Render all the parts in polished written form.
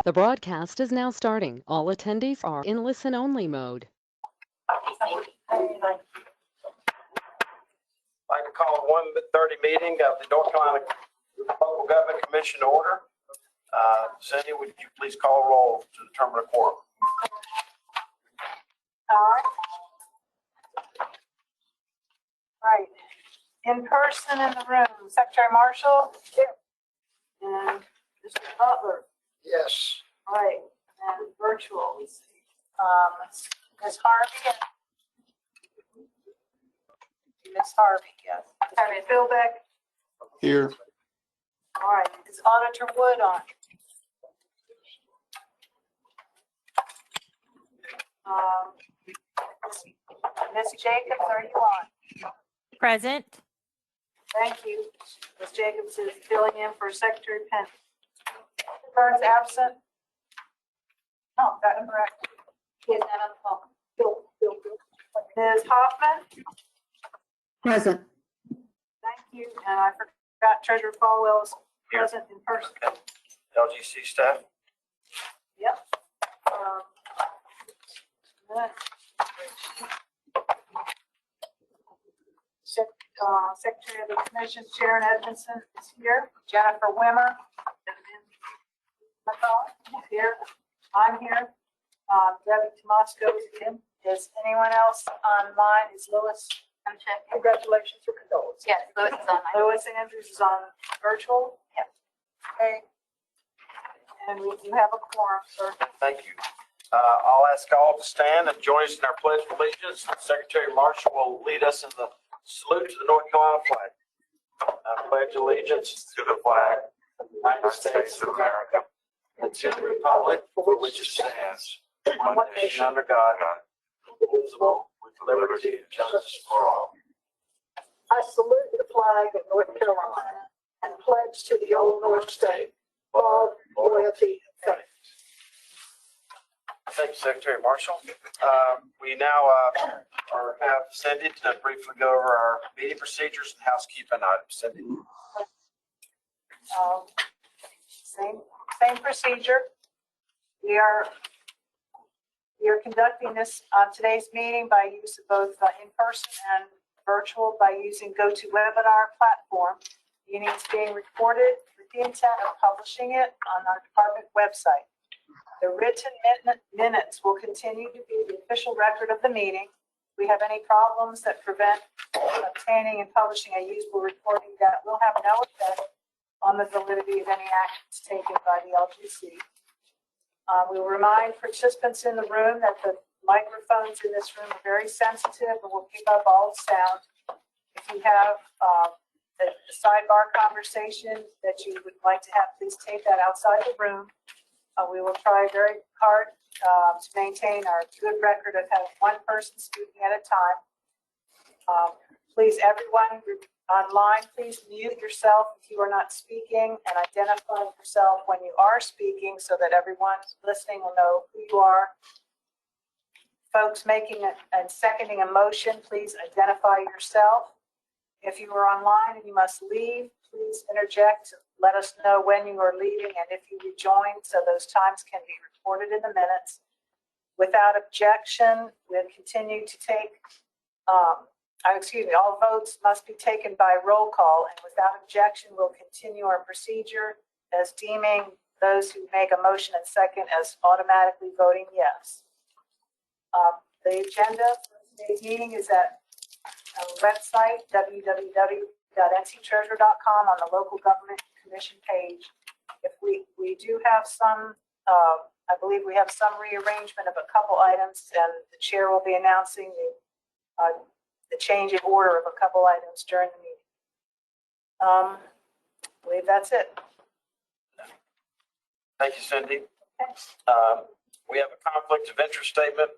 The broadcast is now starting. All attendees are in listen-only mode. I'd like to call a 1:30 meeting of the North Carolina Local Government Commission to order. Cindy, would you please call roll to determine a quorum? Right. In person in the room, Secretary Marshall? Here. And Mr. Butler? Yes. Right. And virtual. Ms. Harvey? Ms. Harvey, yes. Harvey Philbeck? Here. All right. Is Auditor Wood on? Ms. Jacobs, are you on? Present. Thank you. Ms. Jacobs is filling in for Secretary Penn. Burns absent? No, that's correct. He is not on the phone. Ms. Hoffman? Present. Thank you. And I forgot Treasurer Falwell is present in person. LGC staff? Yep. Secretary of the Commission, Sharon Edmondson is here. Jennifer Wimmer is here. I'm here. Debbie Tomasco is in. Is anyone else online? Is Lois? I'm checking. Congratulations or condolences? Yes, Lois is on. Lois Andrews is on virtual. Yep. Okay. And we do have a quorum, sir. Thank you. I'll ask all to stand and join us in our pledge of allegiance. Secretary Marshall will lead us in the salute to the North Carolina flag. I pledge allegiance to the flag of the United States of America and to the republic for which it stands, one nation under God, indivisible, with liberty and justice for all. I salute the flag of North Carolina and pledge to the old North State love, loyalty, and faith. Thank you, Secretary Marshall. We now have Cindy to briefly go over our meeting procedures and housekeeping items. Cindy. Same procedure. We are conducting this today's meeting by use of both in-person and virtual by using GoToWebinar platform. The meeting is being recorded with the intent of publishing it on our department website. The written minutes will continue to be the official record of the meeting. If we have any problems that prevent obtaining and publishing a usable recording, that will have no effect on the validity of any actions taken by the LGC. We will remind participants in the room that the microphones in this room are very sensitive and will pick up all sound. If you have a sidebar conversation that you would like to have, please take that outside the room. We will try very hard to maintain our good record of having one person speaking at a time. Please, everyone online, please mute yourself if you are not speaking and identify yourself when you are speaking so that everyone listening will know who you are. Folks making and seconding a motion, please identify yourself. If you are online and you must leave, please interject. Let us know when you are leaving and if you rejoin so those times can be recorded in the minutes. Without objection, we'll continue to take, all votes must be taken by roll call, and without objection, we'll continue our procedure as deeming those who make a motion and second as automatically voting yes. The agenda for today's meeting is at our website, www.nctreasurer.com, on the Local Government Commission page. If we do have some, I believe we have some rearrangement of a couple items, and the chair will be announcing the change in order of a couple items during the meeting. I believe that's it. Thank you, Cindy. We have a conflict of interest statement.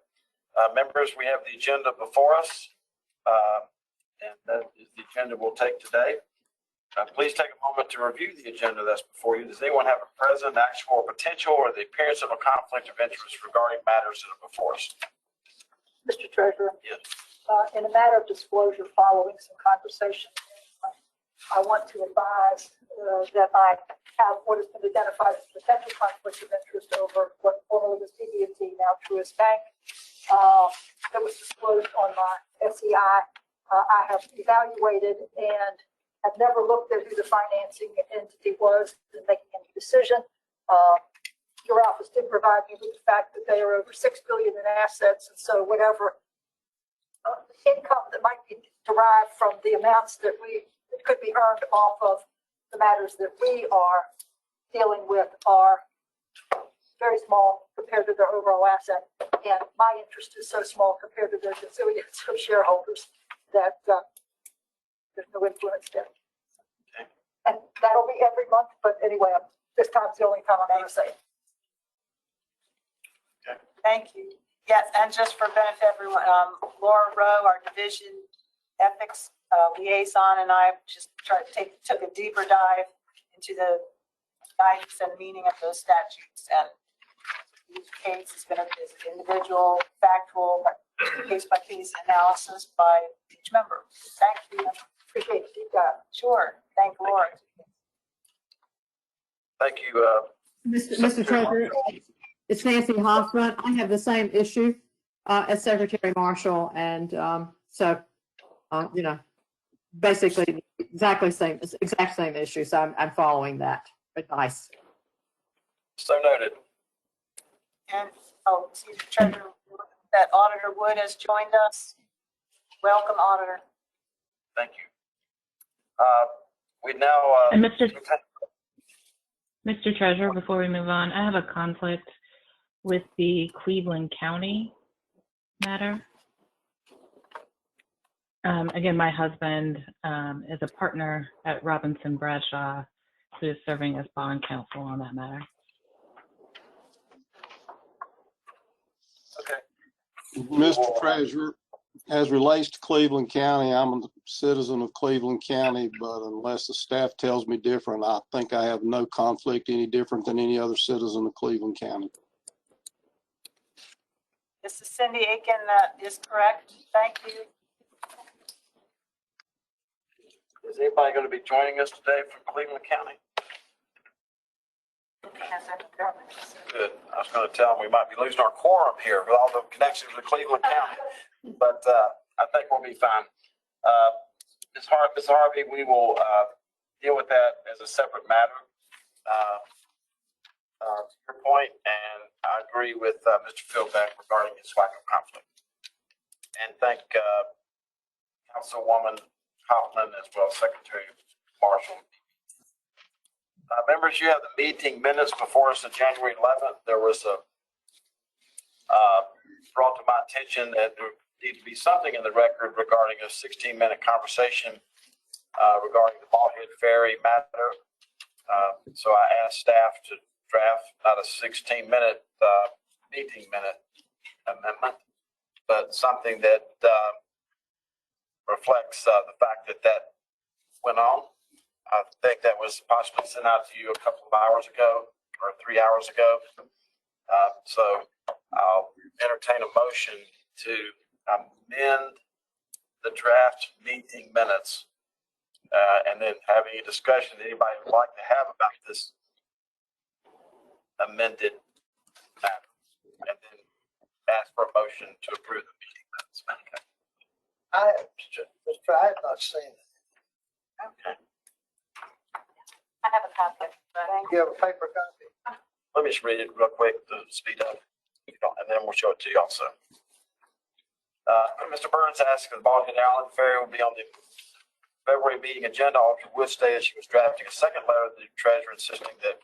Members, we have the agenda before us, and that is the agenda we'll take today. Please take a moment to review the agenda that's before you. Does anyone have a present, actual, or potential, or the appearance of a conflict of interest regarding matters that are before us? Mr. Treasurer? Yes. In a matter of disclosure following some conversation I want to advise that I have what has been identified as potential conflict of interest over what formerly was BB&T, now Truist Bank, that was disclosed on my SEI. I have evaluated and have never looked at who the financing entity was in making any decision. Your office did provide me with the fact that they are over $6 billion in assets, and so whatever income that might be derived from the amounts that could be earned off of the matters that we are dealing with are very small compared to their overall asset, and my interest is so small compared to their gazillions of shareholders that there's no influence there. Okay. And that'll be every month, but anyway, this time's the only time I'm going to say it. Thank you. Yes, and just for benefit everyone, Laura Rowe, our division ethics liaison, and I just took a deeper dive into the guidance and meaning of those statutes. And each case is going to be an individual, factual, case-by-case analysis by each member. Thank you. Appreciate the deep dive. Sure. Thank Laura. Thank you. Mr. Treasurer, it's Nancy Hoffman. I have the same issue as Secretary Marshall, and you know, basically exact same issue. So I'm following that advice. So noted. And excuse me, Treasurer, that Auditor Wood has joined us. Welcome, Auditor. Thank you. We now. And Mr. Treasurer, before we move on, I have a conflict with the Cleveland County matter. Again, my husband is a partner at Robinson Bradshaw, who is serving as bond counsel on that matter. Okay. Mr. Treasurer, as relates to Cleveland County, I'm a citizen of Cleveland County, but unless the staff tells me different, I think I have no conflict any different than any other citizen of Cleveland County. This is Cindy Aiken. That is correct. Thank you. Is anybody going to be joining us today from Cleveland County? Good. I was going to tell them we might be losing our quorum here with all the connections with Cleveland County, but I think we'll be fine. Ms. Harvey, we will deal with that as a separate matter. Your point, and I agree with Mr. Philbeck regarding his lack of conflict. And thank Councilwoman Hoffman as well as Secretary Marshall. Members, you have the meeting minutes before us on January 11th. There was a brought to my attention that there needs to be something in the record regarding a 16-minute conversation regarding the Ballhead Ferry matter. So I asked staff to draft not a 16-minute meeting minute amendment, but something that reflects the fact that that went on. I think that was possibly sent out to you a couple of hours ago or 3 hours ago. So I'll entertain a motion to amend the draft meeting minutes and then have any discussion that anybody would like to have about this amended matter, and then ask for a motion to approve the meeting minutes. Okay. I have not seen it. Okay. I have a copy. You have a paper copy? Let me just read it real quick to speed up, and then we'll show it to you also. Mr. Burns asked if the Ballhead Island Ferry will be on the February meeting agenda. Alder Wood stated she was drafting a second letter to the treasurer insisting that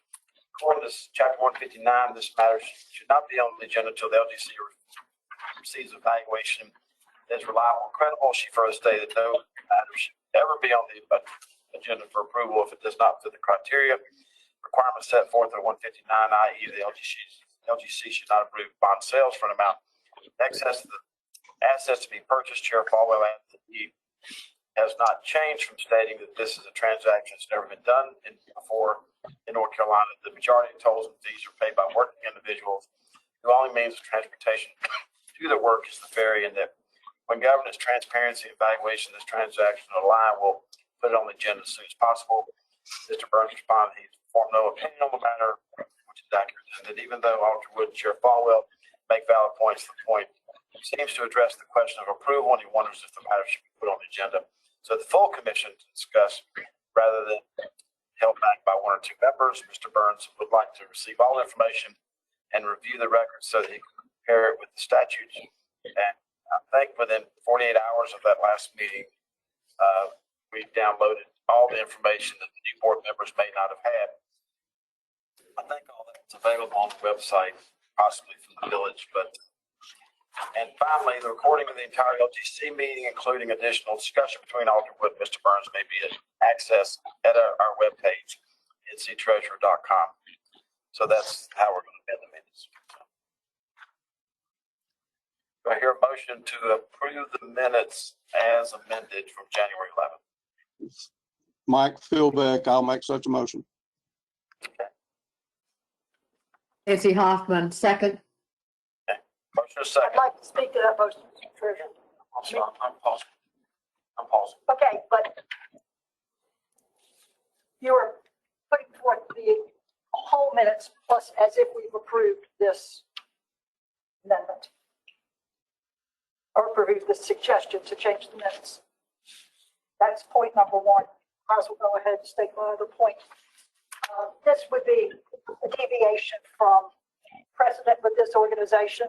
according to Chapter 159, this matter should not be on the agenda until the LGC receives evaluation that is reliable and credible. She further stated that no matter should ever be on the agenda for approval if it does not fit the criteria requirements set forth in 159, i.e. the LGC should not approve bond sales for an amount in excess of the assets to be purchased. Chair Falwell added that he has not changed from stating that this is a transaction that's never been done before in North Carolina. The majority of tolls and fees are paid by working individuals who only means of transportation to their work is the ferry, and that when governance, transparency, evaluation of this transaction align will put it on the agenda as soon as possible. Mr. Burns responded he formed no opinion on the matter, which is accurate, and that even though Alder Wood and Chair Falwell make valid points, the point seems to address the question of approval, and he wonders if the matter should be put on the agenda so the full commission to discuss rather than held back by one or two members. Mr. Burns would like to receive all information and review the records so that he can compare it with the statutes. And I think within 48 hours of that last meeting, we downloaded all the information that the new board members may not have had. I think all that's available on the website, possibly from the village, and finally, the recording of the entire LGC meeting, including additional discussion between Alder Wood and Mr. Burns, may be accessed at our webpage, nctreasurer.com. So that's how we're going to amend the minutes. Do I hear a motion to approve the minutes as amended from January 11th? Mike Philbeck, I'll make such a motion. Nancy Hoffman, second. Motion is I'd second. like to speak to that motion, Mr. Treasurer. I'm pausing. Okay, but you are putting forth the whole minutes plus as if we've approved this amendment. Or approved the suggestion to change the minutes. That's point number one. I will go ahead and state my other point. This would be a deviation from precedent with this organization.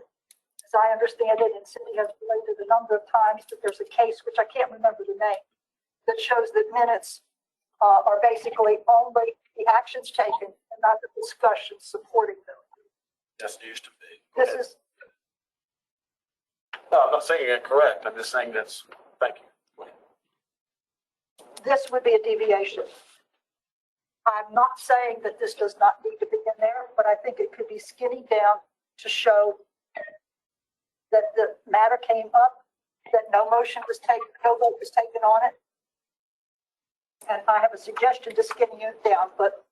As I understand it, and Cindy has related a number of times that there's a case, which I can't remember the name, that shows that minutes are basically only the actions taken and not the discussion supporting them. Yes, it used to be. This is, No, I'm not saying you're incorrect. I'm just saying that's, thank you. this would be a deviation. I'm not saying that this does not need to be in there, but I think it could be skinny down to show that the matter came up, that no motion was taken, no vote was taken on it. And I have a suggestion to skinny it down, but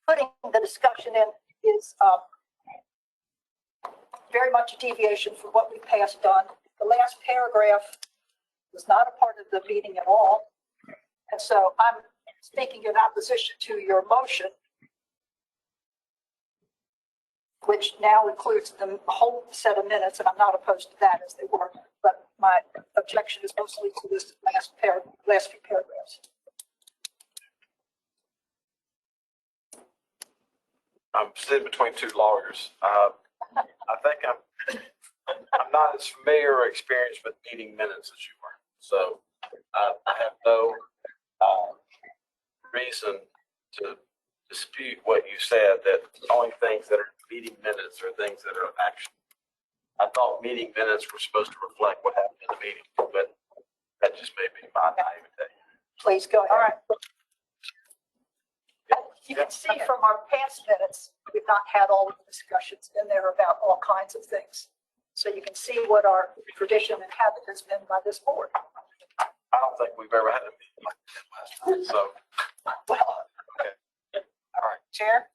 putting the discussion in is very much a deviation from what we passed on. The last paragraph was not a part of the meeting at all. And so I'm speaking in opposition to your motion, which now includes the whole set of minutes, and I'm not opposed to that as they were. But my objection is mostly to this last few paragraphs. I'm sitting between two lawyers. I think I'm not as familiar or experienced with meeting minutes as you are. So I have no reason to dispute what you said, that only things that are meeting minutes are things that are action. I thought meeting minutes were supposed to reflect what happened in the meeting, but that just may be my naivete. Please go ahead. All right. You can see from our past minutes, we've not had all of the discussions in there about all kinds of things. So you can see what our tradition and habit has been by this board. I don't think we've ever had a meeting like that last time. So, Well, all right. Chair?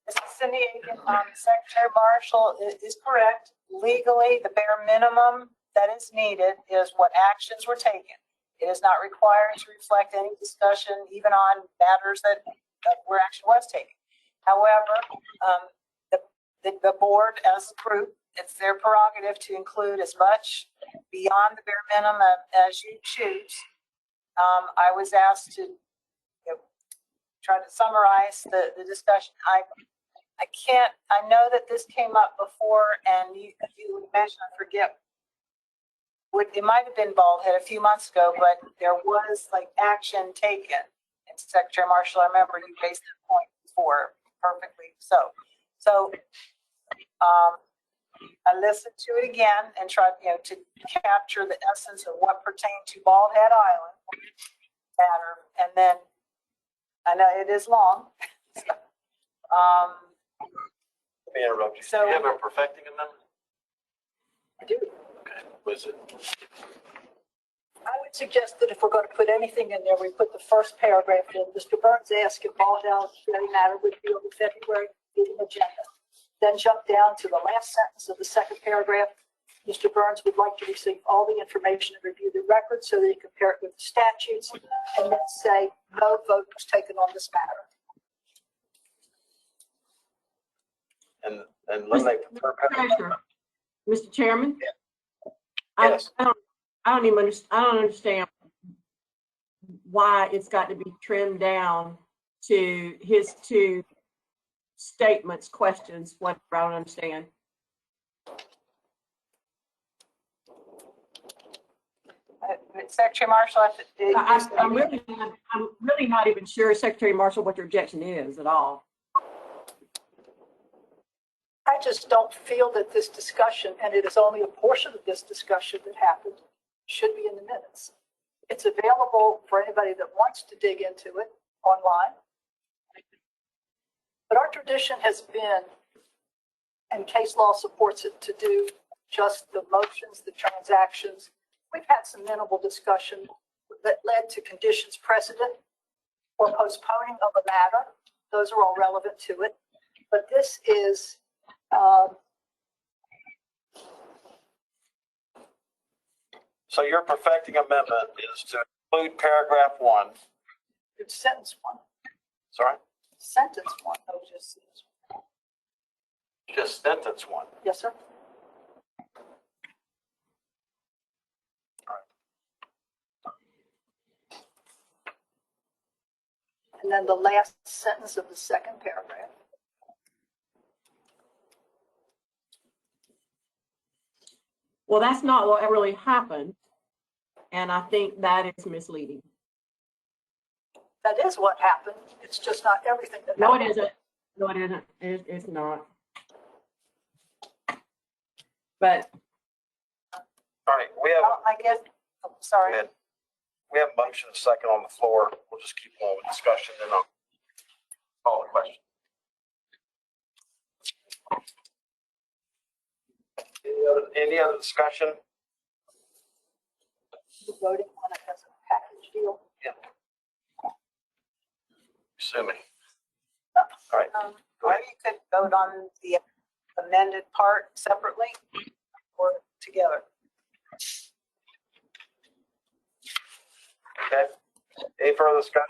This is Cindy Aiken. Secretary Marshall is correct. Legally, the bare minimum that is needed is what actions were taken. It is not required to reflect any discussion, even on matters that where action was taken. However, the board as a group, it's their prerogative to include as much beyond the bare minimum as you choose. I was asked to try to summarize the discussion. I know that this came up before, and you mentioned, I forget, it might have been Bald Head a few months ago, but there was like action taken. And Secretary Marshall, I remember you raised that point before perfectly. So I listened to it again and tried, to capture the essence of what pertained to Bald Head Island matter. And then I know it is long. Let me interrupt you. So- Do you have a perfecting amendment? I do. Okay. Was it? I would suggest that if we're going to put anything in there, we put the first paragraph in. Mr. Burns asked if Bald Head matter would be on the February meeting agenda. Then jump down to the last sentence of the second paragraph. Mr. Burns would like to receive all the information and review the records so that he can compare it with the statutes and then say no vote was taken on this matter. And when they prepare. Treasurer, Mr. Chairman? Yes. I don't understand why it's got to be trimmed down to his two statements, questions, what I don't understand. Secretary Marshall, I'm really not even sure, Secretary Marshall, what your objection is at all. I just don't feel that this discussion, and it is only a portion of this discussion that happened, should be in the minutes. It's available for anybody that wants to dig into it online. But our tradition has been, and case law supports it, to do just the motions, the transactions. We've had some minimal discussion that led to conditions precedent or postponing of a matter. Those are all relevant to it. But this is So your perfecting amendment is to include paragraph 1. it's sentence 1. Sorry? Sentence 1. Oh, just sentence 1. Just sentence 1. Yes, sir. And then the last sentence of the second paragraph. Well, that's not what really happened, and I think that is misleading. That is what happened. It's just not everything that No, it happened. isn't. No, it isn't. It's not. But All right, we have, I guess, oh, sorry. go ahead. We have a motion, a second on the floor. We'll just keep going with discussion, then I'll call the question. Any other discussion? The voting on it as a package deal. Assuming. All right. Go Or ahead. you could vote on the amended part separately or together. Okay. Any further discussion?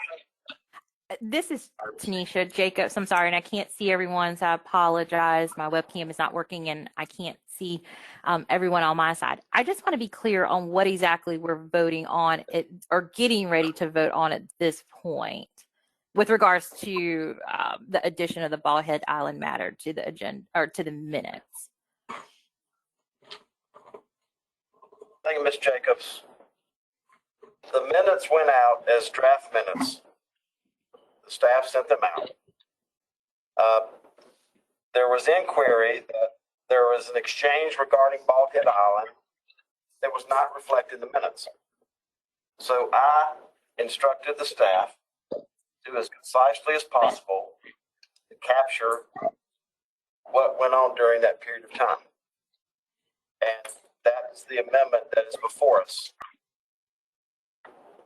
This is Tanisha Jacobs. I'm sorry, and I can't see everyone, so I apologize. My webcam is not working, and I can't see everyone on my side. I just want to be clear on what exactly we're voting on it, or getting ready to vote on at this point, with regards to the addition of the Bald Head Island matter to the agenda or to the minutes. Thank you, Ms. Jacobs. The minutes went out as draft minutes. The staff sent them out. There was inquiry that there was an exchange regarding Bald Head Island that was not reflected in the minutes. So I instructed the staff to do as concisely as possible to capture what went on during that period of time. And that's the amendment that is before us,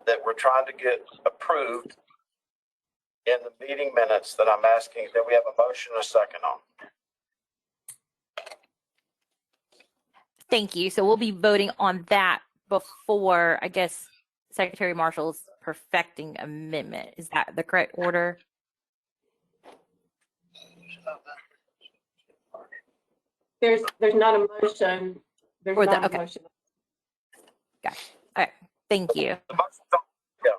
that we're trying to get approved in the meeting minutes that I'm asking that we have a motion and a second on. Thank you. So we'll be voting on that before, I guess, Secretary Marshall's perfecting amendment. Is that the correct order? there's not a motion. There's Or the- not a okay. motion. Gotcha. All right. Thank you. The motion don't- yeah.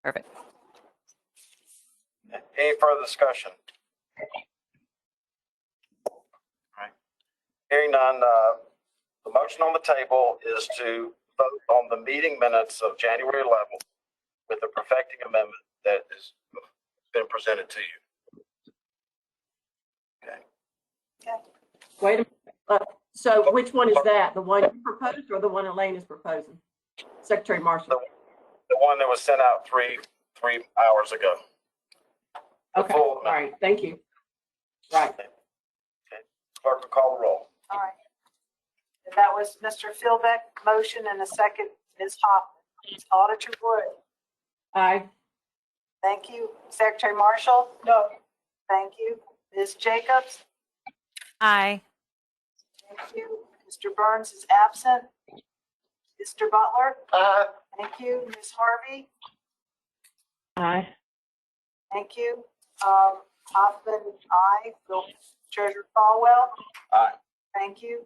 Perfect. Any further discussion? All right. Hearing none, the motion on the table is to vote on the meeting minutes of January 11th with the perfecting amendment that has been presented to you. Okay. Wait a minute. So which one is that? The one you proposed or the one Elaine is proposing? Secretary Marshall. The one that was sent out three hours ago. Okay, full all right, thank you. Right. Clerk will call the roll. All right. And that was Mr. Philbeck, motion, and a second, Ms. Hoffman. Auditor Wood. Aye. Thank you. Secretary Marshall? No. Thank you. Ms. Jacobs? Aye. Thank Thank you. Mr. Burns is absent. Mr. Butler? Thank you. Ms. Harvey? Aye. Thank you. Hoffman, aye. Bill Treasurer Falwell? Aye. Thank you.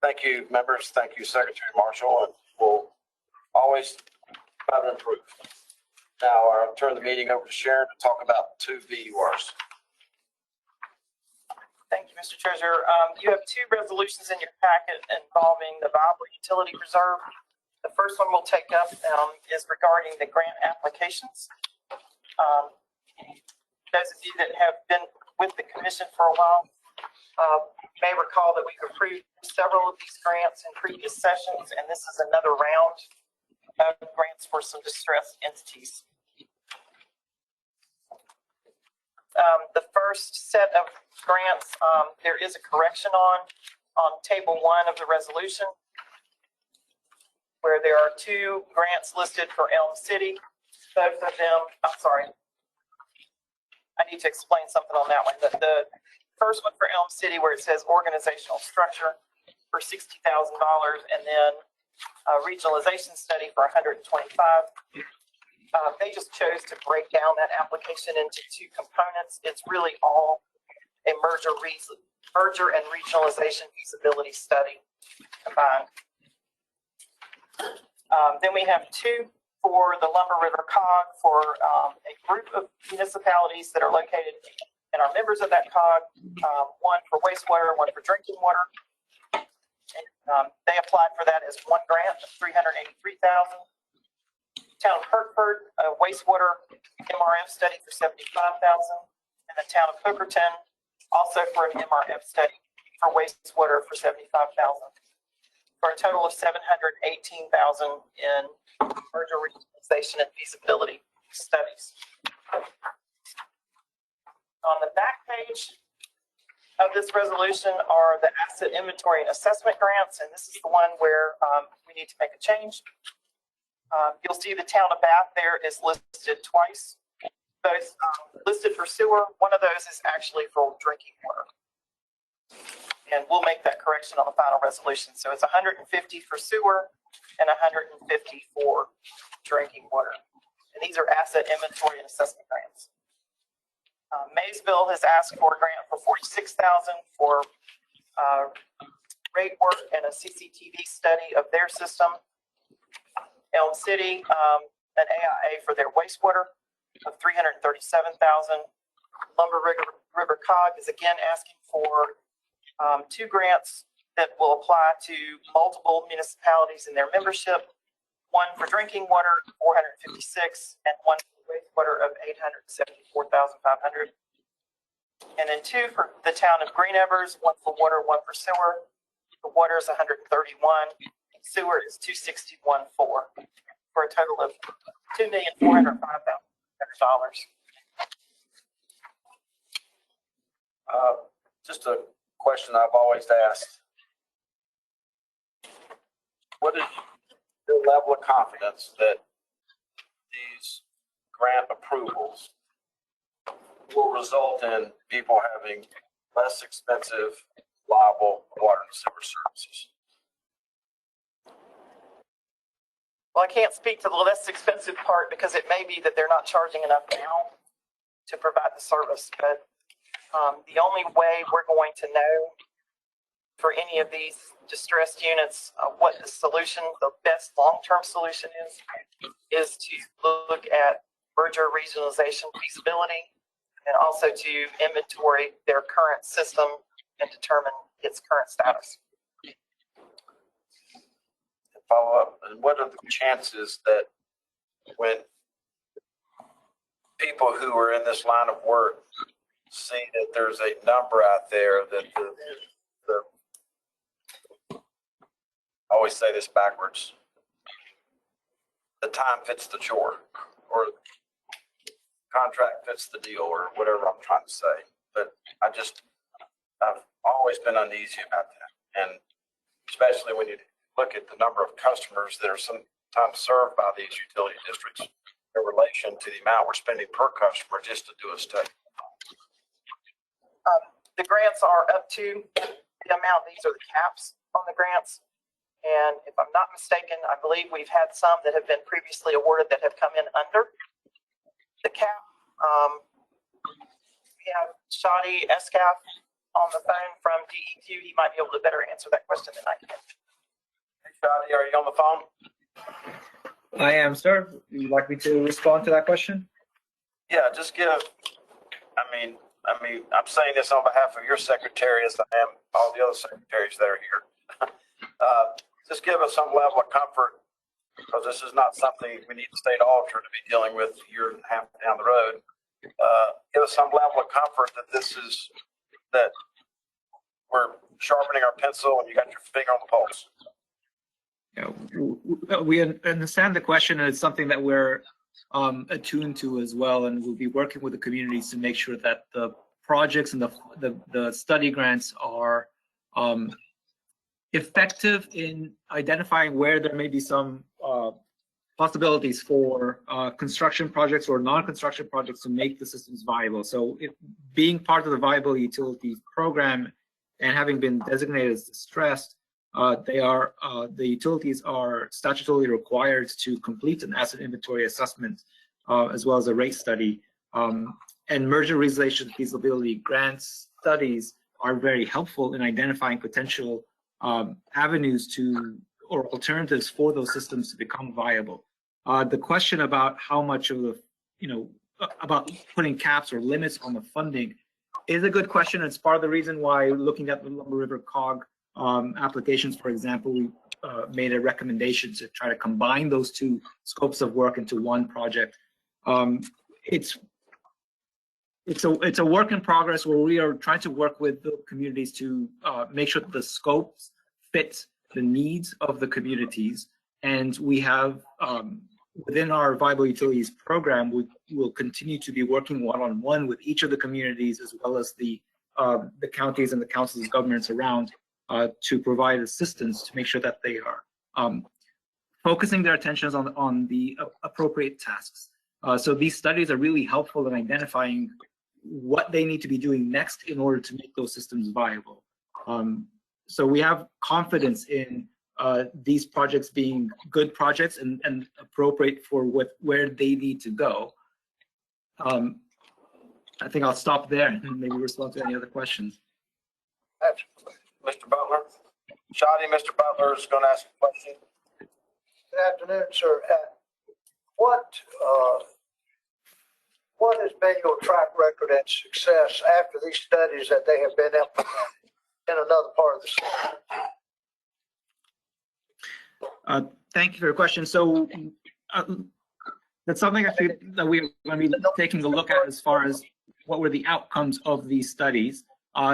Thank you, members. Thank you, Secretary Marshall, and we'll always try to improve. Now, I'll turn the meeting over to Sharon to talk about 2 VURs. Thank you, Mr. Treasurer. You have 2 resolutions in your packet involving the viable utility reserve. The first one we'll take up is regarding the grant applications. Those of you that have been with the commission for a while may recall that we've approved several of these grants in previous sessions, and this is another round of grants for some distressed entities. The first set of grants, there is a correction on table 1 of the resolution, where there are 2 grants listed for Elm City. Both of them, I'm sorry, I need to explain something on that one. The first one for Elm City, where it says organizational structure for $60,000, and then a regionalization study for $125,000. They just chose to break down that application into 2 components. It's really all a merger and regionalization feasibility study combined. Then we have 2 for the Lumber River COG for a group of municipalities that are located and are members of that COG, 1 for wastewater, 1 for drinking water. And, they applied for that as 1 grant of $383,000. Town of Hertford, a wastewater MRF study for $75,000, and the town of Hookerton also for an MRF study for wastewater for $75,000, for a total of $718,000 in merger regionalization and feasibility studies. On the back page of this resolution are the asset inventory and assessment grants, and this is the one where we need to make a change. You'll see the town of Bath there is listed twice. Both listed for sewer. One of those is actually for drinking water. And we'll make that correction on the final resolution. So it's 150 for sewer and 150 for drinking water. And these are asset inventory and assessment grants. Maysville has asked for a grant for $46,000 for rate work and a CCTV study of their system. Elm City, an AIA for their wastewater of $337,000. Lumber River COG is again asking for 2 grants that will apply to multiple municipalities in their membership. 1 for drinking water, $456,000, and 1 for wastewater of $874,500. And then 2 for the town of Green Evers, 1 for water, 1 for sewer. The water is $131,000. Sewer is $261,400 for a total of $2,405,000. Just a question I've always asked. What is your level of confidence that these grant approvals will result in people having less expensive, reliable water and sewer services? Well, I can't speak to the less expensive part because it may be that they're not charging enough now to provide the service. But the only way we're going to know for any of these distressed units what the solution, the best long-term solution is to look at merger regionalization feasibility and also to inventory their current system and determine its current status. Follow up, and what are the chances that when people who are in this line of work see that there's a number out there that I always say this backwards, the time fits the chore, or contract fits the deal, or whatever I'm trying to say. But I've always been uneasy about that, and especially when you look at the number of customers that are sometimes served by these utility districts in relation to the amount we're spending per customer just to do a study. The grants are up to the amount. These are the caps on the grants. And if I'm not mistaken, I believe we've had some that have been previously awarded that have come in under the cap. We have Shadi Escaf on the phone from DEQ. He might be able to better answer that question than I can. Hey, Shadi, are you on the phone? I am, sir. Would you like me to respond to that question? Yeah, just give, I'm saying this on behalf of your secretary as I am all the other secretaries that are here. Just give us some level of comfort, because this is not something we need the state auditor to be dealing with a year and a half down the road. Give us some level of comfort that we're sharpening our pencil and you got your finger on the pulse. We understand the question, and it's something that we're attuned to as well, and we'll be working with the communities to make sure that the projects and the study grants are effective in identifying where there may be some possibilities for construction projects or non-construction projects to make the systems viable. So being part of the Viable Utilities Program and having been designated as distressed, the utilities are statutorily required to complete an asset inventory assessment as well as a rate study. And merger realization feasibility grant studies are very helpful in identifying potential avenues to or alternatives for those systems to become viable. The question about how much of the, about putting caps or limits on the funding is a good question. It's part of the reason why, looking at the Lumber River COG applications, for example, we made a recommendation to try to combine those two scopes of work into one project. It's a work in progress where we are trying to work with the communities to make sure that the scopes fit the needs of the communities. And we have, within our Viable Utilities Program, we will continue to be working one-on-one with each of the communities, as well as the counties and the councils of governments around, to provide assistance to make sure that they are focusing their attentions on the appropriate tasks. So these studies are really helpful in identifying what they need to be doing next in order to make those systems viable. So we have confidence in these projects being good projects and appropriate for where they need to go. I think I'll stop there and maybe respond to any other questions. Mr. Butler, Shadi, Mr. Butler is going to ask a question. Good afternoon, sir. What has been your track record and success after these studies that they have been implemented in another part of the state? Thank you for your question. So that's something I think that we're going to be taking a look at as far as what were the outcomes of these studies.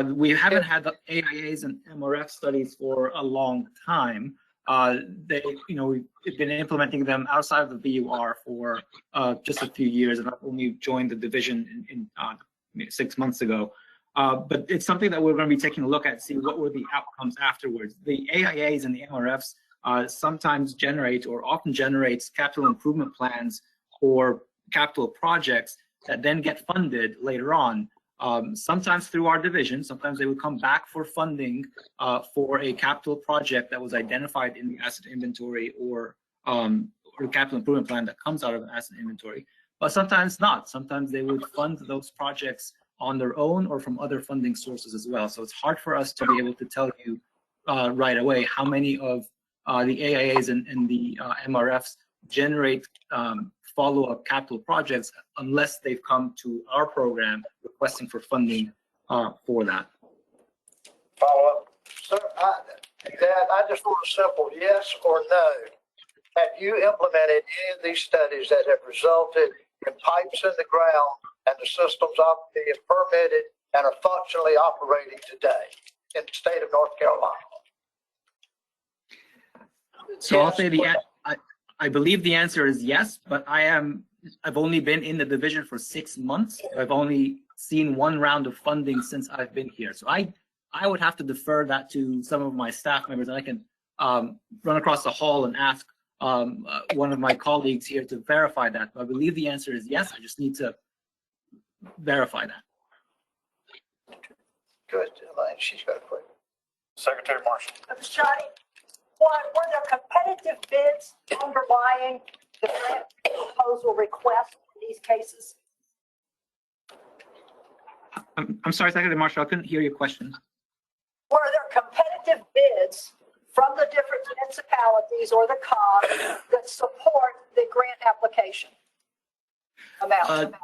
We haven't had the AIAs and MRF studies for a long time. We've been implementing them outside of the VUR for just a few years, and I've only joined the division in 6 months ago. But it's something that we're going to be taking a look at, see what were the outcomes afterwards. The AIAs and the MRFs sometimes generate or often generates capital improvement plans for capital projects that then get funded later on. Sometimes through our division, sometimes they would come back for funding for a capital project that was identified in the asset inventory or capital improvement plan that comes out of an asset inventory, but sometimes not. Sometimes they would fund those projects on their own or from other funding sources as well. So it's hard for us to be able to tell you right away how many of the AIAs and the MRFs generate follow-up capital projects unless they've come to our program requesting for funding for that. Follow-up. Sir, I just want a simple yes or no. Have you implemented any of these studies that have resulted in pipes in the ground and the systems are being permitted and are functionally operating today in the state of North Carolina? So I'll say I believe the answer is yes, but I've only been in the division for 6 months. I've only seen one round of funding since I've been here. So I would have to defer that to some of my staff members, and I can run across the hall and ask one of my colleagues here to verify that. But I believe the answer is yes. I just need to verify that. she's got a question. Secretary Marshall. Mr. Johnny, were there competitive bids underlying the grant proposal request in these cases? I'm sorry, Secretary Marshall, I couldn't hear your question. Were there competitive bids from the different municipalities or the COG that support the grant application amount?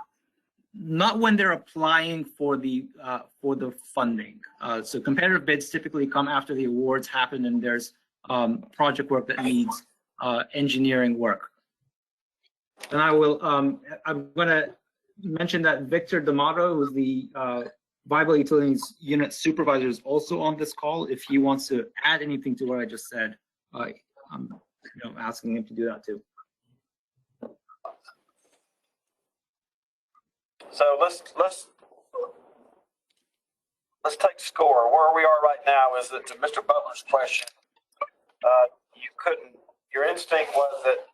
Not when they're applying for the funding. So competitive bids typically come after the awards happen and there's project work that needs engineering work. And I will, I'm going to mention that Victor D'Amato, who's the Viable Utilities Unit Supervisor, is also on this call. If he wants to add anything to what I just said, I'm asking him to do that too. So let's take score. Where we are right now is that to Mr. Butler's question, your instinct was that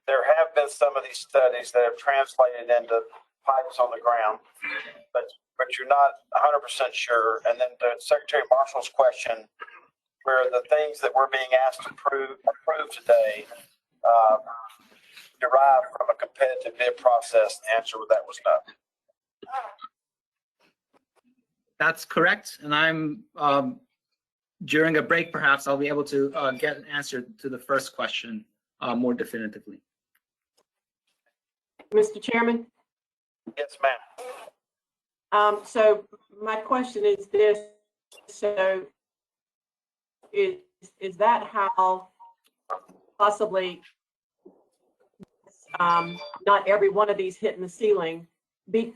there have been some of these studies that have translated into pipes on the ground, but you're not 100% sure. And then to Secretary Marshall's question, where the things that we're being asked to approve today derived from a competitive bid process, the answer to that was no. That's correct. And I'm, during a break, perhaps I'll be able to get an answer to the first question more definitively. Mr. Chairman? Yes, ma'am. So my question is this, so is that how possibly not every one of these hitting the ceiling be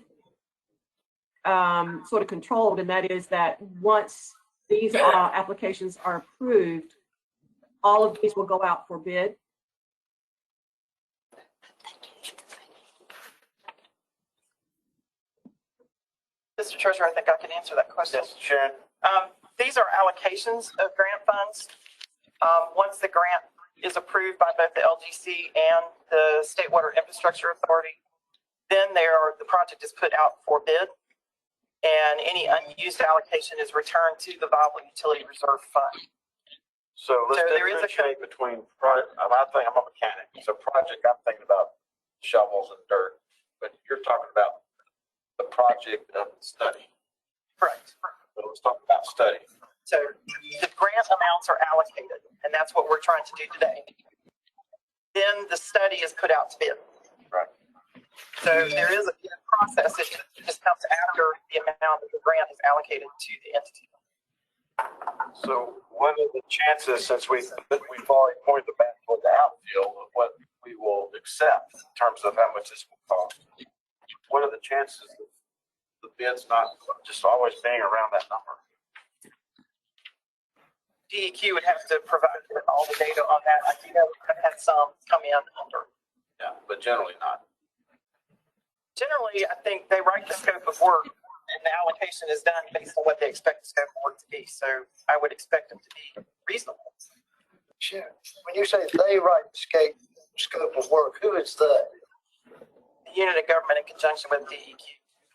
sort of controlled, and that is that once these applications are approved, all of these will go out for bid? Mr. Treasurer, I think I can answer that question. Yes, Sharon. These are allocations of grant funds. Once the grant is approved by both the LGC and the State Water Infrastructure Authority, then the project is put out for bid, and any unused allocation is returned to the Viable Utility Reserve Fund. So let's differentiate between project. I'm a mechanic, so project I'm thinking about shovels and dirt, but you're talking about the project of the study. Correct. So let's talk about study. So the grant amounts are allocated, and that's what we're trying to do today. Then the study is put out to bid. Right. So there is a process that just comes after the amount that the grant is allocated to the entity. So what are the chances, since we've already pointed the bat toward the outfield, of what we will accept in terms of how much this will cost? What are the chances of the bid's not just always being around that number? DEQ would have to provide all the data on that. I do know we've had some come in under. Yeah, but generally not. Generally, I think they write the scope of work and the allocation is done based on what they expect the scope of work to be. So I would expect them to be reasonable. Sure. When you say they write the scope of work, who is they? The unit of government in conjunction with DEQ.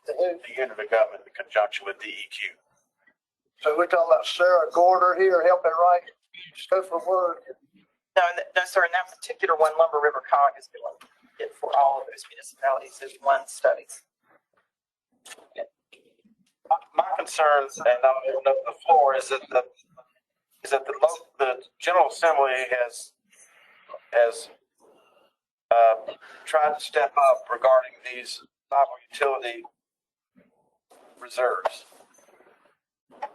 The who? The unit of government in conjunction with DEQ. So we're talking about Sarah Gorder here helping write scope of work. No, sir. In that particular one, Lumber River COG is doing it for all of those municipalities as one study. My concern, and I'll open up the floor, is that the General Assembly has tried to step up regarding these viable utility reserves.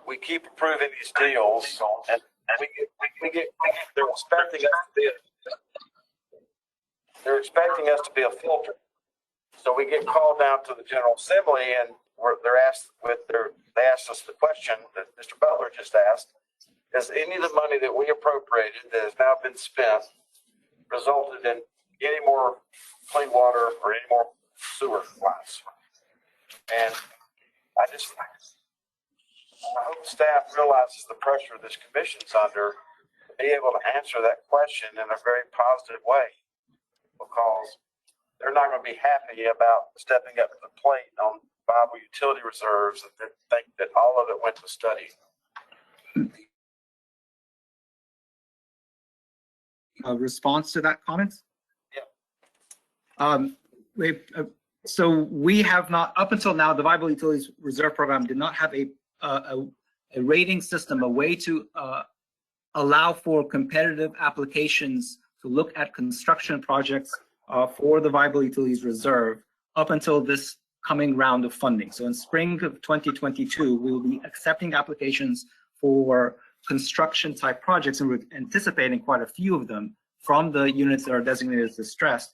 We keep approving these deals, and they're expecting us to be a filter. So we get called down to the General Assembly, and they asked us the question that Mr. Butler just asked: has any of the money that we appropriated that has now been spent resulted in any more clean water or any more sewer lines? And I hope staff realizes the pressure this commission's under to be able to answer that question in a very positive way, because they're not going to be happy about stepping up to the plate on viable utility reserves and think that all of it went to study. response to that comment? Yeah. So we have not, up until now, the Viable Utilities Reserve Program did not have a rating system, a way to allow for competitive applications to look at construction projects for the Viable Utilities Reserve up until this coming round of funding. So in spring of 2022, we will be accepting applications for construction type projects, and we're anticipating quite a few of them from the units that are designated as distressed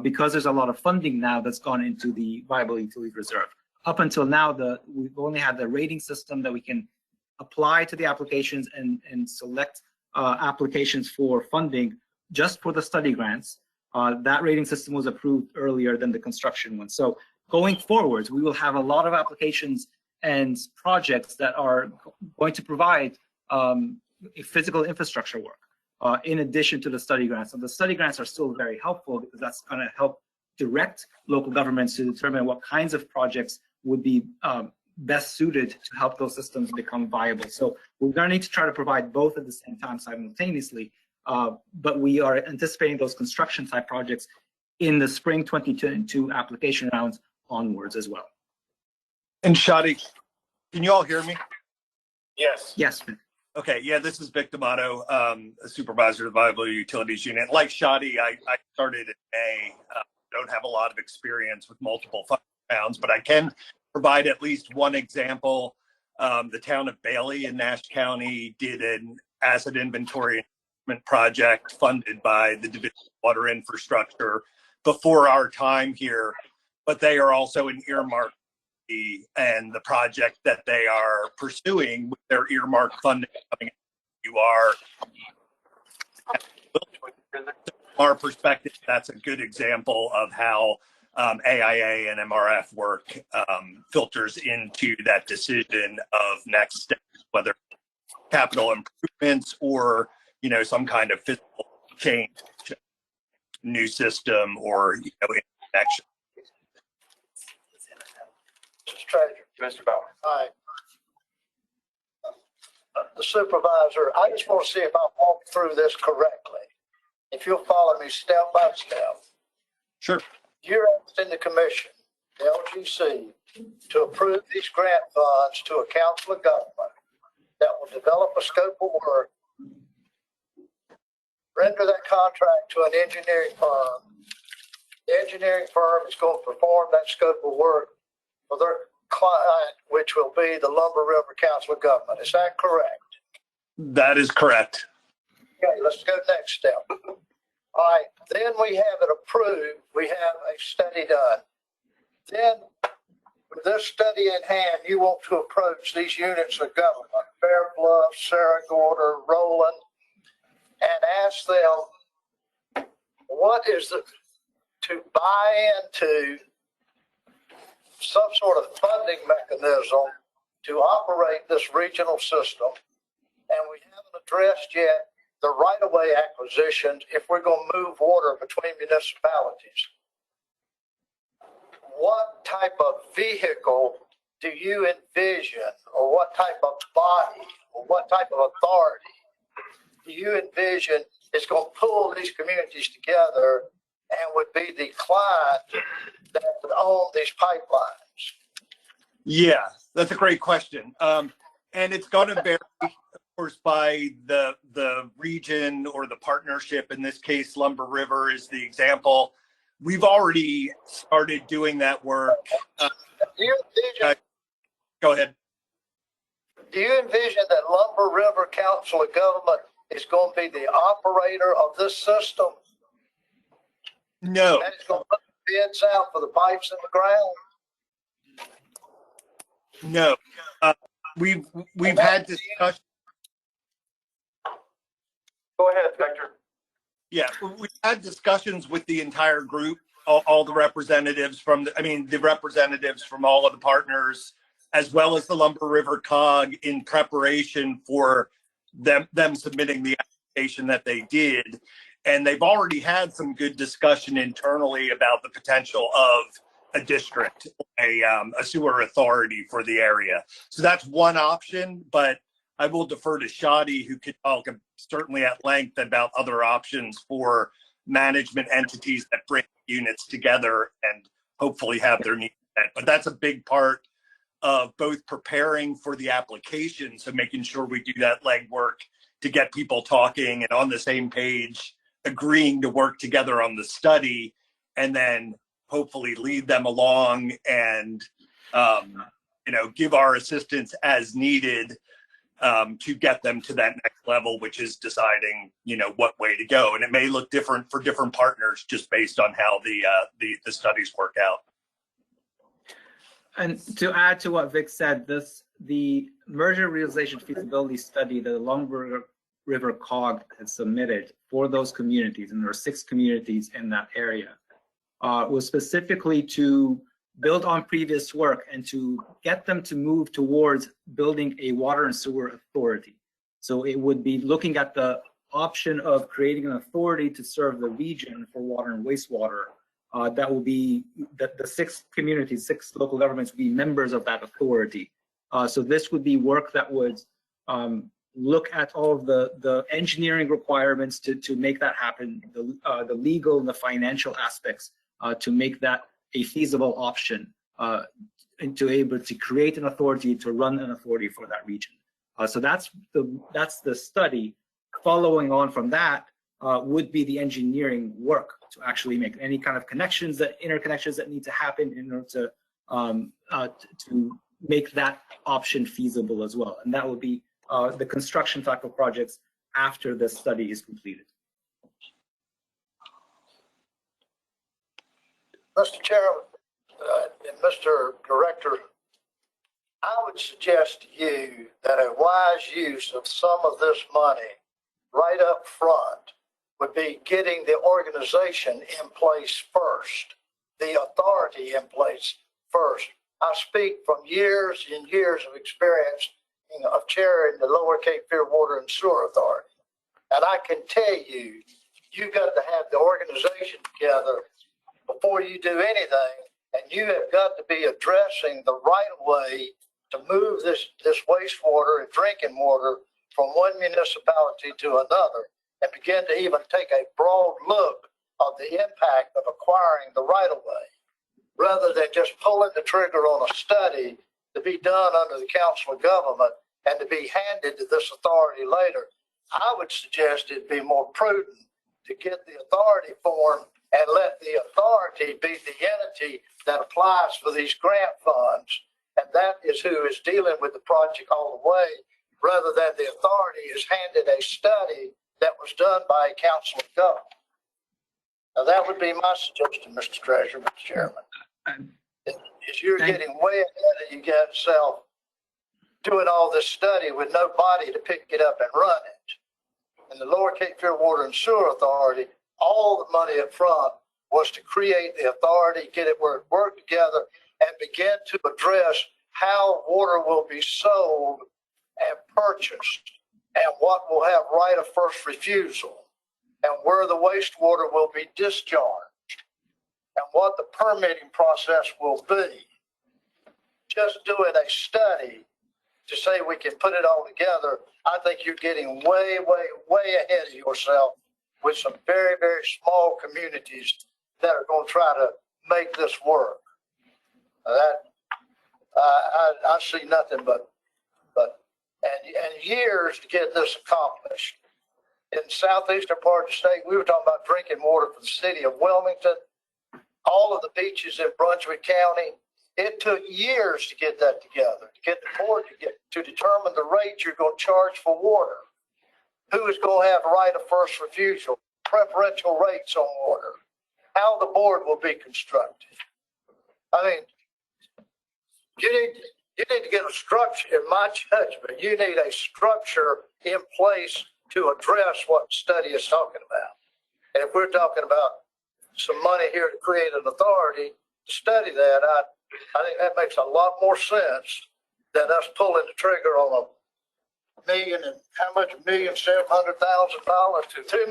because there's a lot of funding now that's gone into the Viable Utilities Reserve. Up until now, we've only had the rating system that we can apply to the applications and select applications for funding just for the study grants. That rating system was approved earlier than the construction one. So going forwards, we will have a lot of applications and projects that are going to provide physical infrastructure work in addition to the study grants. And the study grants are still very helpful because that's going to help direct local governments to determine what kinds of projects would be best suited to help those systems become viable. So we're going to need to try to provide both at the same time simultaneously, but we are anticipating those construction type projects in the spring 2022 application rounds onwards as well. And Shadi, can you all hear me? Yes. Yes. Okay, yeah, this is Vic D'Amato, a supervisor of the Viable Utilities Unit. Like Shadi, I started in May. Don't have a lot of experience with multiple fund rounds, but I can provide at least one example. The town of Bailey in Nash County did an asset inventory project funded by the Division of Water Infrastructure before our time here, but they are also an earmark, and the project that they are pursuing with their earmark funding coming you are from our perspective, that's a good example of how AIA and MRF work filters into that decision of next steps, whether capital improvements or some kind of physical change, new system, or connection. Mr. Treasurer. Mr. Bauer. Hi. The supervisor, I just want to see if I walk through this correctly. If you'll follow me step by step. Sure. You're asking the commission, the Lgc, to approve these grant funds to a council of government that will develop a scope of work, render that contract to an engineering firm. The engineering firm is going to perform that scope of work for their client, which will be the Lumber River Council of Government. Is that correct? That is correct. Okay, let's go next step. All right, then we have it approved. We have a study done. Then, with this study in hand, you want to approach these units of government, Fair Bluff, Sarah Gorder, Roland, and ask them what is to buy into some sort of funding mechanism to operate this regional system. And we haven't addressed yet the right-of-way acquisitions if we're going to move water between municipalities. What type of vehicle do you envision, or what type of body, or what type of authority do you envision is going to pull these communities together and would be the client that would own these pipelines? Yeah, that's a great question. And it's going to vary, of course, by the region or the partnership. In this case, Lumber River is the example. We've already started doing that work. Do you envision, go ahead. Do you envision that Lumber River Council of Government is going to be the operator of this system? No. And it's going to put the bids out for the pipes in the ground? No. We've had discussions. Go ahead, Victor. Yeah, we've had discussions with the entire group, all the representatives from the representatives from all of the partners, as well as the Lumber River COG, in preparation for them submitting the application that they did. And they've already had some good discussion internally about the potential of a district, a sewer authority for the area. So that's one option, but I will defer to Shadi, who could talk certainly at length about other options for management entities that bring units together and hopefully have their needs met. But that's a big part of both preparing for the application, so making sure we do that legwork to get people talking and on the same page, agreeing to work together on the study, and then hopefully lead them along and give our assistance as needed to get them to that next level, which is deciding what way to go. And it may look different for different partners just based on how the studies work out. And to add to what Vic said, the merger realization feasibility study that the Long River COG has submitted for those communities, and there are 6 communities in that area, was specifically to build on previous work and to get them to move towards building a water and sewer authority. So it would be looking at the option of creating an authority to serve the region for water and wastewater. That will be the 6 communities, 6 local governments would be members of that authority. So this would be work that would look at all of the engineering requirements to make that happen, the legal and the financial aspects to make that a feasible option, and to able to create an authority, to run an authority for that region. So that's the study. Following on from that would be the engineering work to actually make any kind of interconnections that need to happen in order to make that option feasible as well. And that would be the construction type of projects after the study is completed. Mr. Chairman and Mr. Director, I would suggest to you that a wise use of some of this money right up front would be getting the organization in place first, the authority in place first. I speak from years and years of experience of chairing the Lower Cape Fear Water and Sewer Authority. And I can tell you, you've got to have the organization together before you do anything, and you have got to be addressing the right way to move this wastewater and drinking water from one municipality to another, and begin to even take a broad look of the impact of acquiring the right of way, rather than just pulling the trigger on a study to be done under the Council of Government and to be handed to this authority later. I would suggest it'd be more prudent to get the authority formed and let the authority be the entity that applies for these grant funds. And that is who is dealing with the project all the way, rather than the authority is handed a study that was done by a council of government. Now that would be my suggestion, Mr. Treasurer, Mr. Chairman. Is you're getting way ahead of yourself doing all this study with nobody to pick it up and run it. And the Lower Cape Fear Water and Sewer Authority, all the money up front was to create the authority, get it where it worked together, and begin to address how water will be sold and purchased, and what will have right of first refusal, and where the wastewater will be discharged, and what the permitting process will be. Just doing a study to say we can put it all together, I think you're getting way, way, way ahead of yourself with some very, very small communities that are going to try to make this work. I see nothing but years to get this accomplished. In the southeastern part of the state, we were talking about drinking water for the city of Wilmington, all of the beaches in Brunswick County. It took years to get that together, to get the board to determine the rate you're going to charge for water. Who is going to have right of first refusal, preferential rates on water, how the board will be constructed. I mean, you need to get a structure, in my judgment, you need a structure in place to address what the study is talking about. And if we're talking about some money here to create an authority to study that, I think that makes a lot more sense than us pulling the trigger on $1,700,000 to $2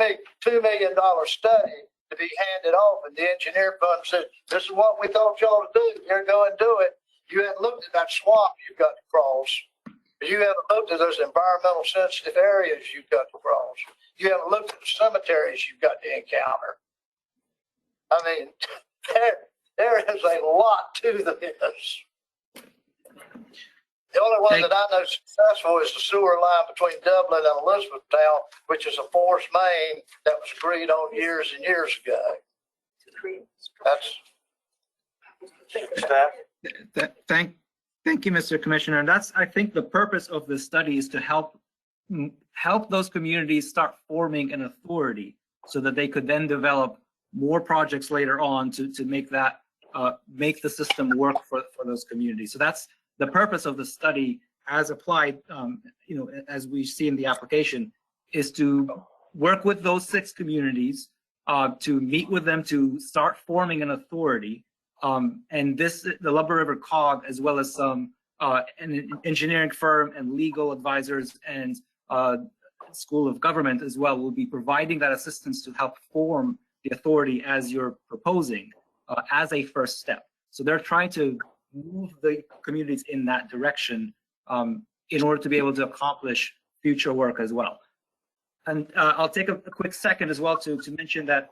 million study to be handed off, and the engineer fund said, this is what we thought y'all to do. Here, go and do it. You hadn't looked at that swamp you've got to cross You haven't looked at those environmental sensitive areas you've got to cross. You haven't looked at the cemeteries you've got to encounter. I mean, there is a lot to this. The only one that I know successful is the sewer line between Dublin and Elizabethtown, which is a forced main that was agreed on years and years ago. That's Staff? Thank you, Mr. Commissioner. And that's, I think, the purpose of this study is to help those communities start forming an authority so that they could then develop more projects later on to make that make the system work for those communities. So that's the purpose of the study as applied, as we see in the application, is to work with those 6 communities, to meet with them to start forming an authority. And the Lumber River COG, as well as some an engineering firm and legal advisors and School of Government as well, will be providing that assistance to help form the authority as you're proposing as a first step. So they're trying to move the communities in that direction in order to be able to accomplish future work as well. And I'll take a quick second as well to mention that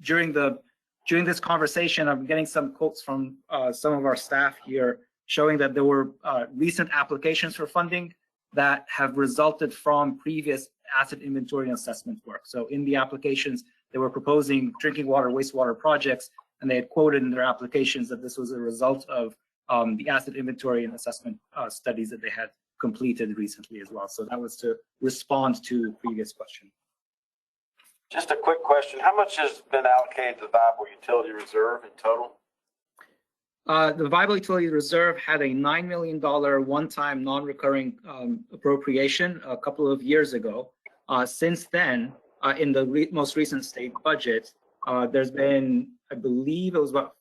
during this conversation, I'm getting some quotes from some of our staff here showing that there were recent applications for funding that have resulted from previous asset inventory and assessment work. So in the applications, they were proposing drinking water, wastewater projects, and they had quoted in their applications that this was a result of the asset inventory and assessment studies that they had completed recently as well. So that was to respond to the previous question. Just a quick question. How much has been allocated to the Viable Utility Reserve in total? The Viable Utility Reserve had a $9 million one-time non-recurring appropriation a couple of years ago. Since then, in the most recent state budget, there's been, I believe it was about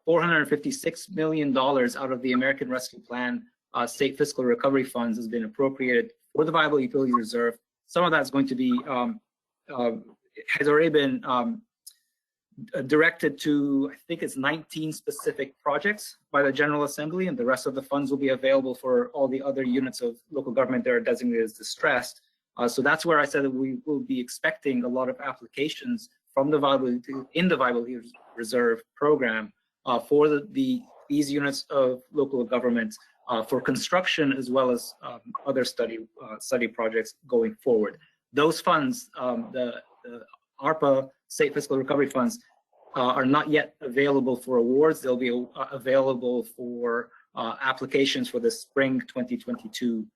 $456 million out of the American Rescue Plan state fiscal recovery funds has been appropriated for the Viable Utility Reserve. Some of that's going to be, has already been directed to, I think it's 19 specific projects by the General Assembly, and the rest of the funds will be available for all the other units of local government that are designated as distressed. So that's where I said that we will be expecting a lot of applications from the Viable Reserve program for these units of local government for construction as well as other study projects going forward. Those funds, the ARPA state fiscal recovery funds, are not yet available for awards. They'll be available for applications for the spring 2022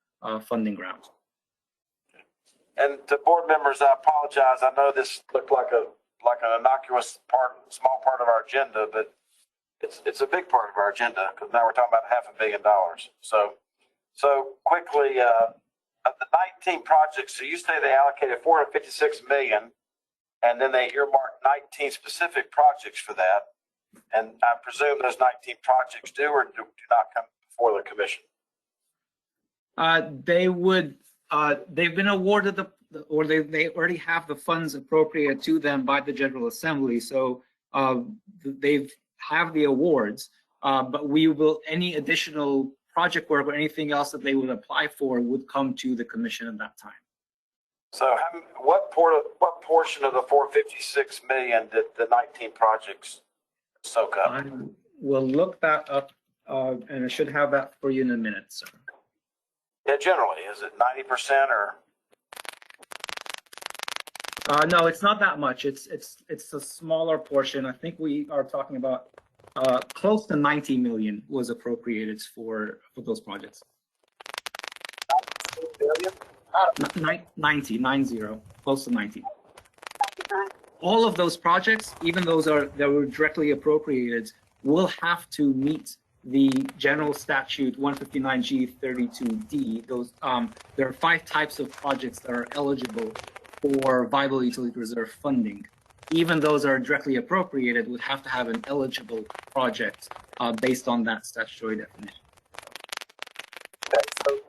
funding round. And to board members, I apologize. I know this looked like an innocuous small part of our agenda, but it's a big part of our agenda because now we're talking about $500 million. So quickly, of the 19 projects, so you say they allocated $456 million, and then they earmarked 19 specific projects for that. And I presume those 19 projects do or do not come before the commission. They would. They've been awarded or they already have the funds appropriated to them by the General Assembly. So they've have the awards, but we will, any additional project work or anything else that they would apply for would come to the commission at that time. So what portion of the $456 million did the 19 projects soak up? We'll look that up, and I should have that for you in a minute, sir. Yeah, generally, is it 90% or? No, it's not that much. It's a smaller portion. I think we are talking about close to 90 million was appropriated for those projects. 90, close to 90. All of those projects, even those that were directly appropriated, will have to meet the general statute 159G32D. Those there are 5 types of projects that are eligible for Viable Utility Reserve funding. Even those that are directly appropriated would have to have an eligible project based on that statutory definition. Okay, so 20%,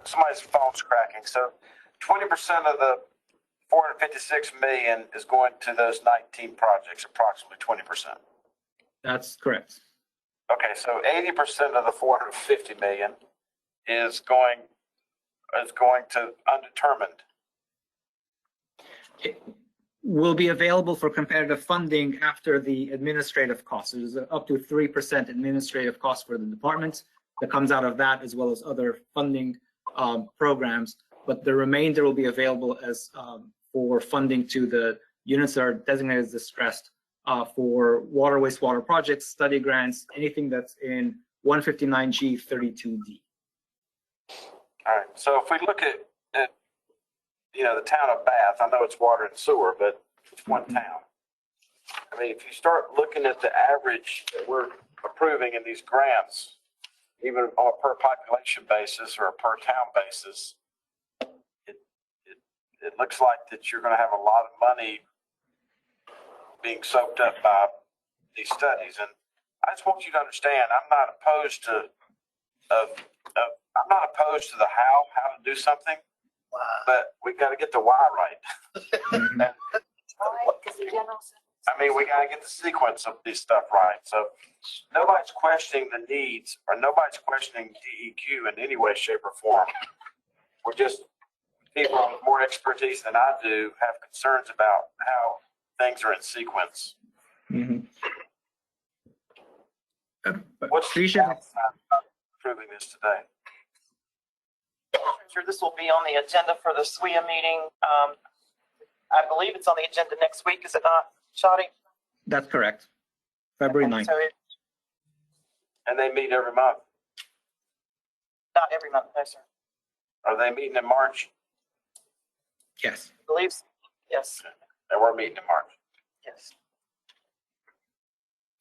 somebody's phone's cracking. So 20% of the $456 million is going to those 19 projects, approximately 20%. That's correct. Okay, so 80% of the $450 million is going is going to undetermined? It will be available for competitive funding after the administrative costs. There's up to 3% administrative cost for the department that comes out of that, as well as other funding programs. But the remainder will be available as for funding to the units that are designated as distressed for water, wastewater projects, study grants, anything that's in 159G 32D. All right, so if we look at you know, the town of Bath, I know it's water and sewer, but it's one town. I mean, if you start looking at the average that we're approving in these grants, even on a per population basis or a per town basis, it looks like that you're going to have a lot of money being soaked up by these studies. And I just want you to understand, I'm not opposed to the how to do something, but we got to get the why right. I mean, we got to get the sequence of this stuff right. So nobody's questioning the needs, or nobody's questioning DEQ in any way, shape, or form. We're just people with more expertise than I do have concerns about how things are in sequence. Mm-hmm. What's the downside of approving this today? Sure, this will be on the agenda for the SWIA meeting. I believe it's on the agenda next week, is it not, Shadi? That's correct. February 9th. And they meet every month. Not every month, no, sir. Are they meeting in March? Yes. I believe so. Yes. And we're meeting in March. Yes.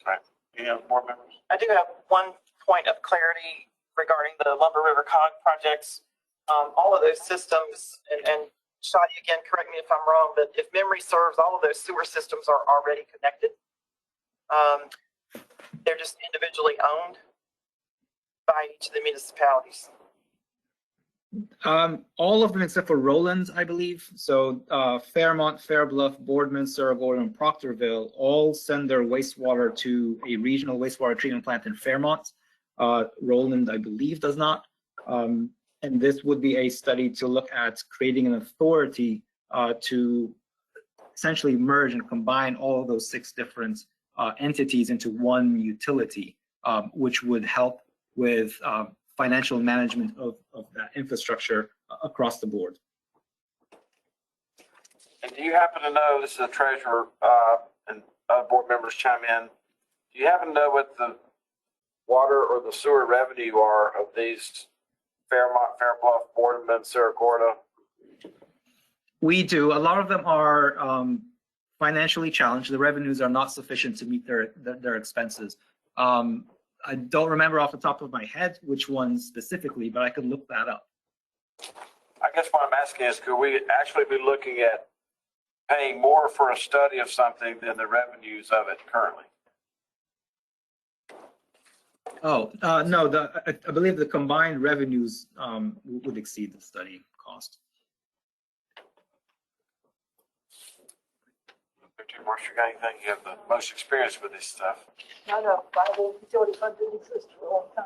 Right. Any other board members? I do have one point of clarity regarding the Lumber River Cog projects. All of those systems, and Shadi, again, correct me if I'm wrong, but if memory serves, all of those sewer systems are already connected. They're just individually owned by each of the municipalities. All of them except for Roland, I believe. So Fairmont, Fairbluff, Boardman, Saragordo, and Proctorville all send their wastewater to a regional wastewater treatment plant in Fairmont. Roland, I believe, does not. And this would be a study to look at creating an authority to essentially merge and combine all of those 6 different entities into one utility, which would help with financial management of that infrastructure across the board. And do you happen to know, this is a treasurer and other board members chime in, do you happen to know what the water or the sewer revenue are of these Fairmont, Fairbluff, Boardman, Saragordo? We do. A lot of them are financially challenged. The revenues are not sufficient to meet their expenses. I don't remember off the top of my head which ones specifically, but I could look that up. I guess what I'm asking is, could we actually be looking at paying more for a study of something than the revenues of it currently? Oh, no, I believe the combined revenues would exceed the study cost. Marcia, got anything? You have the most experience with this stuff. No, Bible utility fund didn't exist for a long time.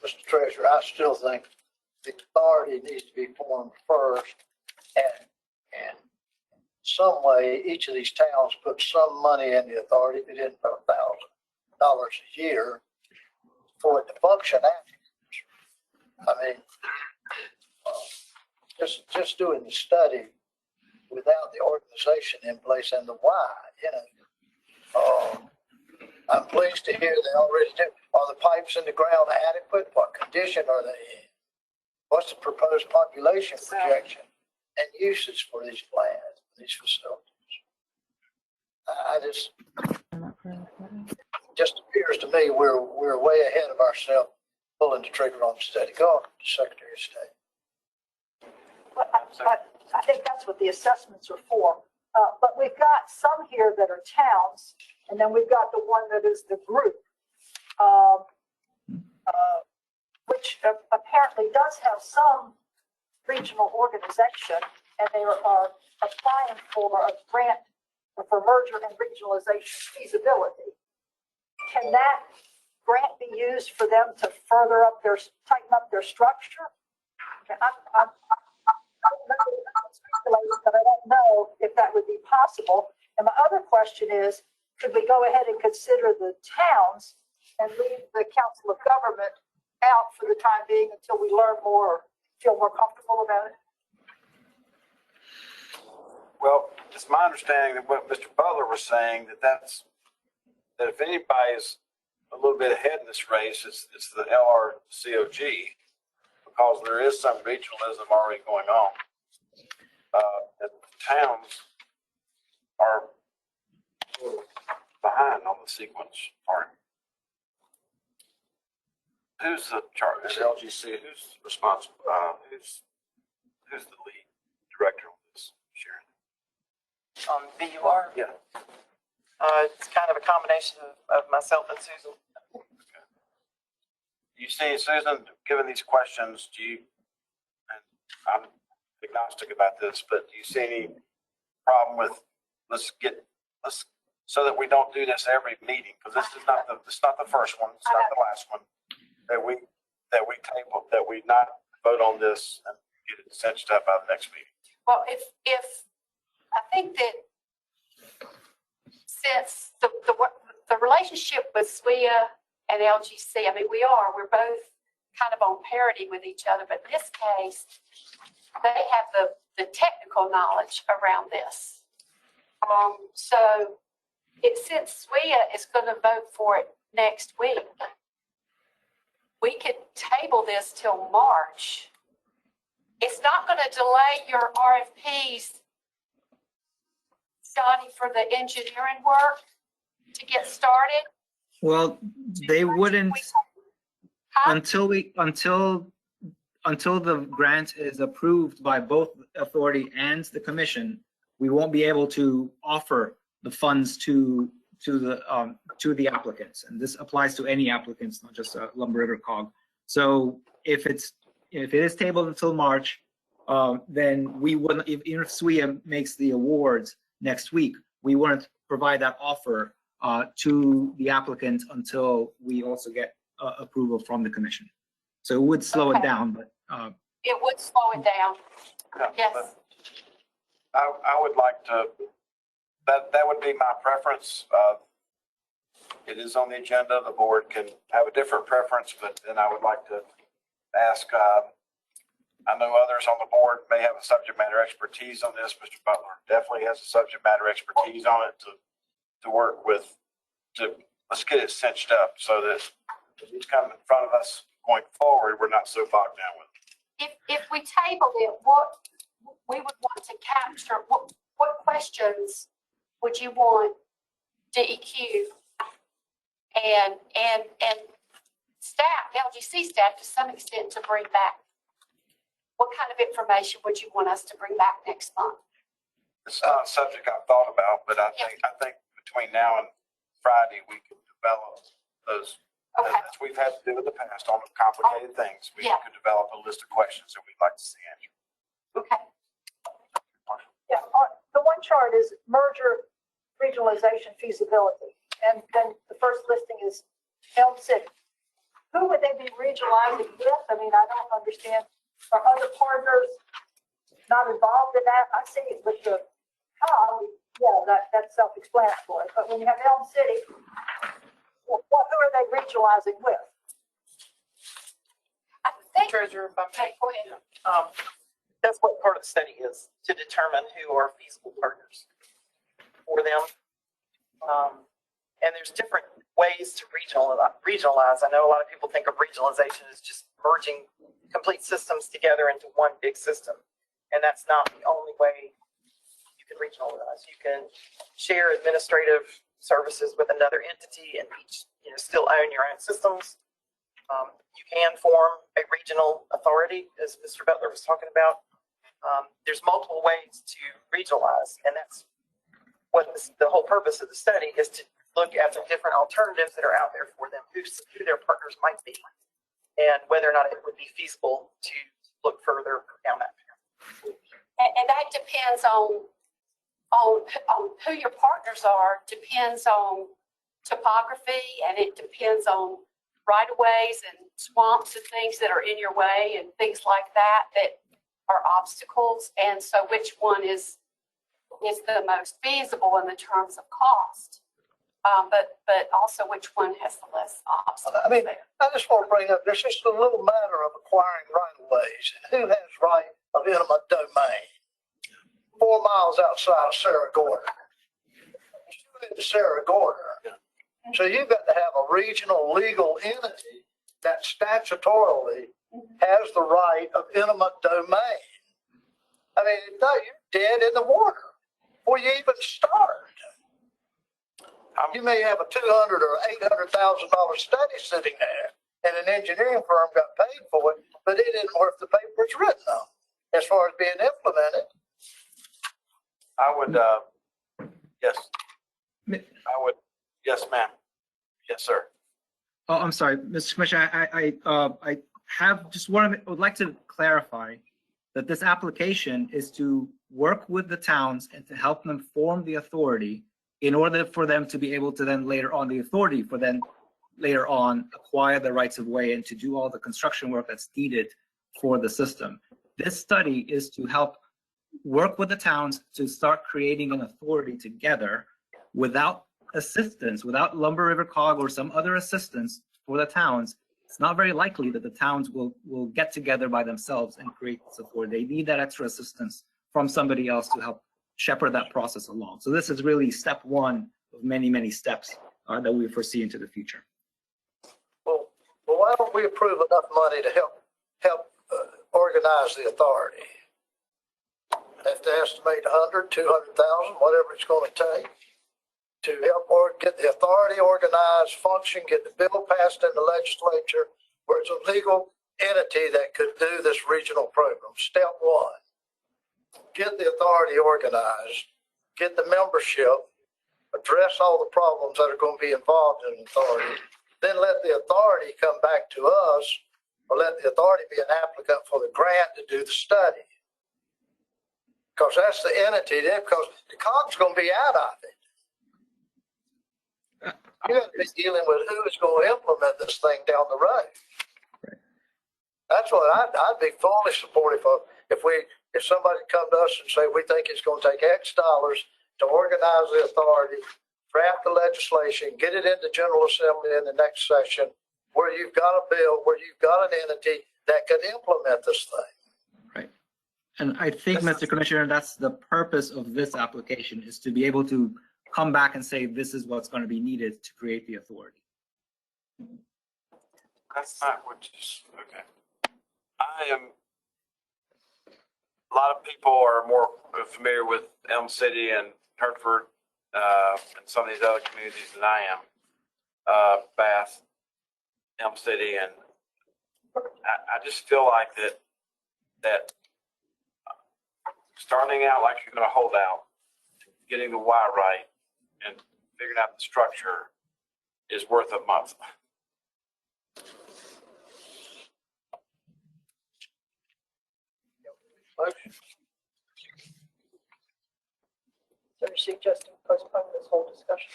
Mr. Treasurer, I still think the authority needs to be formed first, and in some way, each of these towns put some money in the authority. If it didn't put $1,000 a year for it to function after. I mean, just doing the study without the organization in place and the why, you know. I'm pleased to hear they already do. Are the pipes in the ground adequate? What condition are they in? What's the proposed population projection and usage for these plants, these facilities? Just appears to me we're way ahead of ourselves pulling the trigger on the study. Go on, Secretary of State. But I think that's what the assessments are for. But we've got some here that are towns, and then we've got the one that is the group, which apparently does have some regional organization, and they are applying for a grant for merger and regionalization feasibility. can that grant be used for them to further up their, tighten up their structure? I don't know, but I don't know if that would be possible. And my other question is, could we go ahead and consider the towns and leave the Council of Government out for the time being until we learn more, feel more comfortable about it? Well, it's my understanding that what Mr. Butler was saying, that if anybody's a little bit ahead in this race, it's the LRCOG, because there is some regionalism already going on. And towns are behind on the sequence part. Who's the chart? Is LGC? Who's responsible? Who's the lead director on this, Sharon? On VUR, Yeah. it's kind of a combination of myself and Susan. You see, Susan, given these questions, do you, and I'm agnostic about this, but do you see any problem with, let's, so that we don't do this every meeting, because this is not the first one, it's not the last one, that we table, that we not vote on this and get it cinched up by the next meeting. Well, if I think that since the relationship with SWIA and LGC, I mean, we're both kind of on parity with each other, but in this case, they have the technical knowledge around this. So since SWIA is going to vote for it next week, we could table this till March. It's not going to delay your RFPs, Donnie, for the engineering work to get started. Well, they wouldn't until the grant is approved by both authority and the commission. We won't be able to offer the funds to the applicants, and this applies to any applicants, not just Lumber River COG. So if it is tabled until March, then we wouldn't. Even if SWIA makes the awards next week, we wouldn't provide that offer to the applicant until we also get approval from the commission. So it would slow it down, but it would slow it down. Yeah, Yes. I would like to. That would be my preference. It is on the agenda. The board can have a different preference, but then I would like to ask. I know others on the board may have a subject matter expertise on this. Mr. Butler definitely has a subject matter expertise on it to work with. Let's get it cinched up so that if it's coming in front of us going forward, we're not so bogged down with it. If we tabled it, what we would want to capture, what questions would you want DEQ and staff, LGC staff to some extent, to bring back? What kind of information would you want us to bring back next month? It's not a subject I've thought about, but I think between now and Friday we can develop those. Okay. As we've had to do in the past on complicated things, we could develop a list of questions that we'd like to see answered. Okay. Yeah, the one chart is merger regionalization feasibility. And then the first listing is Elm City. Who would they be regionalizing with? I mean, I don't understand. Are other partners not involved in that? I see it with the COG. Yeah, that's self-explanatory. But when you have Elm City, who are they regionalizing with? I think. Treasurer, if I may. Okay, go ahead. That's what part of the study is, to determine who are feasible partners for them. And there's different ways to regionalize. I know a lot of people think of regionalization as just merging complete systems together into one big system. And that's not the only way you can regionalize. You can share administrative services with another entity and each, still own your own systems. You can form a regional authority, as Mr. Butler was talking about. There's multiple ways to regionalize, and that's what the whole purpose of the study is, to look at the different alternatives that are out there for them, who their partners might be, and whether or not it would be feasible to look further down that path. And that depends on who your partners are, depends on topography, and it depends on right-of-ways and swamps and things that are in your way and things like that that are obstacles. And so which one is the most feasible in the terms of cost? But also which one has the less obstacles? I mean, I just want to bring up, there's just a little matter of acquiring right-of-ways. Who has right of eminent domain? 4 miles outside of Sarah Gorder. You live in Sarah Gorder. So you've got to have a regional legal entity that statutorily has the right of eminent domain. I mean, no, you're dead in the water before you even start. You may have a $200,000 or $800,000 study sitting there, and an engineering firm got paid for it, but it isn't worth the paper it's written on as far as being implemented. I would, yes. I would, yes, ma'am. Yes, sir. Oh, I'm sorry, Mr. Commissioner, I have just would like to clarify that this application is to work with the towns and to help them form the authority in order for them to be able to then later on the authority for then later on acquire the rights of way and to do all the construction work that's needed for the system. This study is to help work with the towns to start creating an authority together without assistance, without Lumber River Cog or some other assistance for the towns. It's not very likely that the towns will get together by themselves and create this authority. They need that extra assistance from somebody else to help shepherd that process along. So this is really step one of many, many steps that we foresee into the future. Well, why don't we approve enough money to help organize the authority? Have to estimate 100, 200,000, whatever it's going to take to help get the authority organized, function, get the bill passed in the legislature where it's a legal entity that could do this regional program. Step one, get the authority organized, get the membership, address all the problems that are going to be involved in the authority, then let the authority come back to us or let the authority be an applicant for the grant to do the study. Because that's the entity there, because the COG's going to be out of it. You got to be dealing with who is going to implement this thing down the road. Right. That's what I'd be fully supportive of if somebody come to us and say, we think it's going to take X dollars to organize the authority, draft the legislation, get it into General Assembly in the next session, where you've got a bill, where you've got an entity that can implement this thing. Right. And I think, Mr. Commissioner, that's the purpose of this application, is to be able to come back and say, this is what's going to be needed to create the authority. That's not what you, okay. A lot of people are more familiar with Elm City and Hertford and some of these other communities than I am. Bath, Elm City, and I just feel like that starting out like you're going to hold out, getting the why right, and figuring out the structure is worth a month. Motion. So you're suggesting postpone this whole discussion?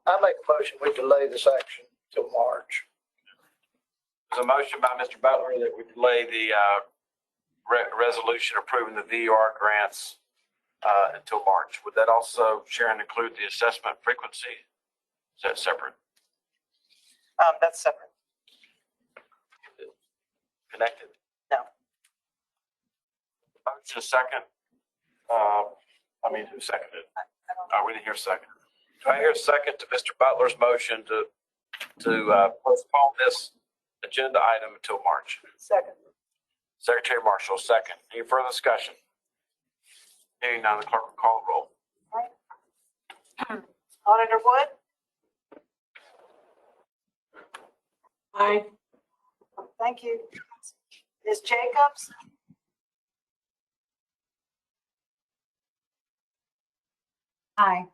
I make a motion, we delay this action till March. There's a motion by Mr. Butler that we delay the resolution approving the VER grants until March. Would that also, Sharon, include the assessment frequency? Is that separate? That's separate. Connected? No. Motion second. Who seconded? We didn't hear a second. Do I hear a second to Mr. Butler's motion to postpone this agenda item until March? Second. Secretary Marshall, second. Any further discussion? Hearing none, the clerk will call the roll. Auditor Wood? Aye. Thank you. Ms. Jacobs? Aye.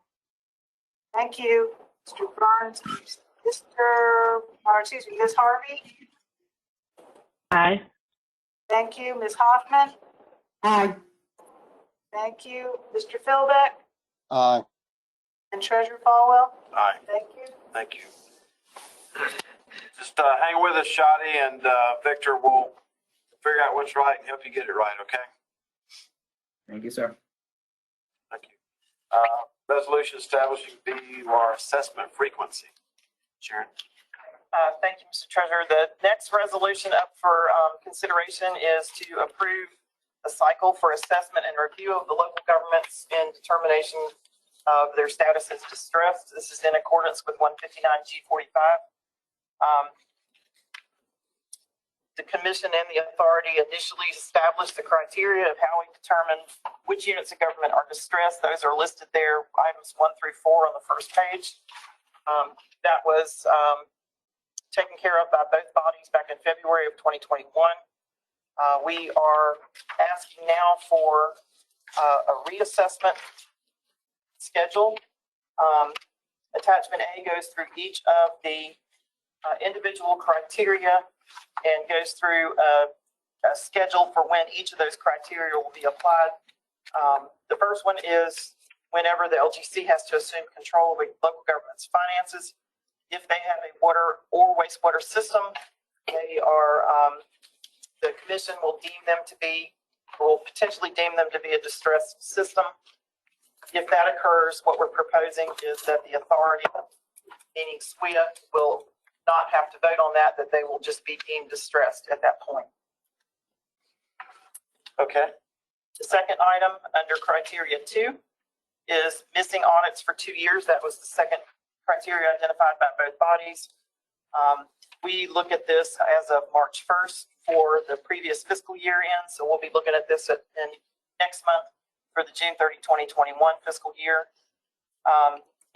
Thank you. Mr. Burns, Ms. Harvey? Aye. Thank you. Ms. Hoffman? Aye. Thank you. Mr. Philbeck? Aye. And Treasurer Falwell? Aye. Thank you. Thank you. Just hang with us, Shadi, and Victor will figure out what's right and help you get it right, okay? Thank you, sir. Thank you. Resolution establishing BUR assessment frequency. Sharon? Thank you, Mr. Treasurer. The next resolution up for consideration is to approve a cycle for assessment and review of the local governments in determination of their status as distressed. This is in accordance with 159G45. The commission and the authority initially established the criteria of how we determine which units of government are distressed. Those are listed there, items 1 through 4 on the first page. That was taken care of by both bodies back in February of 2021. We are asking now for a reassessment schedule. Attachment A goes through each of the individual criteria and goes through a schedule for when each of those criteria will be applied. The first one is whenever the LGC has to assume control of a local government's finances. If they have a water or wastewater system, they are, the commission will potentially deem them to be a distressed system. If that occurs, what we're proposing is that the authority, meaning SWIA, will not have to vote on that they will just be deemed distressed at that point. Okay. The second item under criteria 2 is missing audits for 2 years. That was the second criteria identified by both bodies. We look at this as of March 1st for the previous fiscal year end. So we'll be looking at this in next month for the June 30, 2021 fiscal year.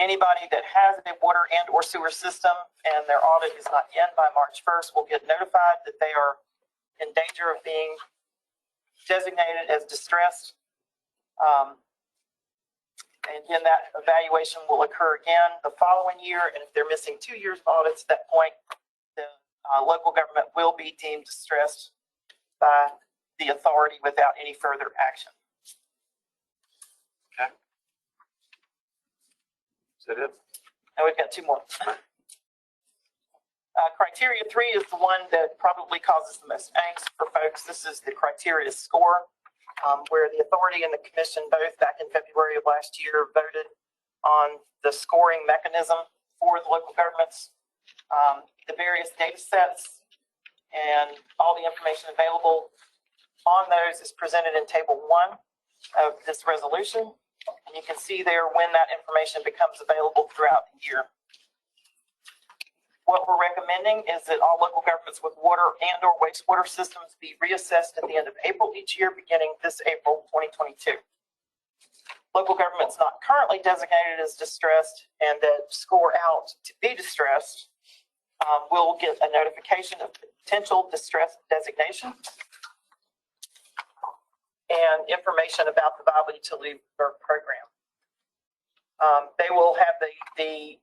Anybody that has a water and or sewer system and their audit is not in by March 1st will get notified that they are in danger of being designated as distressed. And again, that evaluation will occur again the following year. And if they're missing 2 years of audits at that point, the local government will be deemed distressed by the authority without any further action. Okay. Is that it? And we've got 2 more. Criteria 3 is the one that probably causes the most angst for folks. This is the criteria score, where the authority and the commission both back in February of last year voted on the scoring mechanism for the local governments. The various data sets and all the information available on those is presented in table 1 of this resolution. And you can see there when that information becomes available throughout the year. What we're recommending is that all local governments with water and or wastewater systems be reassessed at the end of April each year, beginning this April 2022. Local governments not currently designated as distressed and that score out to be distressed will get a notification of potential distress designation and information about the viable utility program. They will have the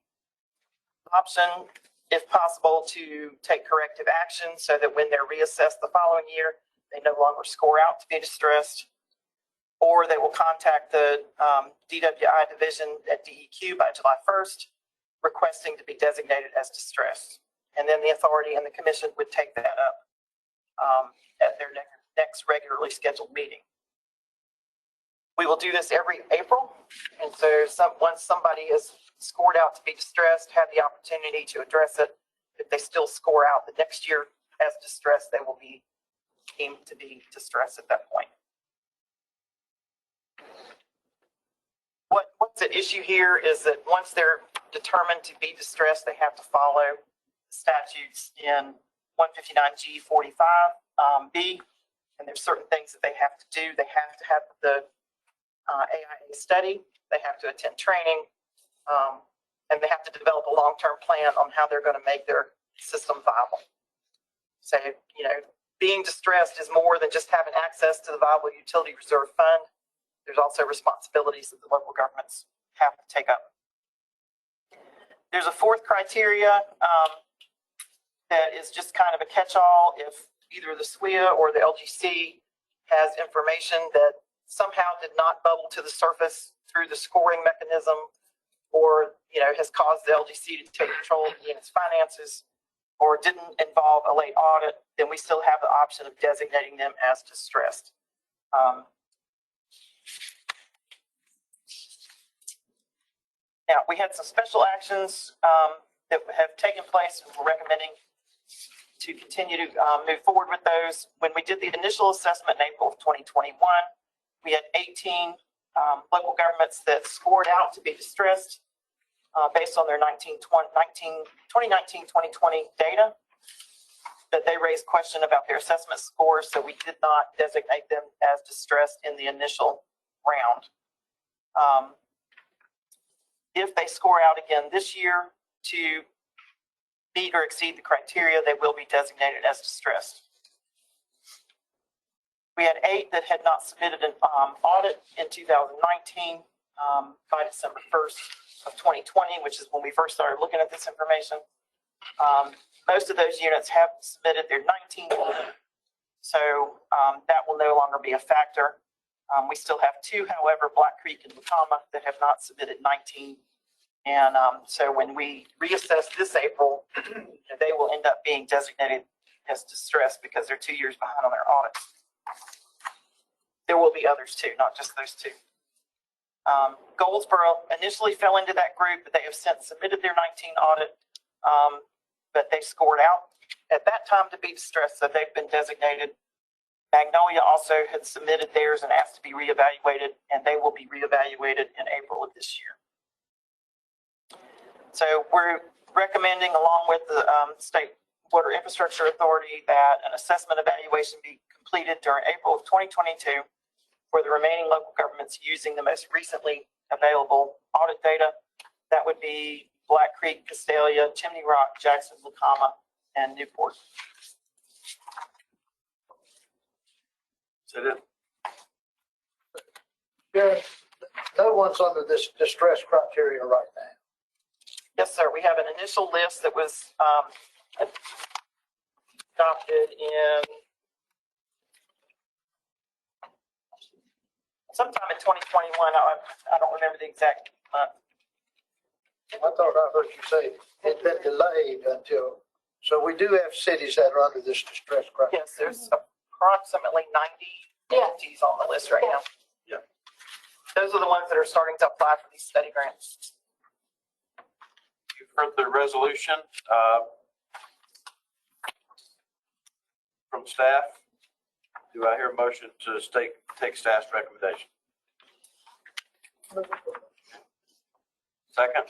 option, if possible, to take corrective action so that when they're reassessed the following year, they no longer score out to be distressed, or they will contact the DWI division at DEQ by July 1st, requesting to be designated as distressed. And then the authority and the commission would take that up at their next regularly scheduled meeting. We will do this every April. And so once somebody is scored out to be distressed, have the opportunity to address it. If they still score out the next year as distressed, they will be deemed to be distressed at that point. What's at issue here is that once they're determined to be distressed, they have to follow statutes in 159G45B, and there's certain things that they have to do. They have to have the AIA study, they have to attend training, and they have to develop a long-term plan on how they're going to make their system viable. So, you know, being distressed is more than just having access to the viable utility reserve fund. There's also responsibilities that the local governments have to take up. There's a fourth criteria that is just kind of a catch-all. If either the SWIA or the LGC has information that somehow did not bubble to the surface through the scoring mechanism, or has caused the LGC to take control of the unit's finances or didn't involve a late audit, then we still have the option of designating them as distressed. Now, we had some special actions that have taken place, and we're recommending to continue to move forward with those. When we did the initial assessment in April of 2021, we had 18 local governments that scored out to be distressed based on their 2019-2020 data. That they raised question about their assessment scores, so we did not designate them as distressed in the initial round. If they score out again this year to meet or exceed the criteria, they will be designated as distressed. We had 8 that had not submitted an audit in 2019 by December 1st of 2020, which is when we first started looking at this information. Most of those units have submitted their 19 audit, so that will no longer be a factor. We still have 2, however, Black Creek and Lucama, that have not submitted 19. And so when we reassess this April, they will end up being designated as distressed because they're 2 years behind on their audits. There will be others too, not just those 2. Goldsboro initially fell into that group, but they have since submitted their 19 audit, but they scored out at that time to be distressed, so they've been designated. Magnolia also had submitted theirs and asked to be reevaluated, and they will be reevaluated in April of this year. So we're recommending, along with the State Water Infrastructure Authority, that an assessment evaluation be completed during April of 2022 for the remaining local governments using the most recently available audit data. That would be Black Creek, Castalia, Chimney Rock, Jackson, Lucama, and Newport. Is that it? Yeah, no one's under this distress criteria right now. Yes, sir. We have an initial list that was adopted in sometime in 2021. I don't remember the exact month. I thought I heard you say it's been delayed until, so we do have cities that are under this distress criteria. Yes, there's approximately 90 entities on the list right now. Yeah. Those are the ones that are starting to apply for these study grants. You've heard the resolution from staff. Do I hear a motion to take staff's recommendation? Second?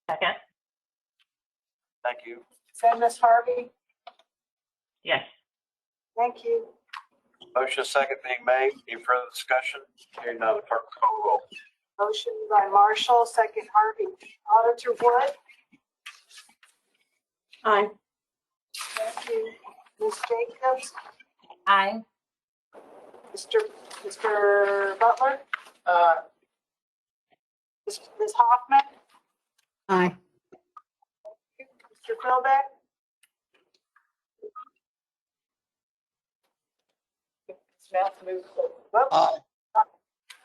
Second? Thank you. Is that Ms. Harvey? Yes. Thank you. Motion second being made. Any further discussion? Hearing none, the clerk will call the roll. Motion by Marshall, second Harvey. Auditor Wood? Aye. Thank you. Ms. Jacobs? Aye. Mr. Butler? Ms. Hoffman? Aye. Mr. Philbeck? Now to move forward. Aye.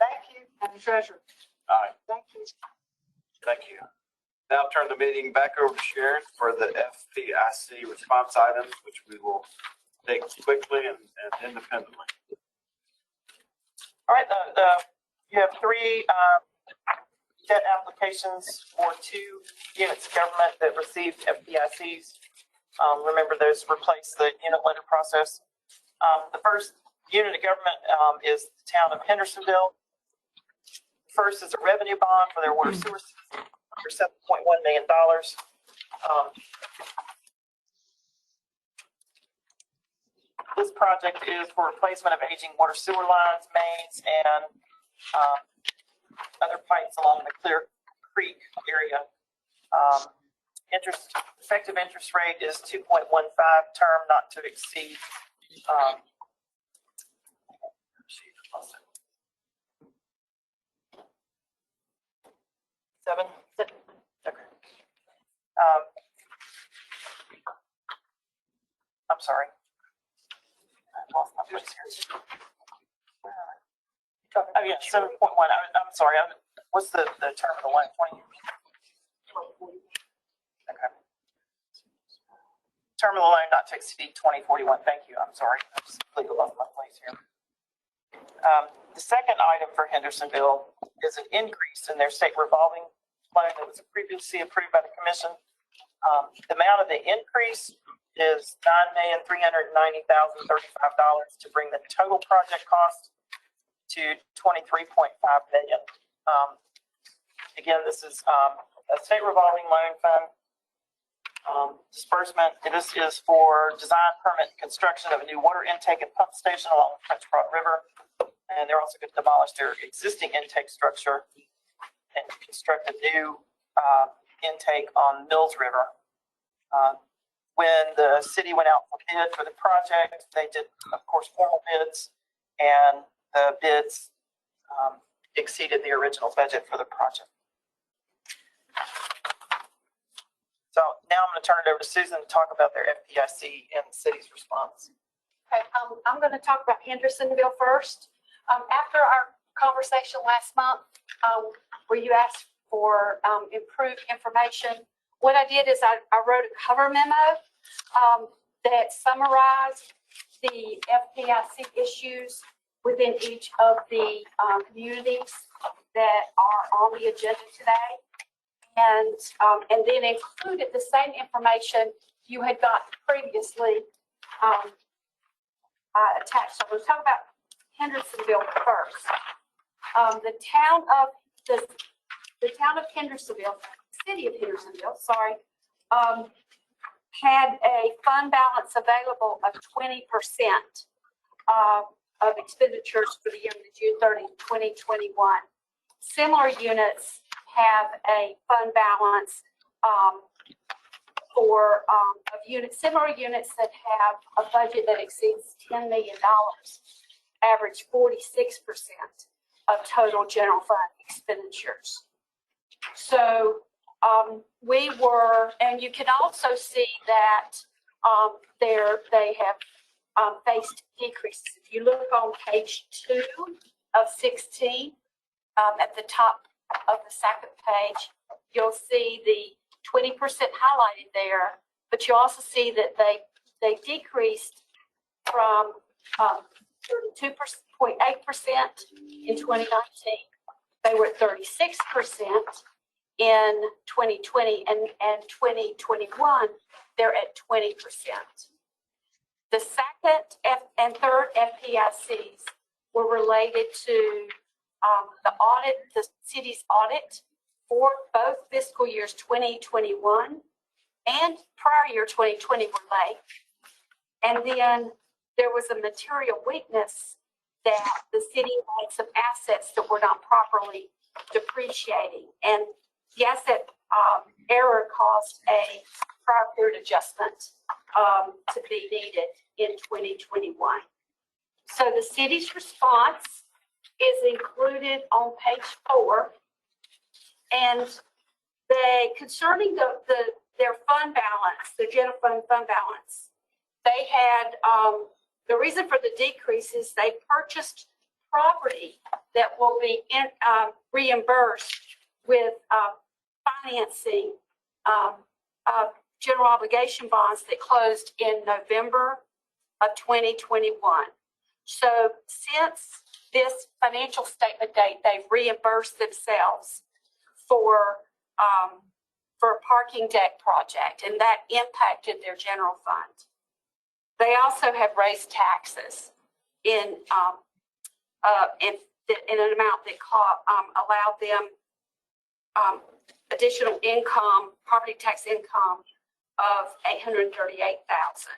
Thank you. And the treasurer. Aye. Thank you. Thank you. Now turn the meeting back over to Sharon for the FPIC response items, which we will take quickly and independently. All right, you have 3 debt applications for 2 units of government that received FPICs. Remember, those replace the unit letter process. The first unit of government is the town of Hendersonville. First is a revenue bond for their water sewer system for $7.1 million. This project is for replacement of aging water sewer lines, mains, and other pipes along the Clear Creek area. Effective interest rate is 2.15, term not to exceed 7. Okay. I'm sorry. I lost my place here. Oh, yeah, 7.1. I'm sorry. What's the term of the loan? 20 years? Okay. Term of the loan not to exceed 2041. Thank you. I'm sorry. I just completely lost my place here. The second item for Hendersonville is an increase in their state revolving loan that was previously approved by the commission. The amount of the increase is $9,390,035 to bring the total project cost to $23.5 million. Again, this is a state revolving loan fund disbursement. This is for design, permit, and construction of a new water intake and pump station along the French Broad River. And they're also going to demolish their existing intake structure and construct a new intake on Mills River. When the city went out for bid for the project, they did, of course, formal bids, and the bids exceeded the original budget for the project. So now I'm going to turn it over to Susan to talk about their FPIC and the city's response. Okay, I'm going to talk about Hendersonville first. After our conversation last month, where you asked for improved information, what I did is I wrote a cover memo that summarized the FPIC issues within each of the communities that are on the agenda today, and then included the same information you had gotten previously attached. So we'll talk about Hendersonville first. The town of Hendersonville, city of Hendersonville, sorry, had a fund balance available of 20% of expenditures for the year ended June 30, 2021. Similar units have a fund balance similar units that have a budget that exceeds $10 million, average 46% of total general fund expenditures. So we were, and you can also see that they have faced decreases. If you look on page 2 of 16, at the top of the second page, you'll see the 20% highlighted there, but you also see that they decreased from 32.8% in 2019. They were at 36% in 2020, and 2021, they're at 20%. The second and third FPICs were related to the city's audit for both fiscal years 2021 and prior year 2020 were late. And then there was a material weakness that the city had some assets that were not properly depreciating. And the asset error caused a prior period adjustment to be needed in 2021. So the city's response is included on page 4. And concerning their fund balance, the general fund balance, they had, the reason for the decrease is they purchased property that will be reimbursed with financing general obligation bonds that closed in November of 2021. So since this financial statement date, they've reimbursed themselves for a parking deck project, and that impacted their general fund. They also have raised taxes in an amount that allowed them additional income, property tax income of $838,000.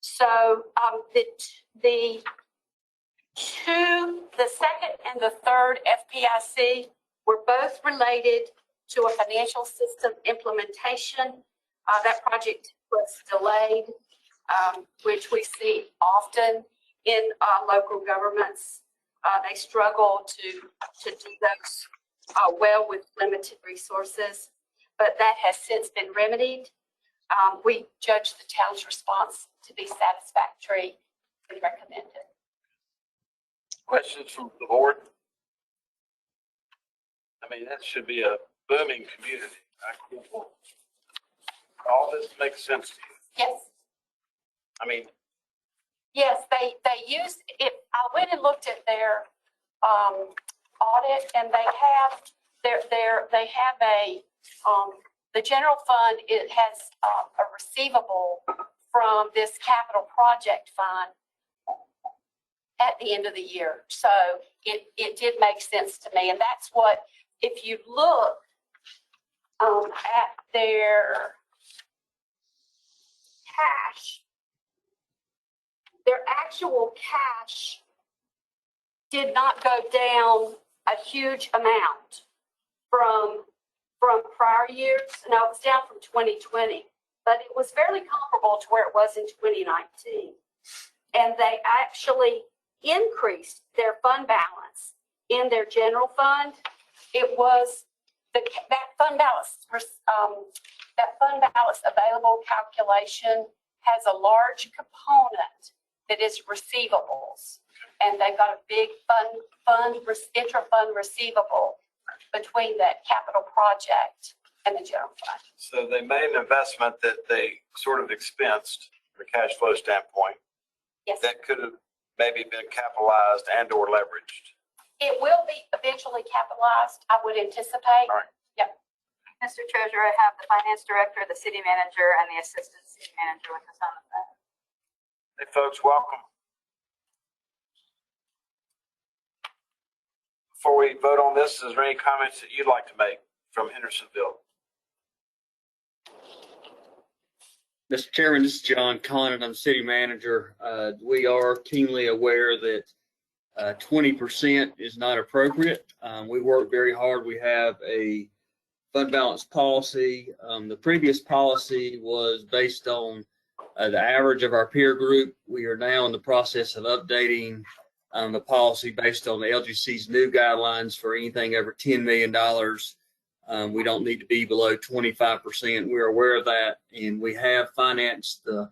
So the second and the third FPIC were both related to a financial system implementation. That project was delayed, which we see often in local governments. They struggle to do those well with limited resources, but that has since been remedied. We judge the town's response to be satisfactory and recommend it. Questions from the board? I mean, that should be a booming community. All this makes sense to you. Yes. I mean, Yes, they used it. I went and looked at their audit, and they have the general fund. It has a receivable from this capital project fund at the end of the year. So it did make sense to me, and that's what, if you look at their cash. Their actual cash did not go down a huge amount from prior years. No, it was down from 2020, but it was fairly comparable to where it was in 2019. And they actually increased their fund balance in their general fund. It was that fund balance available calculation has a large component that is receivables, and they've got a big intra-fund receivable between that capital project and the general fund. so they made an investment that they sort of expensed from a cash flow standpoint. Yes, That could have maybe been capitalized and or leveraged. it will be eventually capitalized, I would anticipate. All right. Yep. Mr. Treasurer, I have the finance director, the city manager, and the assistant city manager with us on the phone. Hey, folks, welcome. Before we vote on this, is there any comments that you'd like to make from Hendersonville? Mr. Chairman, this is John Conant. I'm city manager. We are keenly aware that 20% is not appropriate. We work very hard. We have a fund balance policy. The previous policy was based on the average of our peer group. We are now in the process of updating the policy based on the LGC's new guidelines for anything over $10 million. We don't need to be below 25%. We're aware of that, and we have financed the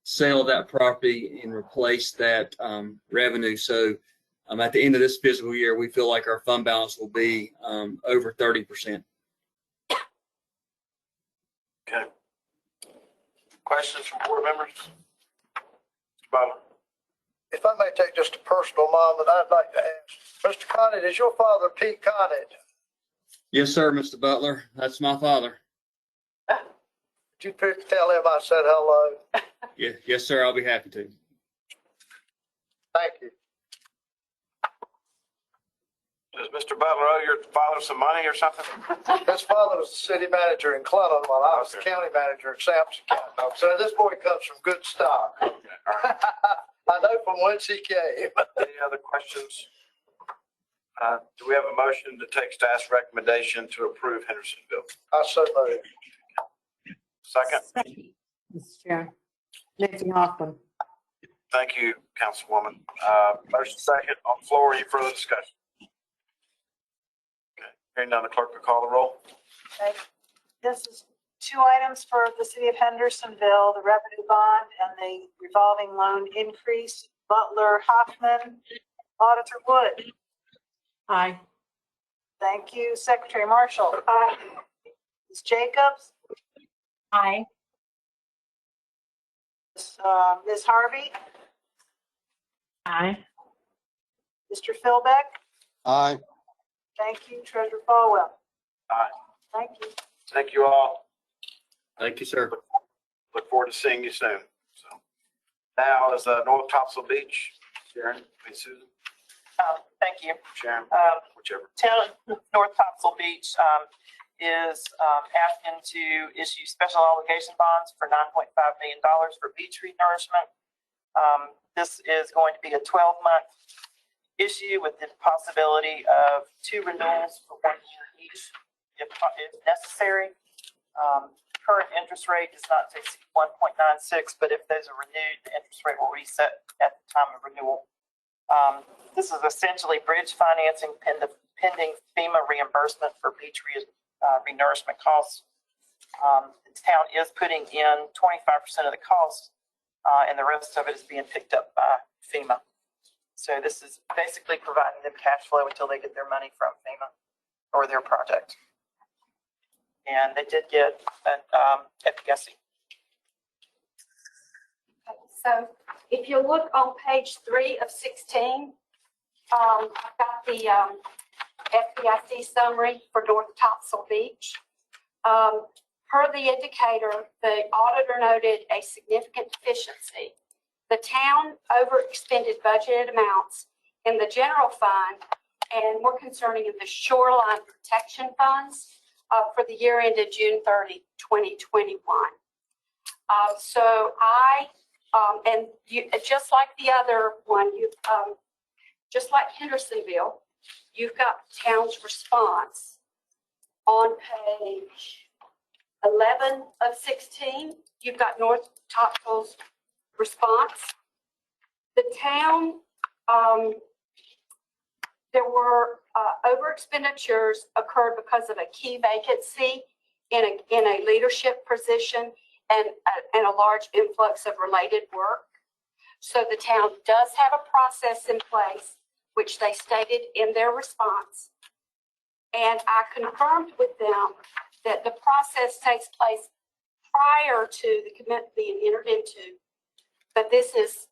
sale of that property and replaced that revenue. So at the end of this fiscal year, we feel like our fund balance will be over 30%. Okay. Questions from board members? Mr. Butler? If I may take just a personal moment, I'd like to ask, Mr. Conant, is your father Pete Conant? Yes, sir, Mr. Butler. That's my father. Did you tell him I said hello? Yeah, yes, sir. I'll be happy to. Thank you. Does Mr. Butler owe your father some money or something? His father was the city manager in Clinton while I was the county manager in Sampson County. So this boy comes from good stock. I know from whence he came. Any other questions? Do we have a motion to take staff's recommendation to approve Hendersonville? I so moved. Second? Mr. Chair. Nancy Hoffman. Thank you, Councilwoman. Motion second on the floor. Any further discussion? Okay. Hearing none, the clerk will call the roll. Okay. This is two items for the city of Hendersonville, the revenue bond and the revolving loan increase. Butler, Hoffman, Auditor Wood. Aye. Thank you. Secretary Marshall. Aye. Ms. Jacobs. Aye. Ms. Harvey. Aye. Mr. Philbeck. Aye. Thank you. Treasurer Falwell. Aye. Thank you. Thank you all. Thank you, sir. Look forward to seeing you soon. So now is North Topsail Beach. Sharon, hey, Susan, Thank you. Sharon, whichever. Town of North Topsail Beach is asking to issue special allocation bonds for $9.5 million for beach renourishment. This is going to be a 12-month issue with the possibility of 2 renewals for 1 year each if necessary. Current interest rate does not exceed 1.96, but if those are renewed, the interest rate will reset at the time of renewal. This is essentially bridge financing pending FEMA reimbursement for beach renourishment costs. The town is putting in 25% of the cost, and the rest of it is being picked up by FEMA. So this is basically providing them cash flow until they get their money from FEMA. or their project. And they did get an Fpic. So if you look on page 3 of 16, I've got the Fpic summary for North Topsail Beach. Per the indicator, the auditor noted a significant deficiency. The town overexpended budgeted amounts in the general fund and, more concerning, in the shoreline protection funds for the year ended June 30, 2021. So and you, just like the other one, just like Hendersonville, you've got the town's response on page 11 of 16. You've got North Topsail's response. The town, there were over expenditures occurred because of a key vacancy in a leadership position and a large influx of related work. So the town does have a process in place, which they stated in their response. And I confirmed with them that the process takes place prior to the commitment being entered into. But this is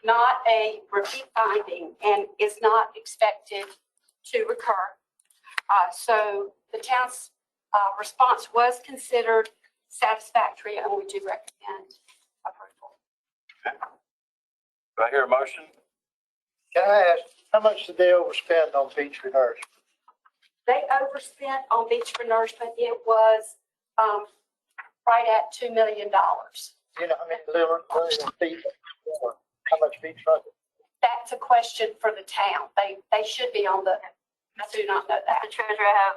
not a repeat finding and is not expected to recur. So the town's response was considered satisfactory, and we do recommend approval. Okay. Do I hear a motion? Can I ask, how much did they overspend on beach renourishment? They overspent on beach renourishment. It was right at $2 million. You know, I mean, little feet, how much beach run? That's a question for the town. They should be on the, I do not know that. The treasurer, I have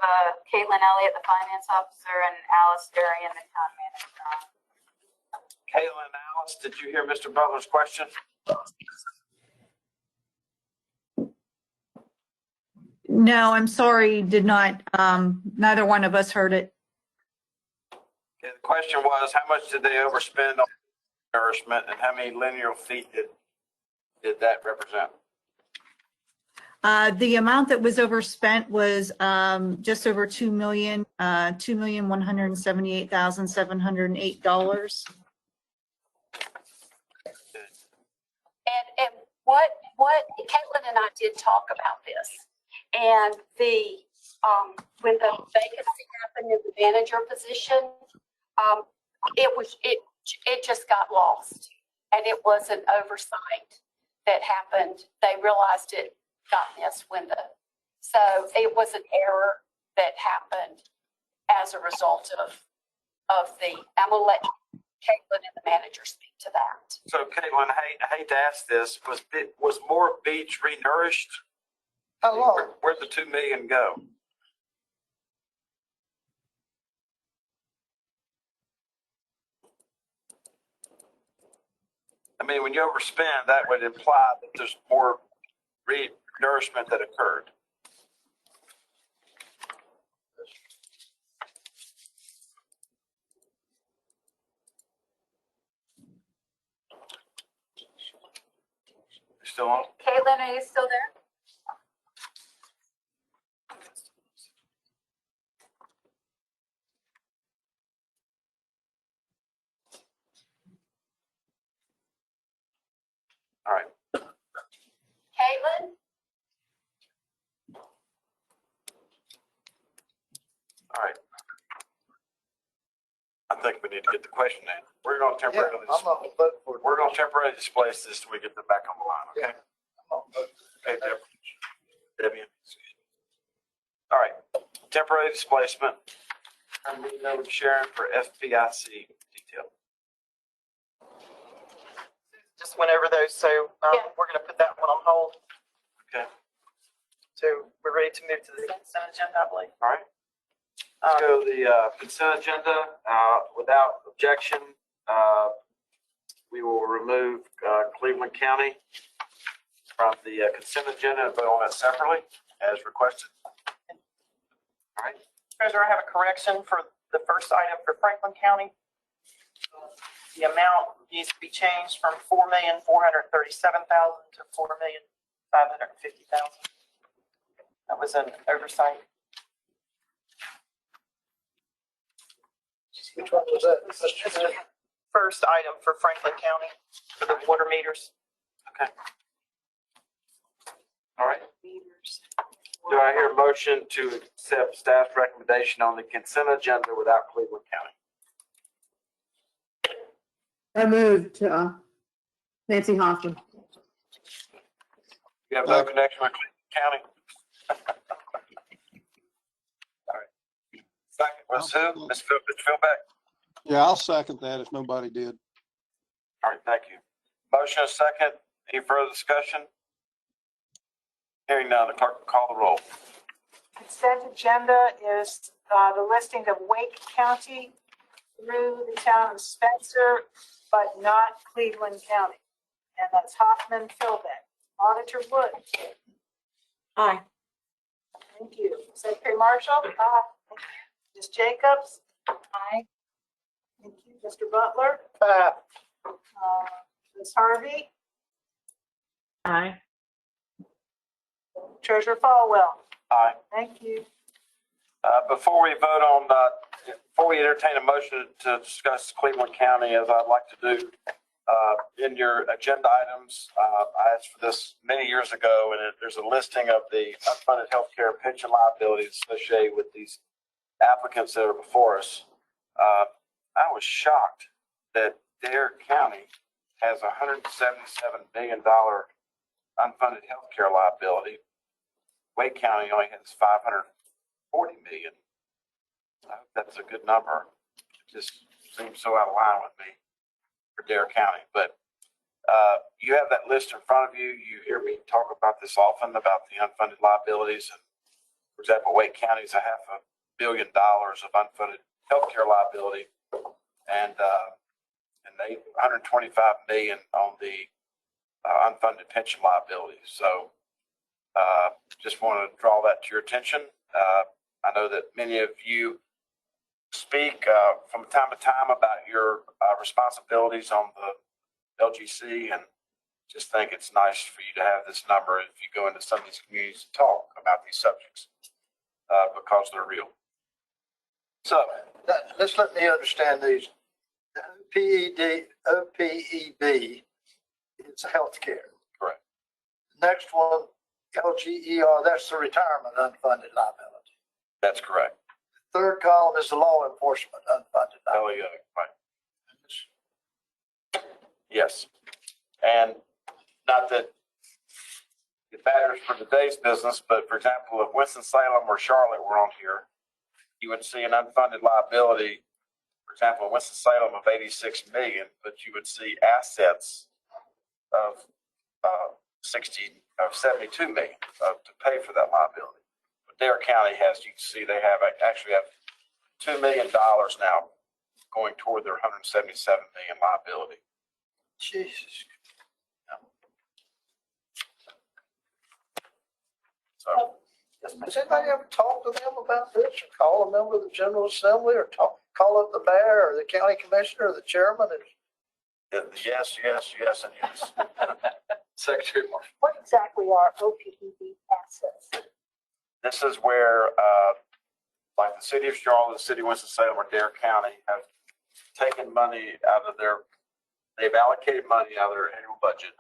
Caitlin Elliott, the finance officer, and Alice Durian, the town manager. Caitlin and Alice, did you hear Mr. Butler's question? No, I'm sorry, did not. Neither one of us heard it. Okay, the question was, how much did they overspend on nourishment, and how many linear feet did that represent? The amount that was overspent was just over $2 million, $2,178,708. And what Caitlin and I did talk about this, and when the vacancy happened in the manager position, it just got lost, and it was an oversight that happened. They realized it got missed so it was an error that happened as a result of the. I'm gonna let Caitlin and the manager speak to that. So Caitlin, I hate to ask this, was more beach renourished? How long? Where'd the $2 million go? I mean, when you overspend, that would imply that there's more nourishment that occurred. You still on? Caitlin, are you still there? All right. Caitlin? All right. I think we need to get the question in. We're going to temporarily, we're going to temporarily displace this till we get them back on the line, okay? Okay, Debbie. Excuse me. All right, temporary displacement. I'm moving over to Sharon for Fpic detail. Just went over those, so we're going to put that one on hold. Okay. So we're ready to move to the consent agenda, I believe. All right. Let's go to the consent agenda. Without objection, we will remove Cleveland County from the consent agenda and vote on it separately as requested. All right. Treasurer, I have a correction for the first item for Franklin County. The amount needs to be changed from $4,437,000 to $4,550,000. That was an oversight. Which one was that? Mr. Chairman? First item for Franklin County for the water meters. Okay. All right. Do I hear a motion to accept staff's recommendation on the consent agenda without Cleveland County? I moved, Nancy Hoffman. You have no connection with Cleveland County? All right. Second was who? Mr. Philbeck? Yeah, I'll second that if nobody did. All right, thank you. Motion is second. Any further discussion? Hearing none, the clerk will call the roll. Consent agenda is the listing of Wake County through the town of Spencer, but not Cleveland County. And that's Hoffman, Philbeck. Auditor Wood. Aye. Thank you. Secretary Marshall. Aye. Ms. Jacobs. Aye. Thank you. Mr. Butler. Ms. Harvey. Aye. Treasurer Falwell. Aye. Thank you. Before we vote on, before we entertain a motion to discuss Cleveland County, as I'd like to do, in your agenda items, I asked for this many years ago, and there's a listing of the unfunded healthcare pension liabilities associated with these applicants that are before us. I was shocked that Dare County has a $177 million unfunded healthcare liability. Wake County only has $540 million. I hope that's a good number. It just seems so out of line with me for Dare County. But you have that list in front of you. You hear me talk about this often about the unfunded liabilities. And for example, Wake County is $500 million of unfunded healthcare liability, and they 125 million on the unfunded pension liability. So just want to draw that to your attention. I know that many of you speak from time to time about your responsibilities on the LGC, and just think it's nice for you to have this number if you go into some of these communities and talk about these subjects because they're real. So let's let me understand these. The OPEB is healthcare. Correct. Next one, LGER, that's the retirement unfunded liability. That's correct. The third column is the law enforcement unfunded liability. Right. Yes. And not that it matters for today's business, but for example, if Winston-Salem or Charlotte were on here, you would see an unfunded liability, for example, in Winston-Salem of 86 million, but you would see assets of 72 million to pay for that liability. But Dare County has, you can see, they actually have $2 million now going toward their 177 million liability. Jesus. So, has anybody ever talked to them about this, or call a member of the General Assembly, or call up the mayor or the county commissioner or the chairman? Yes, and yes. Secretary Marshall. What exactly are OPEB assets? This is where, like the city of Charlotte, the city of Winston-Salem, or Dare County have taken money out of they've allocated money out of their annual budget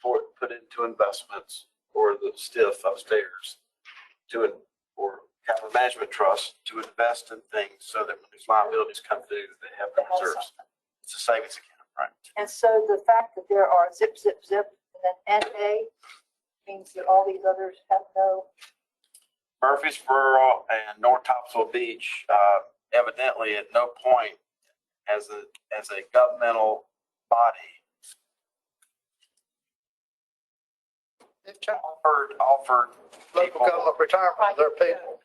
put into investments or the STIF upstairs or capital management trust to invest in things so that when these liabilities come due, they have the reserves. It's a savings account, right? And so the fact that there are zip, zip, zip, and then NA means that all these others have no. Murfreesboro and North Topsail Beach, evidently at no point as a governmental body offered Local government retirement for their people.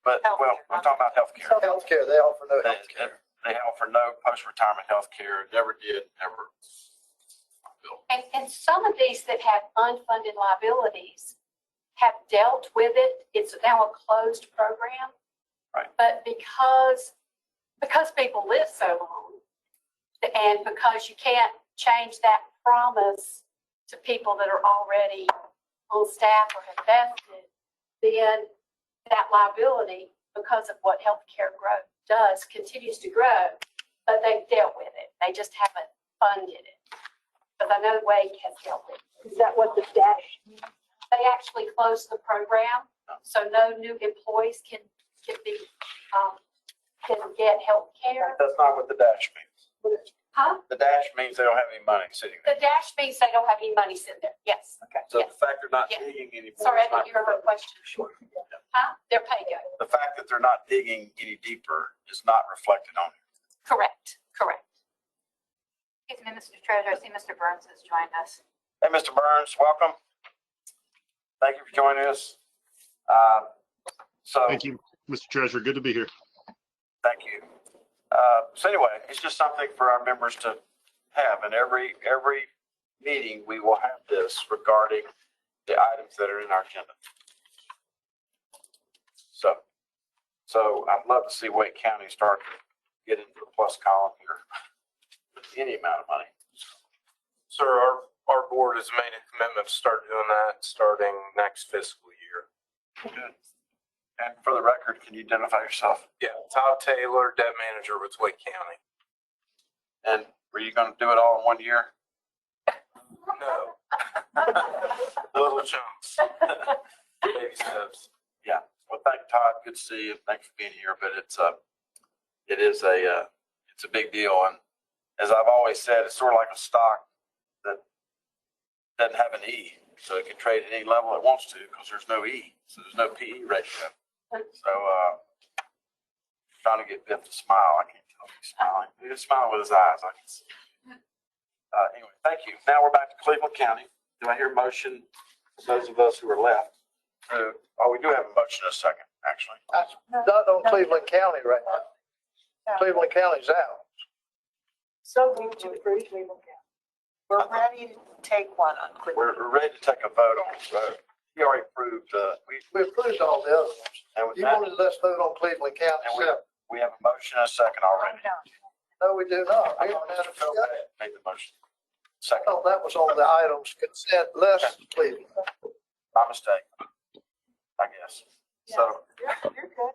But, well, I'm talking about healthcare. Healthcare, they offer no healthcare. They offer no post-retirement healthcare, never did, ever. And some of these that have unfunded liabilities have dealt with it. It's now a closed program. Right. But because people live so long, and because you can't change that promise to people that are already on staff or invested, then that liability because of what healthcare growth does, continues to grow, but they've dealt with it. They just haven't funded it. Because I know Wade has dealt with it. Is that what the dash means? They actually closed the program, so no new employees can get health care. That's not what the dash means. Huh? The dash means they don't have any money sitting there. The dash means they don't have any money sitting there. Yes. Okay. So Yes. the fact they're not Yes. digging anymore. Sorry, I is not didn't hear her question. Sure. Huh? Their pay go. The fact that they're not digging any deeper is not reflected on it. Correct. Correct. Excuse me, Mr. Treasurer, I see Mr. Burns has joined us. Hey, Mr. Burns, welcome. Thank you for joining us. Thank you, Mr. Treasurer. Good to be here. Thank you. So anyway, it's just something for our members to have, and every meeting we will have this regarding the items that are in our agenda. So I'd love to see Wake County start to get into the plus column here with any amount of money. Sir, our board has made a commitment to start doing that starting next fiscal year. Good. And for the record, can you identify yourself? Yeah, Todd Taylor, debt manager with Wake County. And were you going to do it all in 1 year? No. Little chunks. Baby steps. Yeah. Well, thank you, Todd. Good to see you. Thanks for being here. But it's a big deal. And as I've always said, it's sort of like a stock that doesn't have an E. So it can trade at any level it wants to because there's no E. So there's no PE ratio. So trying to get Biff to smile. I can't tell if he's smiling. He's smiling with his eyes. I can see. Anyway, thank you. Now we're back to Cleveland County. Do I hear a motion for those of us who are left? We do have a motion in a second, actually. That's not on Cleveland County right now. Cleveland County's out. So we to approve Cleveland County. We're ready to take one on Cleveland. We're ready to take a vote on this vote. We already approved, We approved all the other ones. and with You that, wanted us to vote on Cleveland County. and we have a motion and a second already. No, we do not. We haven't had a Phil discussion. made the motion. Second, Oh, that was on the items consent list, Cleveland. my mistake, I guess. So, You're good.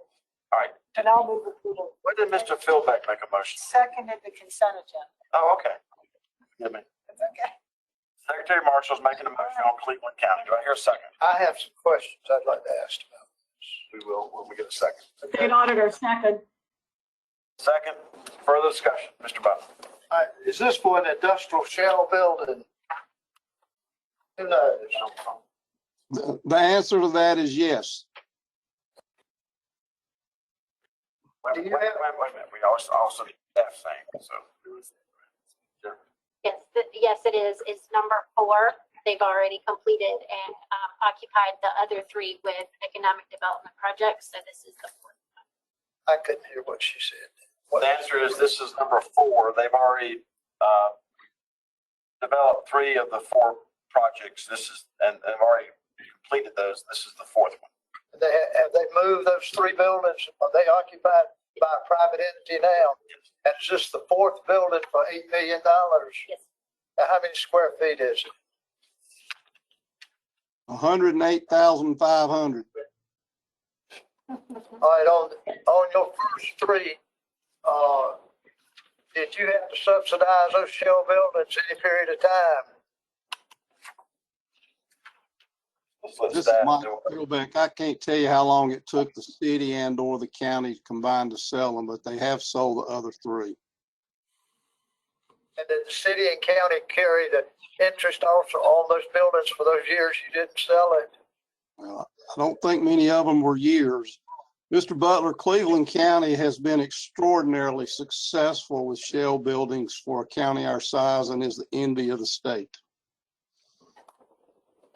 all right. And I'll move approval. When did Mr. Philbeck make a motion? Seconded the consent agenda. Oh, okay. Forgive me. It's okay. Secretary Marshall's making a motion on Cleveland County. Do I hear a second? I have some questions I'd like to ask about. We will when we get a second. State auditor, second. Second, further discussion. Mr. Butler. All right, is this for an industrial shell building? Who knows? The answer to that is yes. Wait a minute. We also need that thing, so. Yes, it is. It's number 4. They've already completed and occupied the other 3 with economic development projects. So this is the 4th. I couldn't hear what she said. The answer is this is number 4. They've already developed 3 of the 4 projects. And they've already completed those. This is the 4th one. Have they moved those 3 buildings? Are they occupied by a private entity now? And is this the 4th building for $8 million? Yes. Now, how many square feet is it? 108,500. All right, on your first 3, did you have to subsidize those shell buildings any period of time? This is Mike Philbeck. I can't tell you how long it took the city and or the county combined to sell them, but they have sold the other 3. And did the city and county carry the interest also on those buildings for those years you didn't sell it? I don't think many of them were years. Mr. Butler, Cleveland County has been extraordinarily successful with shell buildings for a county our size and is the envy of the state.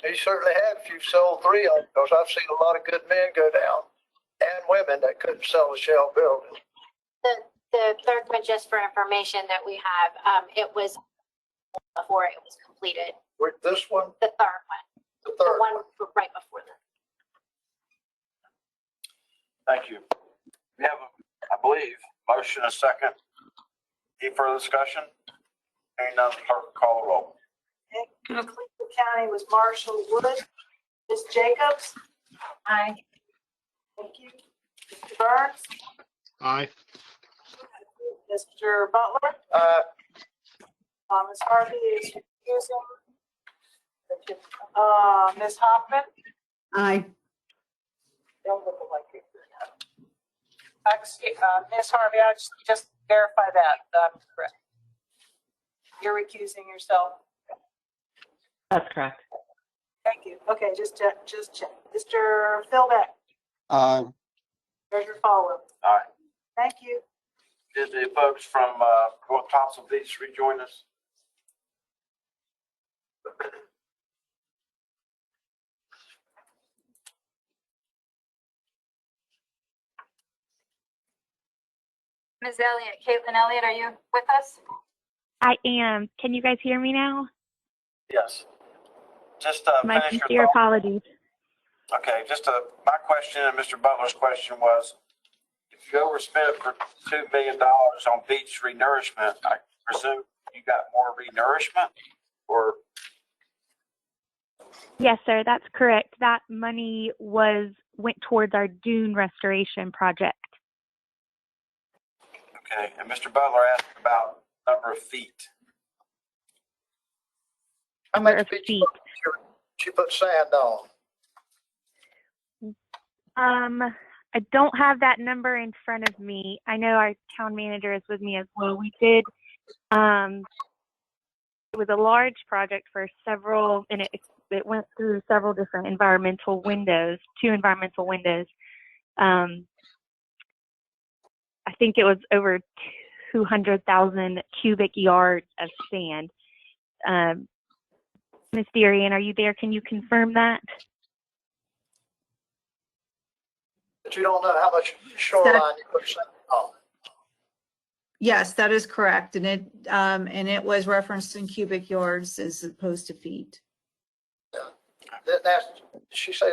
You certainly have if you've sold 3 of them, because I've seen a lot of good men go down and women that couldn't sell a shell building. The third one, just for information that we have, it was before it was completed. This one? The third one. The third one right before that. Thank you. We have, I believe, motion and a second. Any further discussion? Hearing none, clerk, call the roll. Cleveland County was Marshall Wood. Ms. Jacobs? Aye. Thank you. Mr. Burns, Aye. Mr. Butler, Ms. Harvey is recusing. Ms. Hoffman, Aye. don't look like it. Ms. Harvey, I just verify that, correct. You're recusing yourself. That's correct. Thank you. Okay, just check. Mr. Philbeck, Aye. Treasurer Follow. Aye. Thank you. Did the folks from North Topsail Beach rejoin us? Ms. Elliott, Caitlin Elliott, are you with us? I am. Can you guys hear me now? Yes. Just My finish sincere your thought. apologies. Okay, my question and Mr. Butler's question was, if you overspent for $2 million on beach renourishment, I presume you got more renourishment, or? Yes, sir, that's correct. That money went towards our dune restoration project. Okay, and Mr. Butler asked about number of feet. How much did you put sand on? I don't have that number in front of me. I know our town manager is with me as well. We did, it was a large project for several, and it went through several different environmental windows, 2 environmental windows. I think it was over 200,000 cubic yards of sand. Ms. Darian, are you there? Can you confirm that? But you don't know how much shoreline you put sand on. Yes, that is correct. And it was referenced in cubic yards as opposed to feet. She said,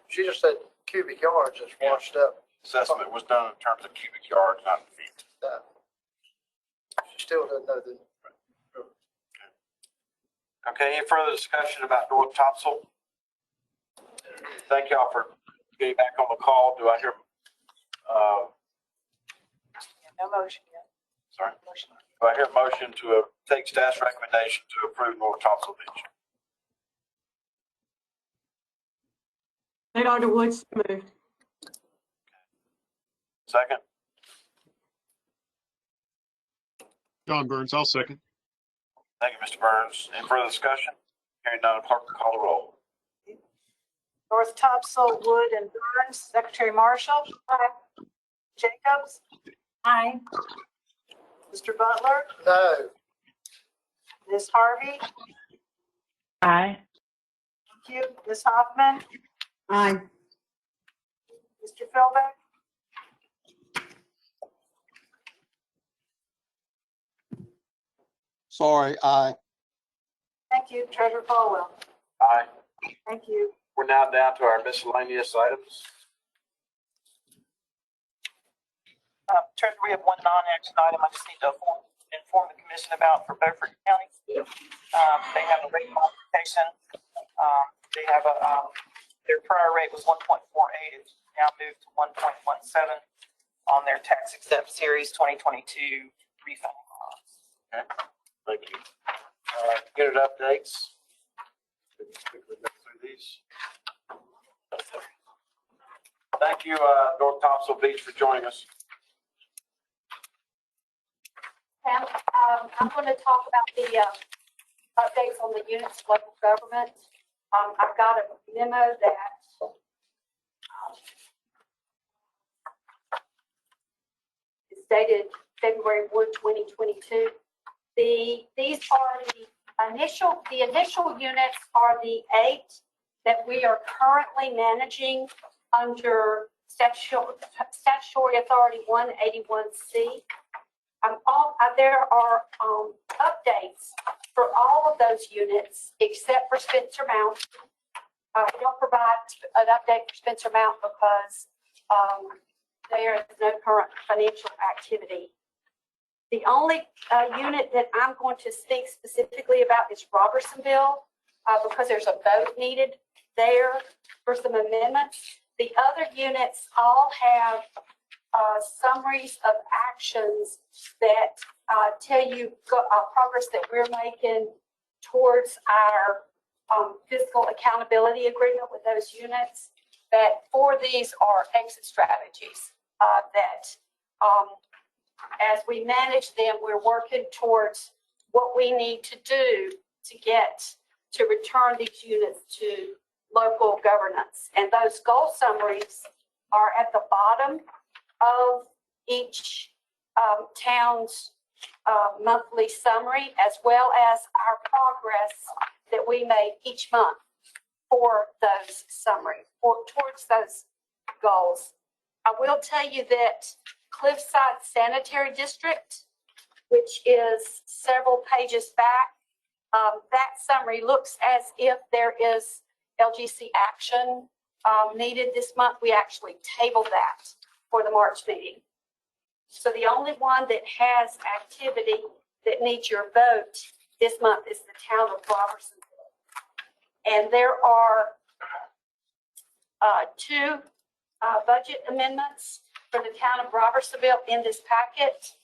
she just said cubic yards is washed up. Assessment was done in terms of cubic yards, not feet. She still doesn't know the. Okay, any further discussion about North Topsail? Thank y'all for getting back on the call. Do I hear, No motion yet. sorry, do I hear a motion to take staff's recommendation to approve North Topsail Beach? Nate Underwood, so moved. Second? John Burns, I'll second. Thank you, Mr. Burns. Any further discussion? Hearing none, clerk will call the roll. North Topsail, Wood, and Burns, Secretary Marshall. Aye. Jacobs. Aye. Mr. Butler. No. Ms. Harvey. Aye. Thank you. Ms. Hoffman. Aye. Mr. Philbeck. Sorry, aye. Thank you. Treasurer Falwell. Aye. Thank you. We're now down to our miscellaneous items. Treasurer, we have one non-action item I just need to inform the commission about for Beaufort County. They have a rate modification. They have their prior rate was 1.48. It's now moved to 1.17 on their tax exempt series 2022 refund bonds. Okay, thank you. Unit updates. Quickly go through these. Thank you, North Topsail Beach, for joining us. Pam, I'm going to talk about the updates on the units of local government. I've got a memo that is dated February 1, 2022. These are the initial units are the 8 that we are currently managing under Statutory Authority 181C. There are updates for all of those units except for Spencer Mount. We don't provide an update for Spencer Mount because there is no current financial activity. The only unit that I'm going to speak specifically about is Robertsonville because there's a vote needed there for some amendments. The other units all have summaries of actions that tell you progress that we're making towards our fiscal accountability agreement with those units. That for these are exit strategies that as we manage them, we're working towards what we need to do to get to return these units to local governance. And those goal summaries are at the bottom of each town's monthly summary, as well as our progress that we made each month for those summaries, towards those goals. I will tell you that Cliffside Sanitary District, which is several pages back, that summary looks as if there is LGC action needed this month. We actually tabled that for the March meeting. So the only one that has activity that needs your vote this month is the town of Robertsonville. And there are two budget amendments for the town of Robertsonville in this packet.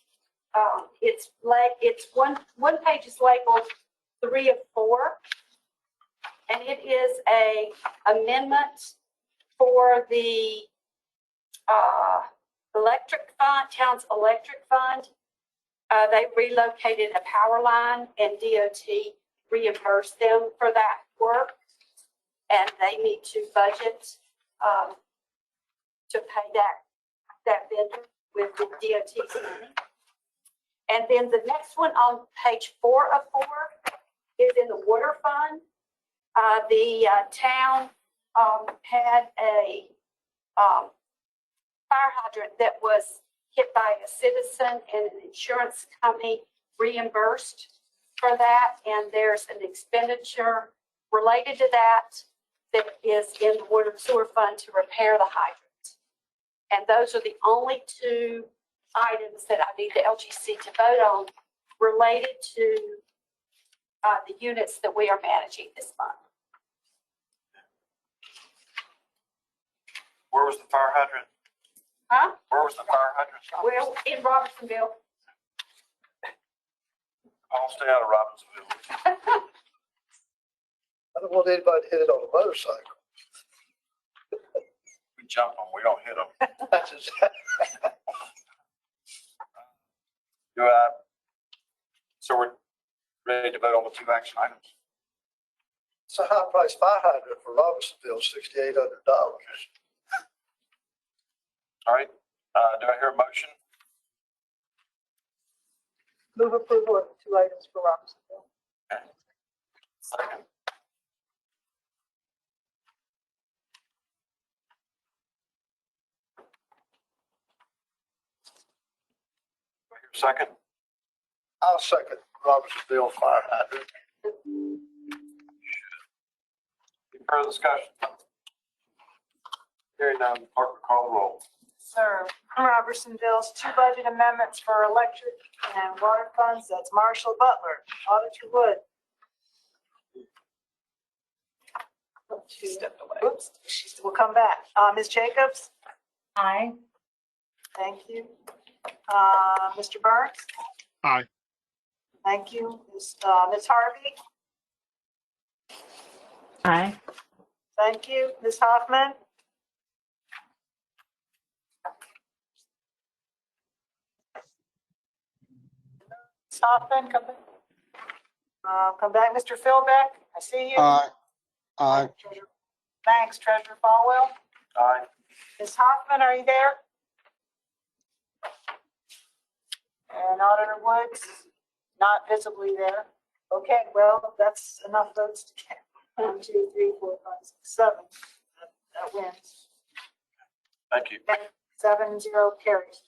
It's one page is labeled 3 of 4, and it is a amendment for the electric fund, town's electric fund. They relocated a power line, and DOT reimbursed them for that work, and they need to budget to pay that vendor with the DOT's money. And then the next one on page 4 of 4 is in the water fund. The town had a fire hydrant that was hit by a citizen, and an insurance company reimbursed for that. And there's an expenditure related to that that is in the water and sewer fund to repair the hydrant. And those are the only two items that I need the LGC to vote on related to the units that we are managing this month. Where was the fire hydrant? Huh? Where was the fire hydrant? Well, in Robertsonville. I'll stay out of Robinsonville. I don't want anybody to hit it on a motorcycle. We jump them, we don't hit them. That's exactly. So we're ready to vote on the 2 action items. It's a high price fire hydrant for Robinsonville, $6,800. All right, do I hear a motion? Move approval of the 2 items for Robinsonville. Okay. Second. Do I hear a second? I'll second Robinsonville fire hydrant. Any further discussion? Hearing none, clerk will call the roll. Sir, Robertsonville's 2 budget amendments for electric and water funds. That's Marshall Butler, Auditor Wood. She stepped away. Oops, we'll come back. Ms. Jacobs? Aye. Thank you. Mr. Burns? Aye. Thank you. Ms. Harvey? Aye. Thank you. Ms. Hoffman? Ms. Hoffman, come back. Come back. Mr. Philbeck, I see you. Aye. Aye. Thanks, Treasurer Falwell. Aye. Ms. Hoffman, are you there? And Auditor Woods, not visibly there. Okay, well, that's enough votes to get. 1, 2, 3, 4, 5, 6, 7. That wins. Thank you. 7-0 carries.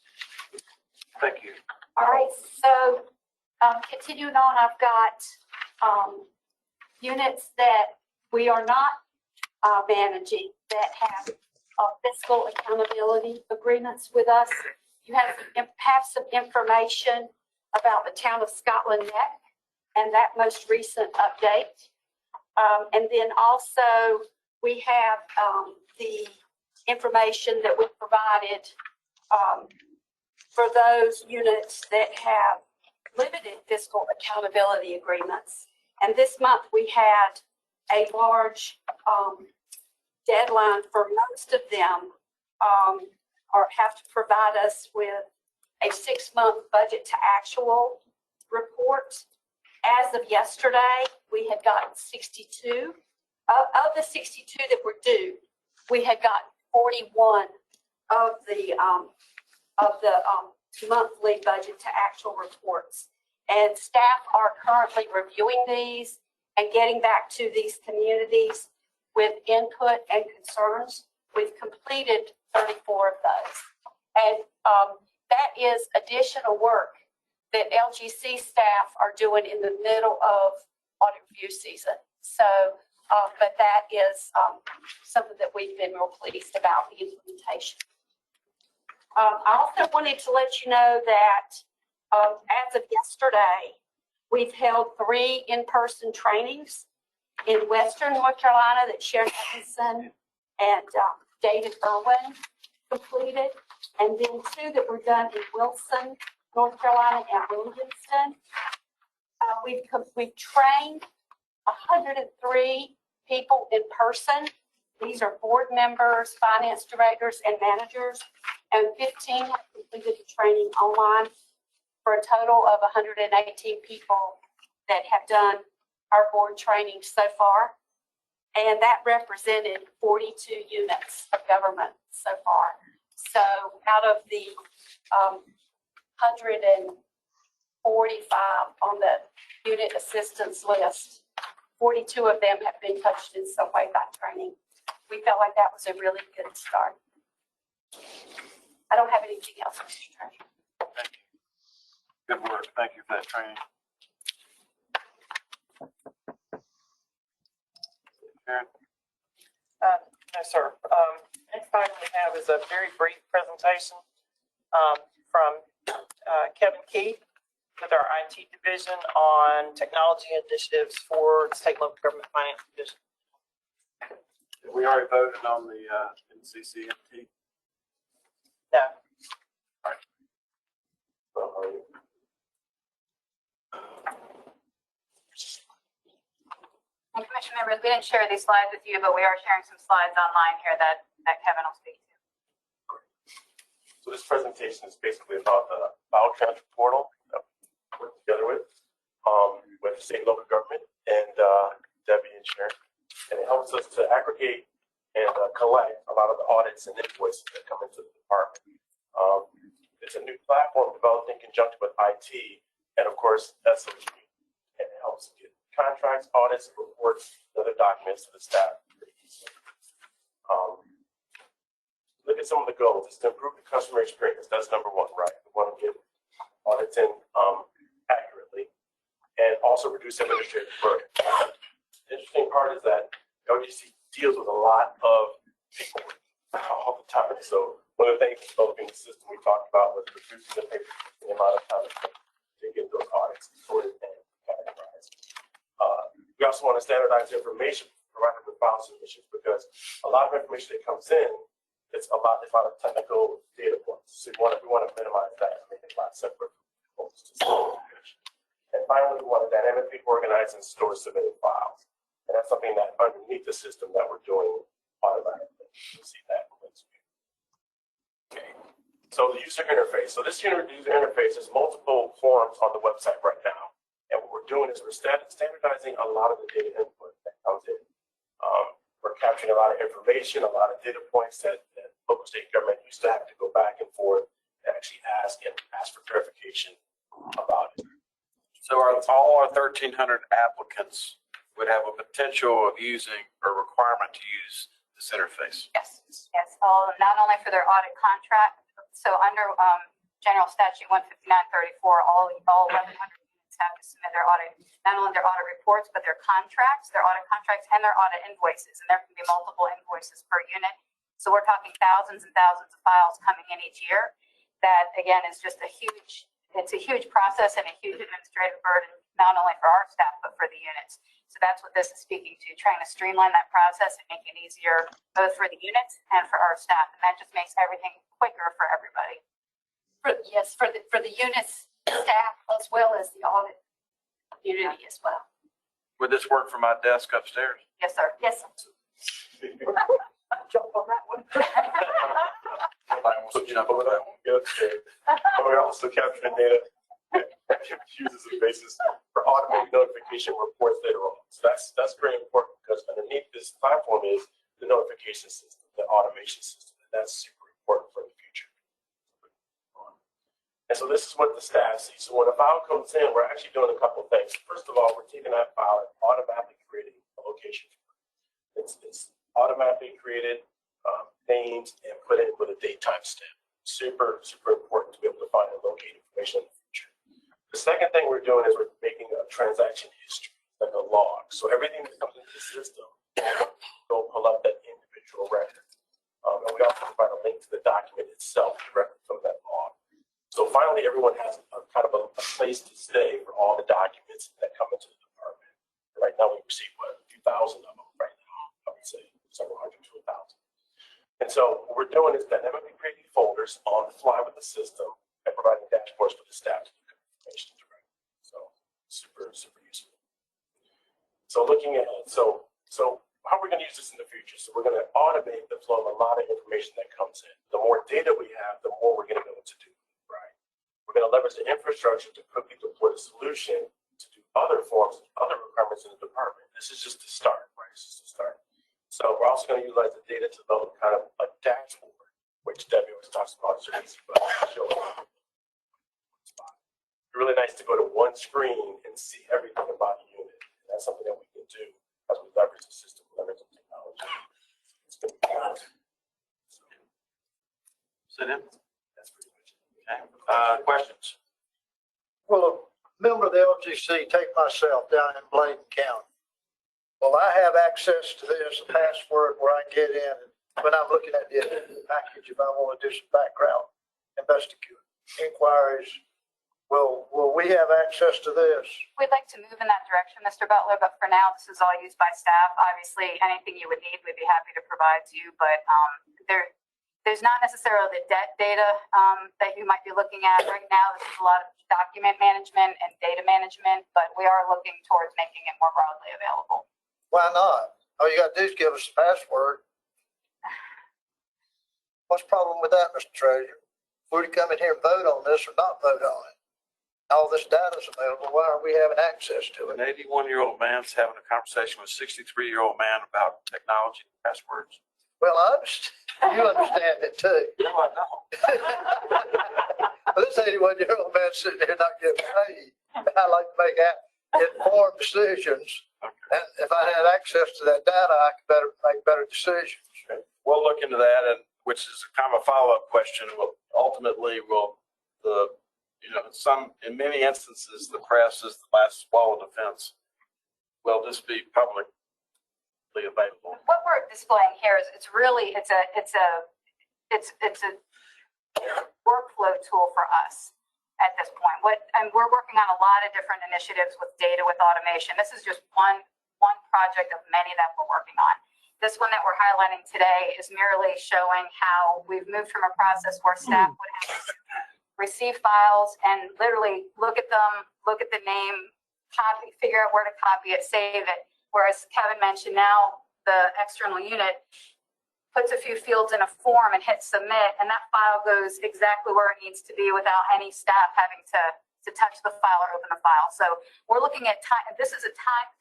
Thank you. All right, so continuing on, I've got units that we are not managing that have fiscal accountability agreements with us. You have some information about the town of Scotland Neck and that most recent update. And then also we have the information that we provided for those units that have limited fiscal accountability agreements. And this month we had a large deadline for most of them, or have to provide us with a 6-month budget to actual report. As of yesterday, we had gotten 62. Of the 62 that were due, we had gotten 41 of the monthly budget to actual reports. And staff are currently reviewing these and getting back to these communities with input and concerns. We've completed 34 of those. And that is additional work that LGC staff are doing in the middle of audit review season. So, but that is something that we've been real pleased about, the implementation. I also wanted to let you know that as of yesterday, we've held 3 in-person trainings in Western North Carolina that Sharon Edmondson and David Irwin completed, and then 2 that were done in Wilson, North Carolina, and Williamston. We've trained 103 people in person. These are board members, finance directors, and managers, and 15 have completed the training online, for a total of 118 people that have done our board training so far. And that represented 42 units of government so far. So out of the 145 on the unit assistance list, 42 of them have been touched in some way by training. We felt like that was a really good start. I don't have anything else, Mr. Treasurer. Thank you. Good work. Thank you for that training. Sharon? No, sir. Next item we have is a very brief presentation from Kevin Keith with our IT division on technology initiatives for the state and local government finance division. We already voted on the NCCMT. No. All right. And commission members, we didn't share these slides with you, but we are sharing some slides online here that Kevin will speak to. So this presentation is basically about the file transfer portal that we work together with state and local government and Debbie and Sharon. And it helps us to aggregate and collect a lot of the audits and invoices that come into the department. It's a new platform developed in conjunction with IT and, of course, SOG. And it helps get contracts, audits, reports, and other documents to the staff. Look at some of the goals. It's to improve the customer experience. That's number one, right? We want to get audits in accurately and also reduce administrative burden. The interesting part is that LGC deals with a lot of people all the time. So one of the things developing the system we talked about was reducing the paper, the amount of time to get those audits sorted and categorized. We also want to standardize information provided with file submissions because a lot of information that comes in, it's a lot of technical data points. So we want to minimize that and make it a lot separate from information. And finally, we want to dynamically organize and store submitted files. And that's something that underneath the system that we're doing automatically. You'll see that in the next view. Okay. So the user interface. So this user interface is multiple forms on the website right now. And what we're doing is we're standardizing a lot of the data input that comes in. We're capturing a lot of information, a lot of data points that local state government used to have to go back and forth and actually ask for clarification about it. So all our 1,300 applicants would have a potential of using or requirement to use this interface? Yes, yes, all, not only for their audit contract, so under General Statute 15934, all 1,100 units have to submit their audit, not only their audit reports, but their contracts, their audit contracts, and their audit invoices, and there can be multiple invoices per unit. So we're talking thousands and thousands of files coming in each year. That again is just it's a huge process and a huge administrative burden, not only for our staff, but for the units. So that's what this is speaking to, trying to streamline that process and make it easier both for the units and for our staff. And that just makes everything quicker for everybody. Yes, for the units, staff, as well as the audit community as well. Would this work from my desk upstairs? Yes, sir. Yes. Jump on that one. Nobody wants to jump over that one. Good. We're also capturing data that uses a basis for automated notification reports later on. So that's very important because underneath this platform is the notification system, the automation system, and that's super important for the future. And so this is what the staff sees. So when a file comes in, we're actually doing a couple of things. First of all, we're taking that file and automatically creating a location. It's automatically created, named, and put in with a date timestamp. Super, super important to be able to find and locate information in the future. The second thing we're doing is we're making a transaction history, like a log. So everything that comes into the system will pull up that individual record. And we also provide a link to the document itself directly from that log. So finally, everyone has a kind of a place to stay for all the documents that come into the department. Right now, we receive, what, a few thousand of them right now. I would say several hundred to 1,000. And so what we're doing is dynamically creating folders on the fly with the system and providing dashboards for the staff to look at information directly. So super, super useful. So looking ahead, so how are we going to use this in the future? So we're going to automate the flow of a lot of information that comes in. The more data we have, the more we're going to be able to do. Right? We're going to leverage the infrastructure to quickly deploy the solution to do other forms, other requirements in the department. This is just the start, right? This is the start. So we're also going to utilize the data to develop kind of a dashboard, which Debbie always talks about. So it's really nice to go to one screen and see everything about the unit. And that's something that we can do as we leverage the system, leverage the technology. It's going to be good. So that's pretty much it. Okay. Questions? Will a member of the LGC, take myself down in Bladen County? Well, I have access to this password where I can get in when I'm looking at the package. If I want to do some background investigation inquiries, will we have access to this? We'd like to move in that direction, Mr. Butler, but for now, this is all used by staff. Obviously, anything you would need, we'd be happy to provide to you, but there's not necessarily the debt data that you might be looking at right now. This is a lot of document management and data management, but we are looking towards making it more broadly available. Why not? All you got to do is give us the password. What's the problem with that, Mr. Treasurer? If we were to come in here and vote on this or not vote on it, all this data is available. Why aren't we having access to it? An 81-year-old man's having a conversation with a 63-year-old man about technology and passwords. Well, I understand. You understand it too. No, I don't. This 81-year-old man sitting here not getting paid. I like to make informed decisions. Okay. And if I had access to that data, I could make better decisions. Okay. We'll look into that, and which is kind of a follow-up question. In many instances, the press is the last wall of defense. Will this be publicly available? What we're displaying here is it's a workflow tool for us at this point. And we're working on a lot of different initiatives with data, with automation. This is just one project of many that we're working on. This one that we're highlighting today is merely showing how we've moved from a process where staff would have to receive files and literally look at them, look at the name, copy, figure out where to copy it, save it. Whereas Kevin mentioned, now the external unit puts a few fields in a form and hits submit, and that file goes exactly where it needs to be without any staff having to touch the file or open the file. So we're looking at time. This is a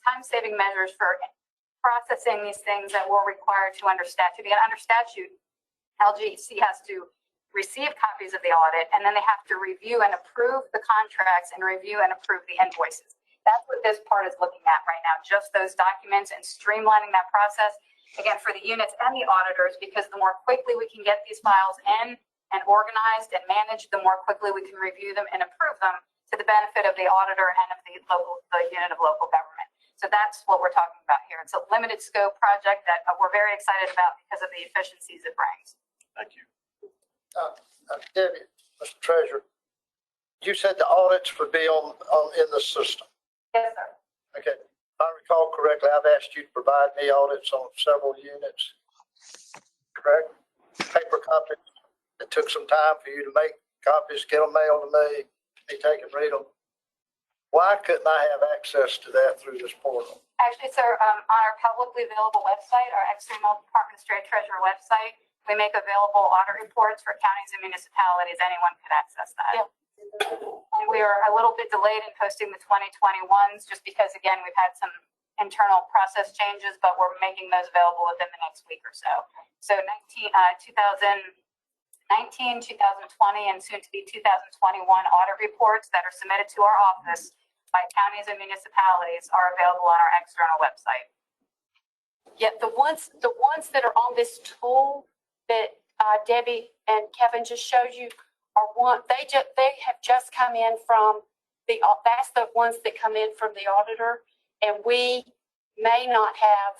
time-saving measures for processing these things that we're required to under statute. To get under statute, LGC has to receive copies of the audit, and then they have to review and approve the contracts and review and approve the invoices. That's what this part is looking at right now, just those documents and streamlining that process, again, for the units and the auditors, because the more quickly we can get these files in and organized and managed, the more quickly we can review them and approve them to the benefit of the auditor and of the unit of local government. So that's what we're talking about here. It's a limited scope project that we're very excited about because of the efficiencies it brings. Thank you. Debbie, Mr. Treasurer, you said the audits would be in the system. Yes, sir. Okay. I recall correctly, I've asked you to provide me audits on several units. Correct? Paper copies. It took some time for you to make copies, get them mailed to me, take and read them. Why couldn't I have access to that through this portal? Actually, sir, on our publicly available website, our external Department of State Treasurer website, we make available audit reports for counties and municipalities. Anyone could access that. Yeah. And we are a little bit delayed in posting the 2021s just because, again, we've had some internal process changes, but we're making those available within the next week or so. So 2019, 2020, and soon to be 2021 audit reports that are submitted to our office by counties and municipalities are available on our external website. Yeah, the ones that are on this tool that Debbie and Kevin just showed you are they have just come in from that's the ones that come in from the auditor, and we may not have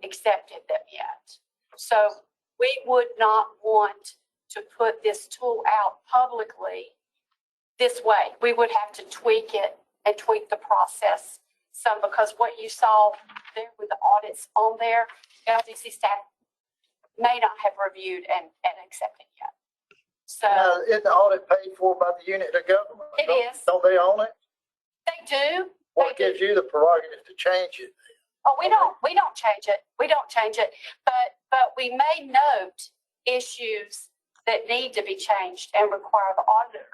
accepted them yet. So we would not want to put this tool out publicly this way. We would have to tweak it and tweak the process some, because what you saw there with the audits on there, LGC staff may not have reviewed and accepted yet. So Isn't the audit paid for by the unit of government? it is. Don't they own it? They do. What gives you the prerogative to change it? Oh, we don't change it. We don't change it. But we may note issues that need to be changed and require the auditor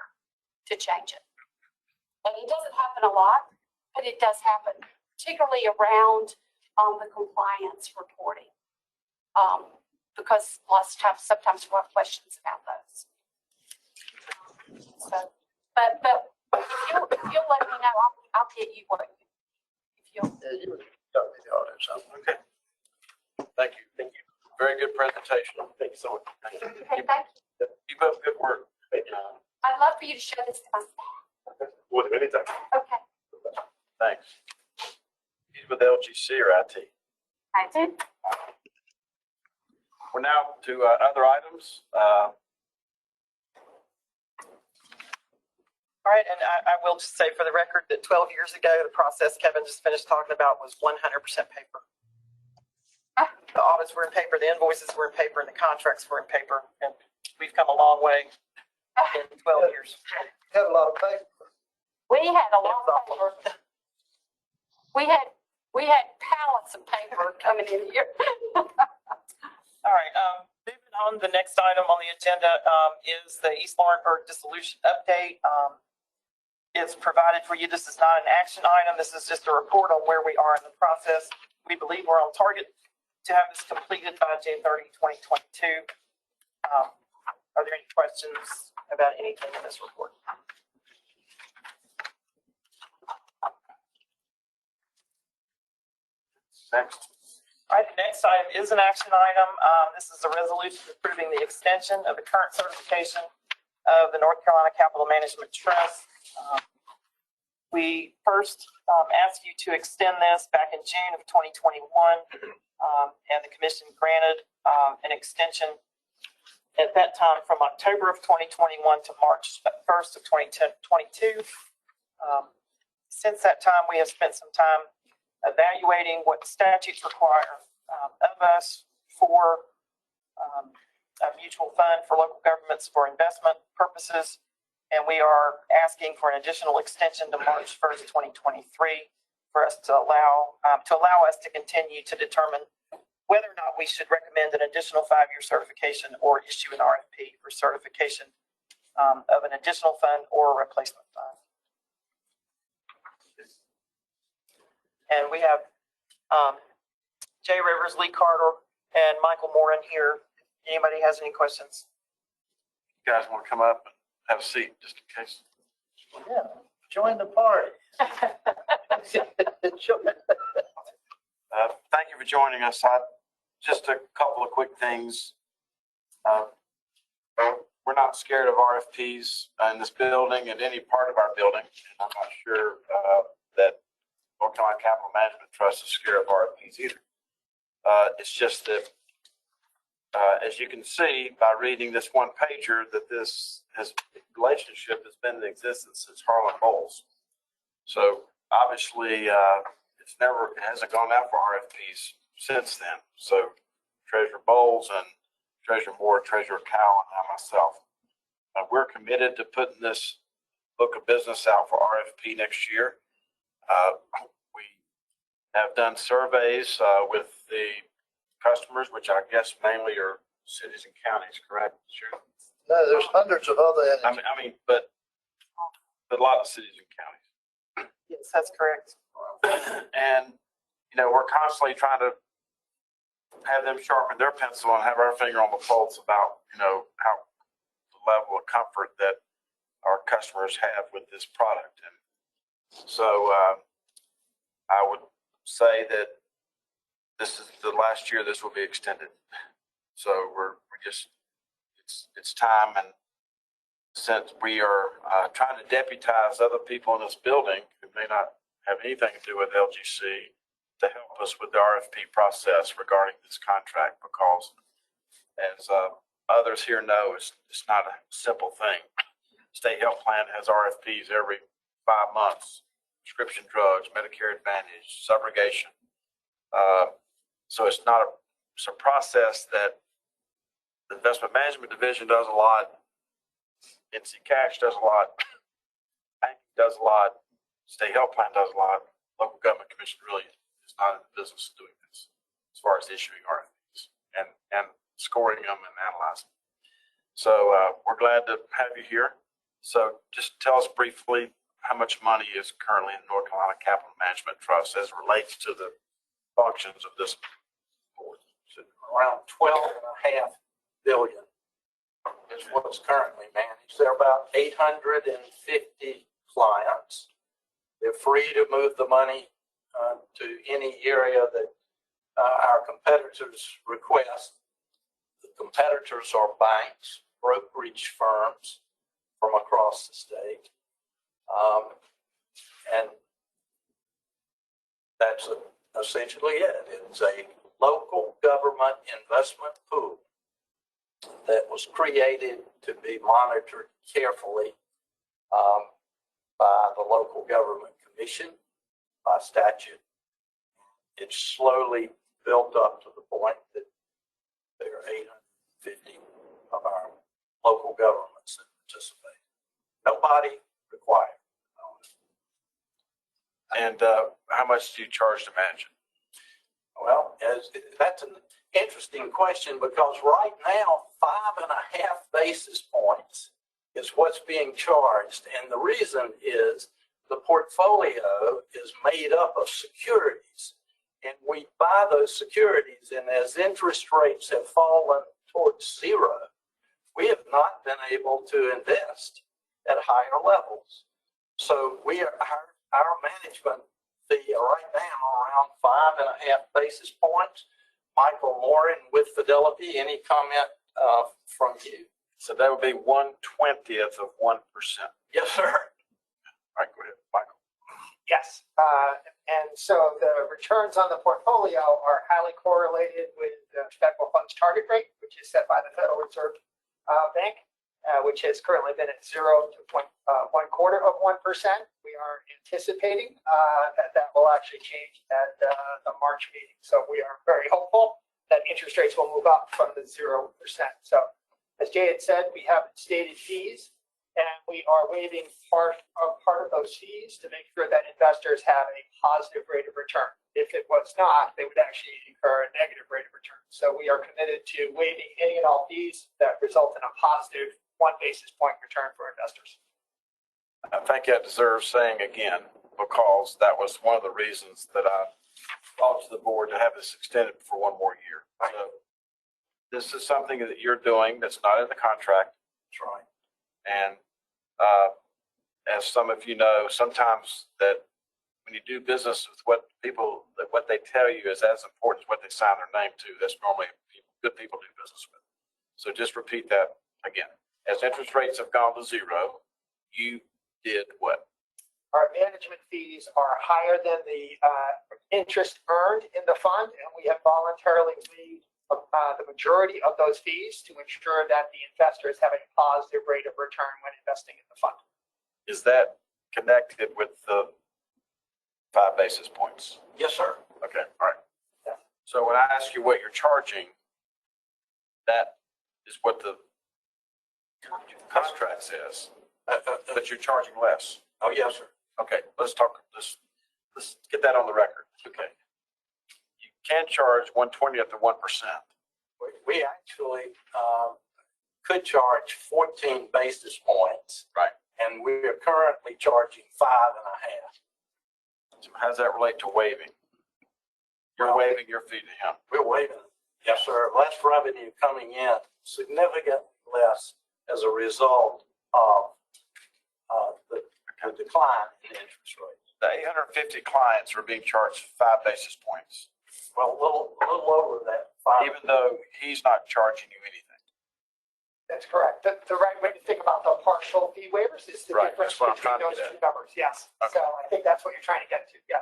to change it. And it doesn't happen a lot, but it does happen, particularly around the compliance reporting. Because sometimes we have questions about those. So, but if you'll let me know, I'll get you what if you'll. Yeah, you would tell me the audits. Okay. Thank you. Thank you. Very good presentation. Thank you so much. Thank you. Okay, thank you. Keep up good work. Thank you. I'd love for you to show this to my staff. With anytime. Okay. Thanks. He's with LGC or IT? I did. We're now to other items. All right, and I will just say for the record that 12 years ago, the process Kevin just finished talking about was 100% paper. The audits were in paper, the invoices were in paper, and the contracts were in paper. And we've come a long way in 12 years. Had a lot of paper. We had a lot of paper. We had pallets of paper coming in here. All right, moving on, the next item on the agenda is the East Lawrenceburg dissolution update. It's provided for you. This is not an action item. This is just a report on where we are in the process. We believe we're on target to have this completed by June 30, 2022. Are there any questions about anything in this report? Next. All right, the next item is an action item. This is a resolution approving the extension of the current certification of the North Carolina Capital Management Trust. We first asked you to extend this back in June of 2021, and the commission granted an extension at that time from October of 2021 to March 1st of 2022. Since that time, we have spent some time evaluating what statutes require of us for a mutual fund for local governments for investment purposes. And we are asking for an additional extension to March 1st, 2023 for us to allow us to continue to determine whether or not we should recommend an additional 5-year certification or issue an RFP for certification of an additional fund or a replacement fund. And we have Jay Rivers, Lee Carter, and Michael Moran here. Anybody has any questions? You guys want to come up and have a seat just in case? Yeah, join the party. Thank you for joining us. Just a couple of quick things. We're not scared of RFPs in this building, at any part of our building. And I'm not sure that North Carolina Capital Management Trust is scared of RFPs either. It's just that, as you can see by reading this one pager, that this relationship has been in existence since Harlan Bowles. So obviously, it hasn't gone out for RFPs since then. So Treasurer Bowles and Treasurer Moore, Treasurer Cowell, and I myself, we're committed to putting this book of business out for RFP next year. We have done surveys with the customers, which I guess mainly are cities and counties, correct? Sure. No, there's hundreds of other entities. I mean, but a lot of cities and counties. Yes, that's correct. And, you know, we're constantly trying to have them sharpen their pencil and have our finger on the pulse about, you know, how the level of comfort that our customers have with this product. And so I would say that this is the last year this will be extended. So we're just, it's time. And since we are trying to deputize other people in this building who may not have anything to do with LGC to help us with the RFP process regarding this contract, because as others here know, it's not a simple thing. State health plan has RFPs every 5 months, prescription drugs, Medicare Advantage, subrogation. So it's not it's a process that the investment management division does a lot, NC Cash does a lot, banking does a lot, state health plan does a lot, local government commission really is not in the business of doing this as far as issuing RFPs and scoring them and analyzing. So we're glad to have you here. So just tell us briefly how much money is currently in the North Carolina Capital Management Trust as it relates to the functions of this board. Around 12.5 billion is what's currently managed. There are about 850 clients. They're free to move the money to any area that our competitors request. The competitors are banks, brokerage firms from across the state. And that's essentially it. It's a local government investment pool that was created to be monitored carefully by the local government commission, by statute. It's slowly built up to the point that there are 850 of our local governments that participate. Nobody required. And how much do you charge to manage it? Well, that's an interesting question, because right now, 5.5 basis points is what's being charged. And the reason is the portfolio is made up of securities, and we buy those securities. And as interest rates have fallen towards zero, we have not been able to invest at higher levels. So our management fee right now around 5.5 basis points. Michael Morin with Fidelity, any comment from you? So that would be 1/20th of 1%. Yes, sir. All right, go ahead, Michael. Yes. And so the returns on the portfolio are highly correlated with the federal funds target rate, which is set by the Federal Reserve Bank, which has currently been at 0 to 1/4 of 1%. We are anticipating that will actually change at the March meeting. So we are very hopeful that interest rates will move up from the 0%. So as Jay had said, we have stated fees, and we are waiving part of those fees to make sure that investors have a positive rate of return. If it was not, they would actually incur a negative rate of return. So we are committed to waiving any and all fees that result in a positive 1 basis point return for investors. I think that deserves saying again, because that was one of the reasons that I brought to the board to have this extended for 1 more year. So this is something that you're doing that's not in the contract. That's right. And as some of you know, sometimes that when you do business with what they tell you is as important as what they sign their name to. That's normally good people do business with. So just repeat that again. As interest rates have gone to 0, you did what? Our management fees are higher than the interest earned in the fund, and we have voluntarily waived the majority of those fees to ensure that the investors have a positive rate of return when investing in the fund. Is that connected with the 5 basis points. Yes, sir. Okay, all right. So when I ask you what you're charging, that is what the contract says, but you're charging less. Oh, yes, sir. Okay, let's get that on the record. Okay. You can charge 1/20 of the 1%. We actually could charge 14 basis points. Right. And we are currently charging 5.5. So how does that relate to waiving? You're waiving your fee to him. We're waiving it. Yes, sir. Less revenue coming in, significantly less as a result of the decline in interest rates. The 850 clients are being charged 5 basis points. Well, a little over that. 5. Even though he's not charging you anything. That's correct. The right way to think about the partial fee waivers is the Right, difference that's what I'm between trying to those get two numbers, yes. Okay. So I think that's what you're trying to get to, yeah.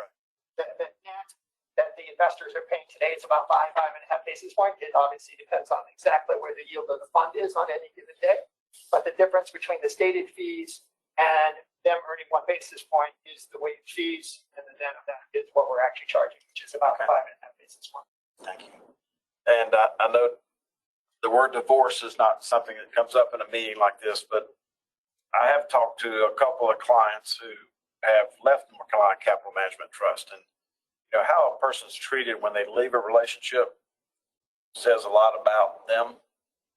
The net that the investors are paying today is about 5.5 basis point. It obviously depends on exactly where the yield of the fund is on any given day. But the difference between the stated fees and them earning 1 basis point is the waived fees, and the net of that is what we're actually charging, which is about 5.5 basis point. Thank you. And I know the word divorce is not something that comes up in a meeting like this, but I have talked to a couple of clients who have left the McKeline Capital Management Trust, and you know how a person's treated when they leave a relationship says a lot about them.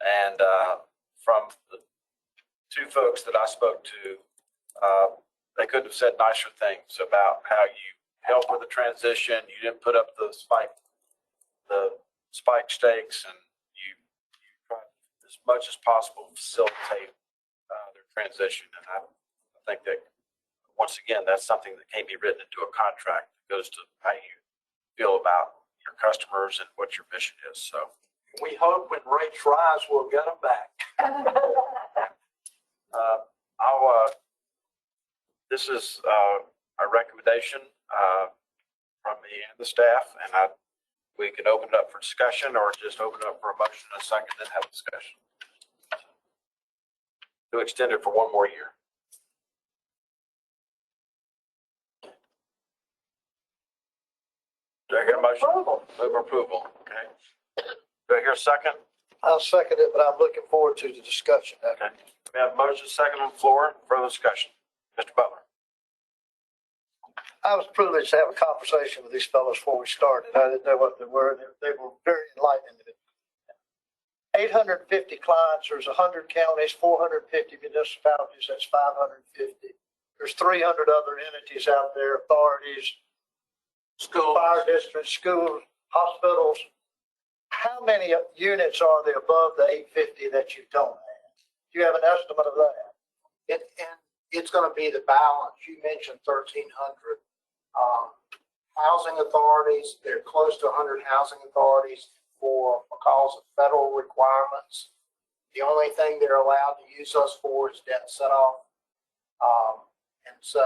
And from the 2 folks that I spoke to, they couldn't have said nicer things about how you helped with the transition. You didn't put up the spike stakes, and you tried as much as possible to facilitate their transition. And I think that, once again, that's something that can't be written into a contract. It goes to how you feel about your customers and what your mission is. So We hope when rates rise, we'll get them back. this is a recommendation from me and the staff, and we can open it up for discussion or just open it up for a motion and a second and have a discussion. To extend it for 1 more year. Do I hear a motion? Move approval. Okay. Do I hear a second? I'll second it, but I'm looking forward to the discussion. Okay. We have a motion second on the floor. Further discussion. Mr. Butler. I was privileged to have a conversation with these fellows before we started. I didn't know what they were. They were very enlightening. 850 clients, there's 100 counties, 450 municipalities, that's 550. There's 300 other entities out there, authorities, school, fire districts, schools, hospitals. How many units are there above the 850 that you don't have? Do you have an estimate of that? And it's going to be the balance. You mentioned 1,300 housing authorities. There are close to 100 housing authorities because of federal requirements. The only thing they're allowed to use us for is debt set-off. And so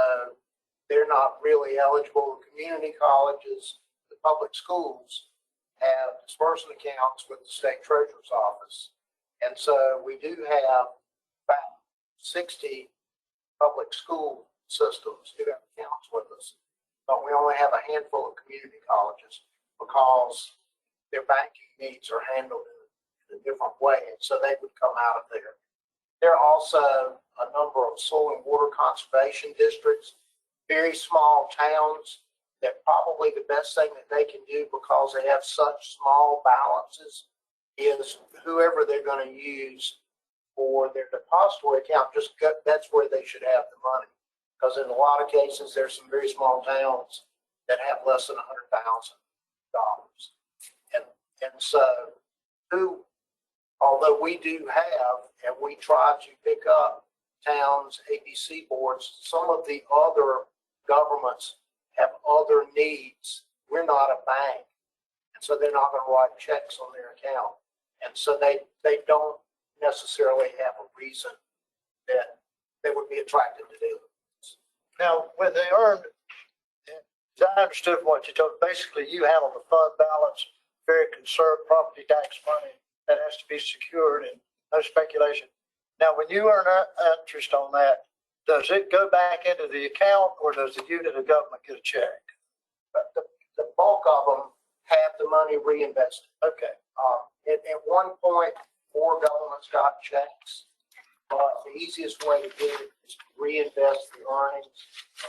they're not really eligible. Community colleges, the public schools have disbursement accounts with the state treasurer's office. And so we do have about 60 public school systems who have accounts with us, but we only have a handful of community colleges because their banking needs are handled in a different way, and so they would come out of there. There are also a number of soil and water conservation districts, very small towns, that probably the best thing that they can do because they have such small balances is whoever they're going to use for their depository account, that's where they should have the money. Because in a lot of cases, there's some very small towns that have less than $100,000. And so although we do have, and we try to pick up towns, ABC boards, some of the other governments have other needs. We're not a bank. And so they're not going to write checks on their account. And so they don't necessarily have a reason that they would be attracted to do it. Now, when they earned, as I understood from what you told, basically you handle the fund balance, very conserved property tax money that has to be secured and no speculation. Now, when you earn interest on that, does it go back into the account or does the unit of government get a check? but the bulk of them have the money reinvested. Okay. At one point, more governments got checks, but the easiest way to get it is to reinvest the earnings.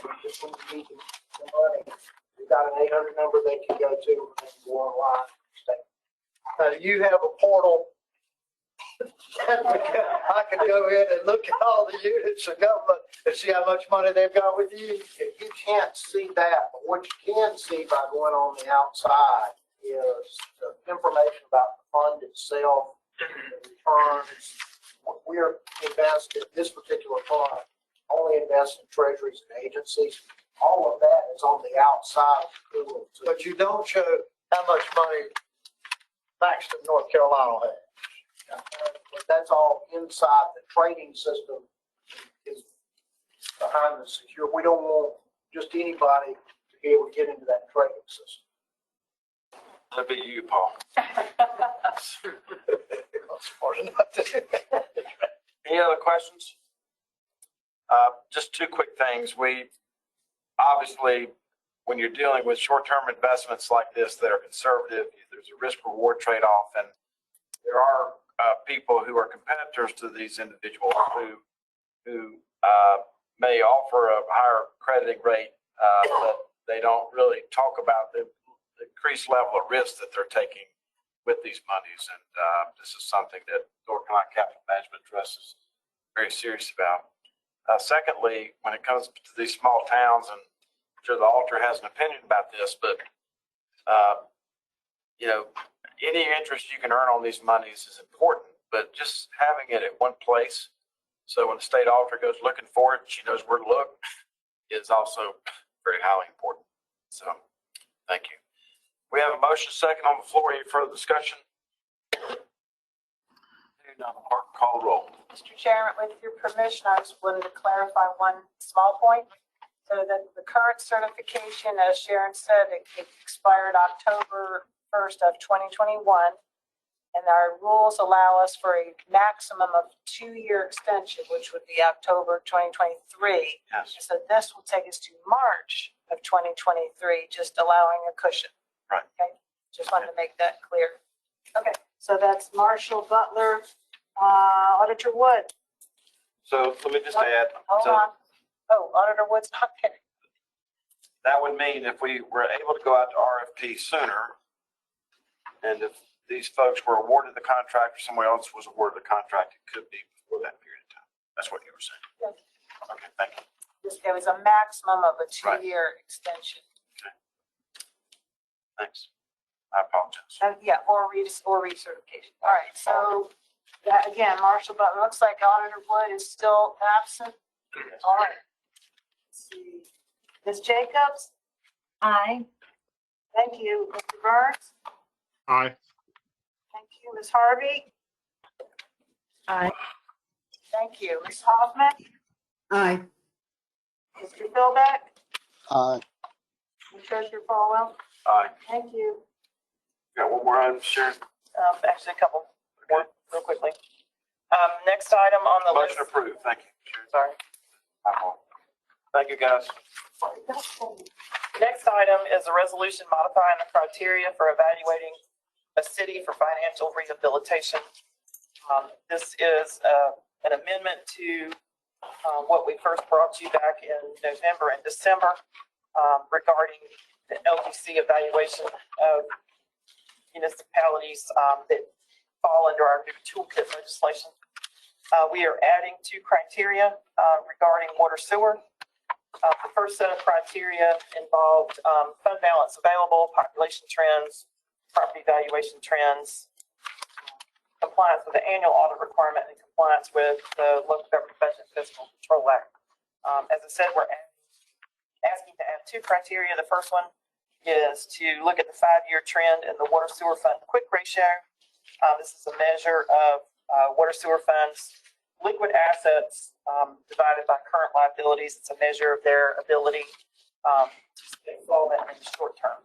And just when you need the money, you've got an 800 number they can go to and go online. You have a portal. I can go in and look at all the units of government and see how much money they've got with you. You can't see that, but what you can see by going on the outside is the information about the fund itself, the returns. We're invested, this particular fund only invests in treasuries and agencies. All of that is on the outside. But you don't show how much money Baxter, North Carolina has. But that's all inside the trading system is behind the secure. We don't want just anybody to be able to get into that trading system. That'd be you, Paul. Smart enough to do that. Any other questions? Just two quick things. We obviously, when you're dealing with short-term investments like this that are conservative, there's a risk-reward trade-off, and there are people who are competitors to these individuals who may offer a higher crediting rate, but they don't really talk about the increased level of risk that they're taking with these monies. And this is something that North Carolina Capital Management Trust is very serious about. Secondly, when it comes to these small towns, and I'm sure the altar has an opinion about this, but any interest you can earn on these monies is important, but just having it at one place, so when the state auditor goes looking for it, she knows where to look, is also very highly important. So, thank you. We have a motion second on the floor. Any further discussion? Call the roll. Mr. Chairman, with your permission, I just wanted to clarify one small point. So that the current certification, as Sharon said, it expired October 1st of 2021. And our rules allow us for a maximum of 2-year extension, which would be October 2023. Yes. So this will take us to March of 2023, just allowing a cushion. Right. Okay. Just wanted to make that clear. Okay. So that's Marshall, Butler, Auditor Wood. So let me just add. Hold on. Oh, Auditor Wood's not there. That would mean if we were able to go out to RFP sooner, and if these folks were awarded the contract or somebody else was awarded the contract, it could be before that period of time. That's what you were saying. Yes. Okay, thank you. There was a maximum of a 2-year extension. Okay. Thanks. I apologize. Yeah, or recertification. All right, so that, again, Marshall, but it looks like Auditor Wood is still absent. All right. Let's see. Ms. Jacobs? Aye. Thank you. Mr. Burns? Aye. Thank you. Ms. Harvey? Aye. Thank you. Ms. Hoffman? Aye. Mr. Philbeck? Aye. And Treasurer Falwell? Aye. Thank you. Got one more item, Sharon? Actually, a couple more real quickly. Next item on the list. Motion approved. Thank you, Sharon. Sorry. Thank you, guys. Next item is a resolution modifying the criteria for evaluating a city for financial rehabilitation. This is an amendment to what we first brought you back in November and December regarding the Lgc evaluation of municipalities that fall under our new toolkit legislation. We are adding 2 criteria regarding water sewer. The first set of criteria involved fund balance available, population trends, property valuation trends, compliance with the annual audit requirement, and compliance with the Local Government Budget Fiscal Control Act. As I said, we're asking to add 2 criteria. The first one is to look at the 5-year trend in the water sewer fund quick ratio. This is a measure of water sewer funds liquid assets divided by current liabilities. It's a measure of their ability to stay solvent in the short term.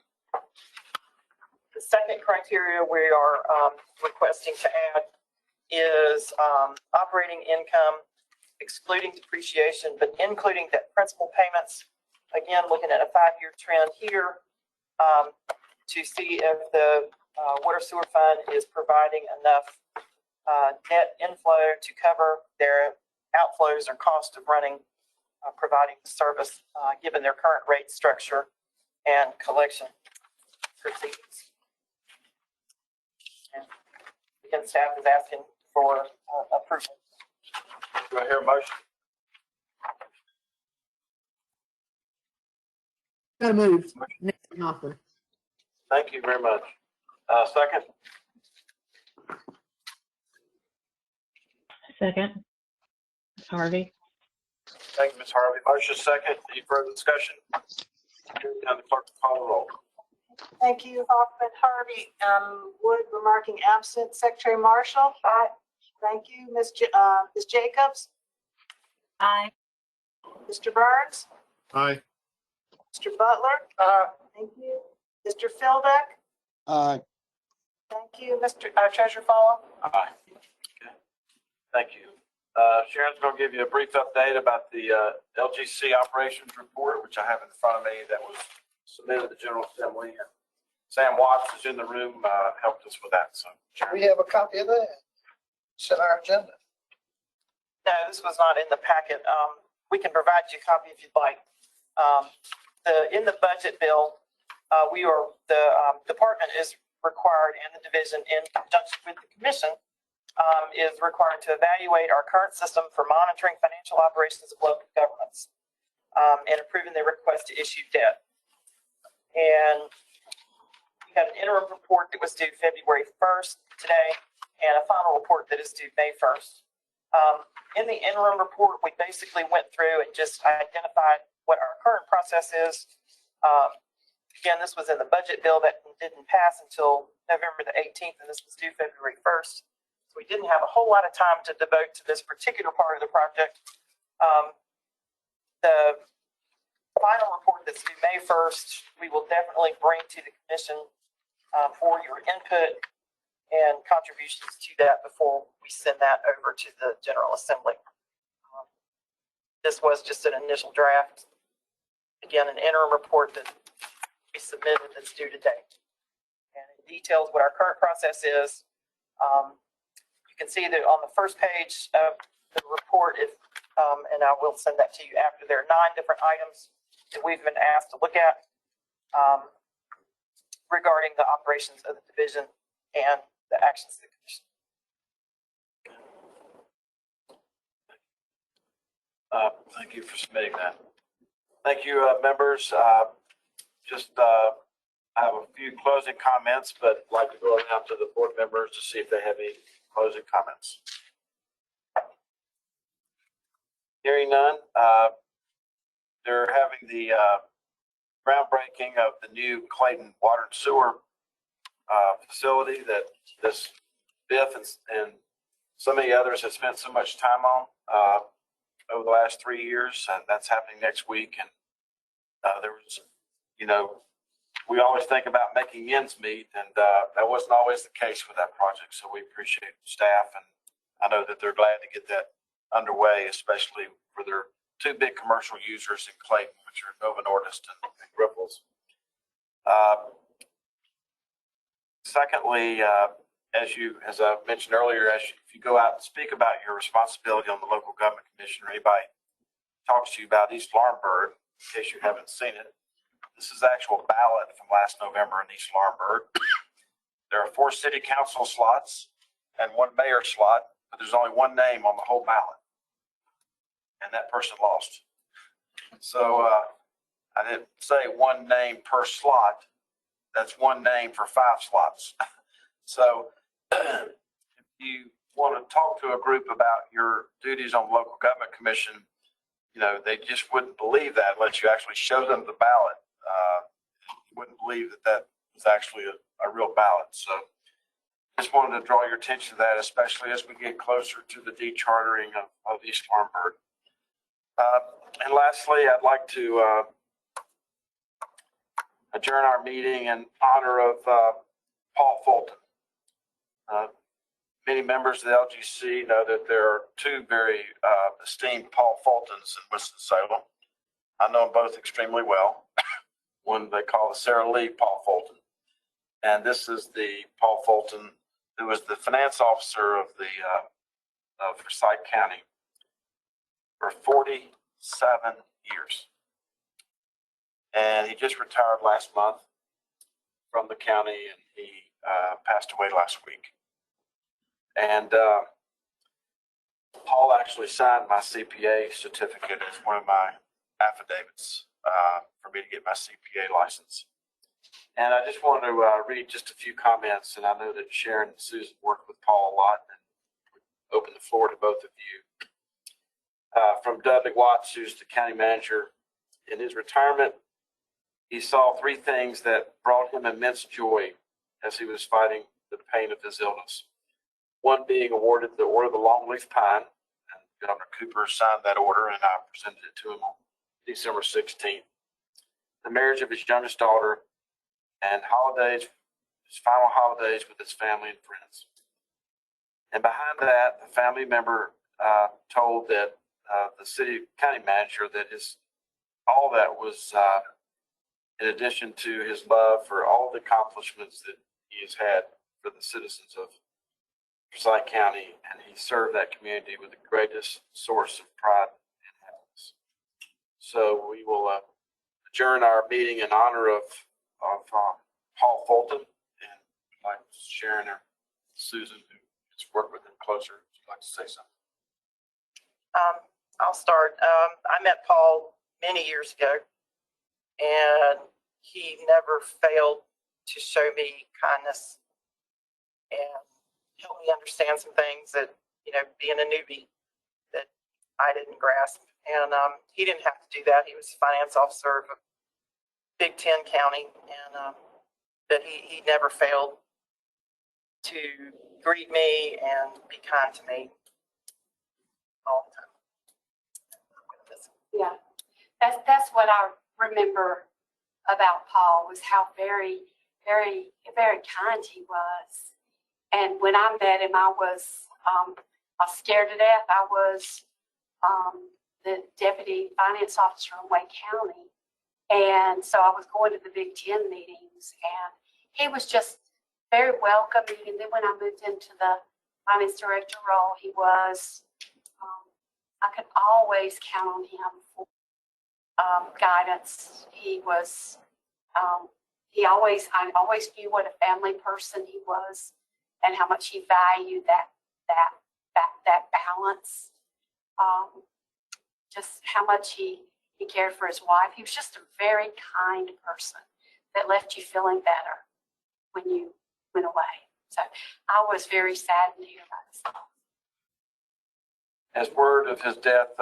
The second criteria we are requesting to add is operating income, excluding depreciation, but including debt principal payments. Again, looking at a 5-year trend here, to see if the water sewer fund is providing enough net inflow to cover their outflows or cost of running, providing the service, given their current rate structure and collection proceedings. And again, staff is asking for approval. Do I hear a motion? So moved. Nancy Hoffman. Thank you very much. Second? Second. Ms. Harvey. Thank you, Ms. Harvey. Motion second. Any further discussion? Hearing none, the clerk will call the roll. Thank you, Hoffman, Harvey, Wood, remarking absent. Secretary Marshall? Aye. Thank you. Ms. Jacobs? Aye. Mr. Burns? Aye. Mr. Butler? Thank you. Mr. Philbeck? Aye. Thank you. Mr. Treasurer Follow? Aye. Okay. Thank you. Sharon's going to give you a brief update about the Lgc Operations Report, which I have in front of me that was submitted to the General Assembly. And Sam Watts is in the room, helped us with that. So We have a copy of that. It's in our agenda. No, this was not in the packet. We can provide you a copy if you'd like. In the budget bill, the department is required, and the division in conjunction with the commission is required to evaluate our current system for monitoring financial operations of local governments and approving the request to issue debt. And we have an interim report that was due February 1st today, and a final report that is due May 1st. In the interim report, we basically went through and just identified what our current process is. Again, this was in the budget bill that didn't pass until November the 18th, and this was due February 1st. So we didn't have a whole lot of time to devote to this particular part of the project. The final report that's due May 1st, we will definitely bring to the commission for your input and contributions to that before we send that over to the General Assembly. This was just an initial draft. Again, an interim report that we submitted that's due today. And it details what our current process is. You can see that on the first page of the report, and I will send that to you after, there are 9 different items that we've been asked to look at regarding the operations of the division and the actions of the commission. thank you for submitting that. Thank you, members. I have a few closing comments, but I'd like to go around to the board members to see if they have any closing comments. Hearing none, they're having the groundbreaking of the new Clayton Water and Sewer facility that this Biff and so many others have spent so much time on over the last 3 years, and that's happening next week. And there was, we always think about making ends meet, and that wasn't always the case with that project. So we appreciate the staff, and I know that they're glad to get that underway, especially for their 2 big commercial users in Clayton, which are Nova Nordisk and Griffles. Secondly, as I mentioned earlier, if you go out and speak about your responsibility on the local government commission, or anybody talks to you about East Laurinburg, in case you haven't seen it, this is the actual ballot from last November in East Laurinburg. There are 4 city council slots and 1 mayor slot, but there's only 1 name on the whole ballot, and that person lost. So I didn't say 1 name per slot. That's 1 name for 5 slots. So if you want to talk to a group about your duties on the local government commission, they just wouldn't believe that unless you actually show them the ballot. You wouldn't believe that was actually a real ballot. So just wanted to draw your attention to that, especially as we get closer to the dechartering of East Laurinburg. And lastly, I'd like to adjourn our meeting in honor of Paul Fulton. Many members of the LGC know that there are 2 very esteemed Paul Fultons in Winston-Salem. I know them both extremely well. one they call the Sarah Lee Paul Fulton. And this is the Paul Fulton who was the finance officer of the of Forsyth County for 47 years. And he just retired last month from the county, and he passed away last week. And Paul actually signed my CPA certificate as one of my affidavits for me to get my CPA license. And I just wanted to read just a few comments, and I know that Sharon and Susan worked with Paul a lot, and open the floor to both of you. From Dudley Watts, who's the county manager. In his retirement, he saw three things that brought him immense joy as he was fighting the pain of his illness. One being awarded the Order of the Longleaf Pine, and Governor Cooper signed that order, and I presented it to him on December 16th. The marriage of his youngest daughter, and holidays, his final holidays with his family and friends. And behind that, the family member told that the county manager that all that was in addition to his love for all the accomplishments that he has had for the citizens of Forsyth County, and he served that community with the greatest source of pride and happiness. So we will adjourn our meeting in honor of Paul Fulton, and like Sharon or Susan, who has worked with him closer, would you like to say something? I'll start. I met Paul many years ago, and he never failed to show me kindness and help me understand some things that, being a newbie, that I didn't grasp. And he didn't have to do that. He was finance officer of a Big Ten county, and that he never failed to greet me and be kind to me all the time. Yeah, that's what I remember about Paul, was how very, very, very kind he was. And when I met him, I was scared to death. I was the deputy finance officer in Wake County. And so I was going to the Big Ten meetings, and he was just very welcoming. And then when I moved into the finance director role, he was, I could always count on him for guidance. He was, I always knew what a family person he was, and how much he valued that balance. Just how much he cared for his wife. He was just a very kind person that left you feeling better when you went away. So I was very saddened to hear about his loss. As word of his death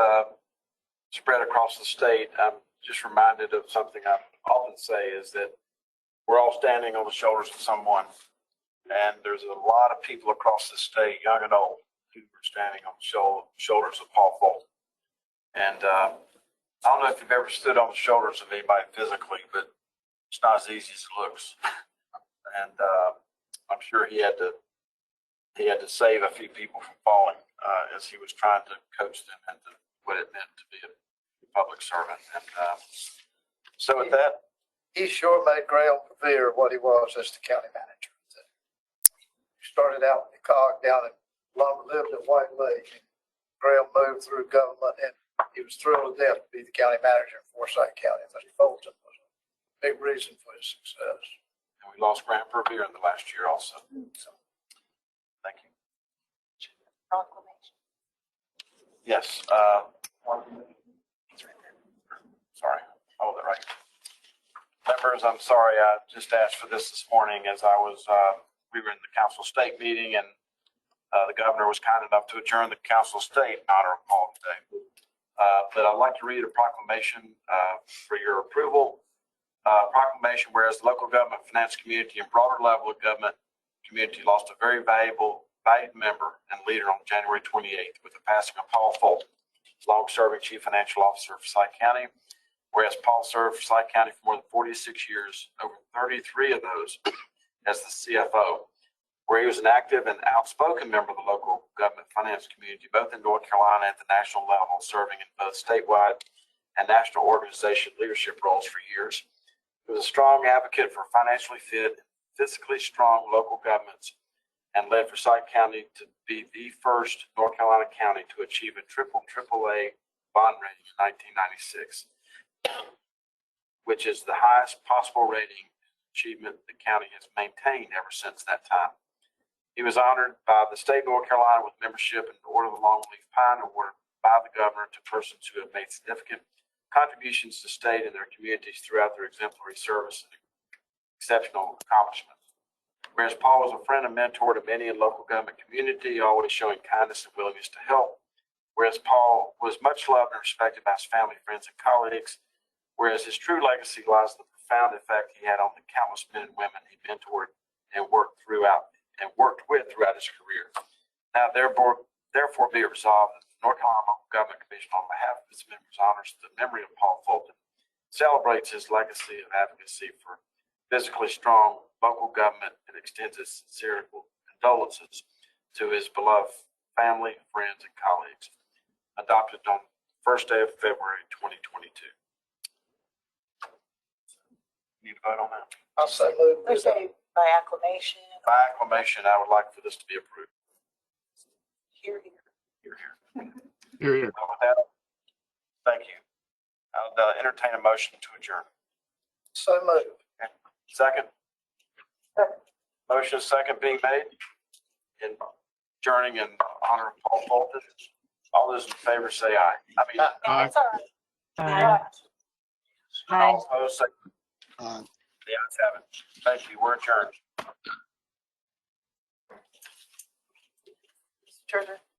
spread across the state, I'm just reminded of something I often say, is that we're all standing on the shoulders of someone. And there's a lot of people across the state, young and old, who are standing on the shoulders of Paul Fulton. And I don't know if you've ever stood on the shoulders of anybody physically, but it's not as easy as it looks. And I'm sure he had to save a few people from falling as he was trying to coach them into what it meant to be a public servant. And so with that, he sure made Graham Revere what he was as the county manager. He started out in the cog down in lived in White Lake. Graham moved through government, and he was thrilled to death to be the county manager in Forsyth County. I think Fulton was a big reason for his success. And we lost Graham Revere in the last year also. So, thank you. Yes. Sorry, hold it right. Members, I'm sorry, I just asked for this morning as I was, we were in the council state meeting, and the governor was kind enough to adjourn the council state in honor of Paul today. But I'd like to read a proclamation for your approval. Proclamation, whereas the local government finance community and broader level of government community lost a very valued member and leader on January 28th with the passing of Paul Fulton, long-serving Chief Financial Officer of Forsyth County. Whereas Paul served Forsyth County for more than 46 years, over 33 of those as the CFO, where he was an active and outspoken member of the local government finance community, both in North Carolina and at the national level, serving in both statewide and national organization leadership roles for years. He was a strong advocate for financially fit, physically strong local governments and led Forsyth County to be the first North Carolina county to achieve a AAA bond rating in 1996, which is the highest possible rating achievement the county has maintained ever since that time. He was honored by the state of North Carolina with membership in the Order of the Longleaf Pine Award by the governor to persons who have made significant contributions to state and their communities throughout their exemplary service and exceptional accomplishments. Whereas Paul was a friend and mentor to many in local government community, always showing kindness and willingness to help. Whereas Paul was much loved and respected by his family, friends, and colleagues. Whereas his true legacy lies in the profound effect he had on the countless men and women he mentored and worked with throughout his career. Now, therefore be it resolved that the North Carolina Local Government Commission, on behalf of its members, honors the memory of Paul Fulton, celebrates his legacy of advocacy for physically strong local government, and extends its sincere condolences to his beloved family, friends, and colleagues. Adopted on the first day of February 2022. Need to vote on that? I'll say move. Let's say by acclamation. By acclamation, I would like for this to be approved. Here, here. Here. Here, here. With that, thank you. I'll entertain a motion to adjourn. So moved. Okay. Second? Motion second being made in adjourning in honor of Paul Fulton. All those in favor say aye. Aye. That's all right. All opposed say Aye. the ayes have it. Thank you. We're adjourned. Turner.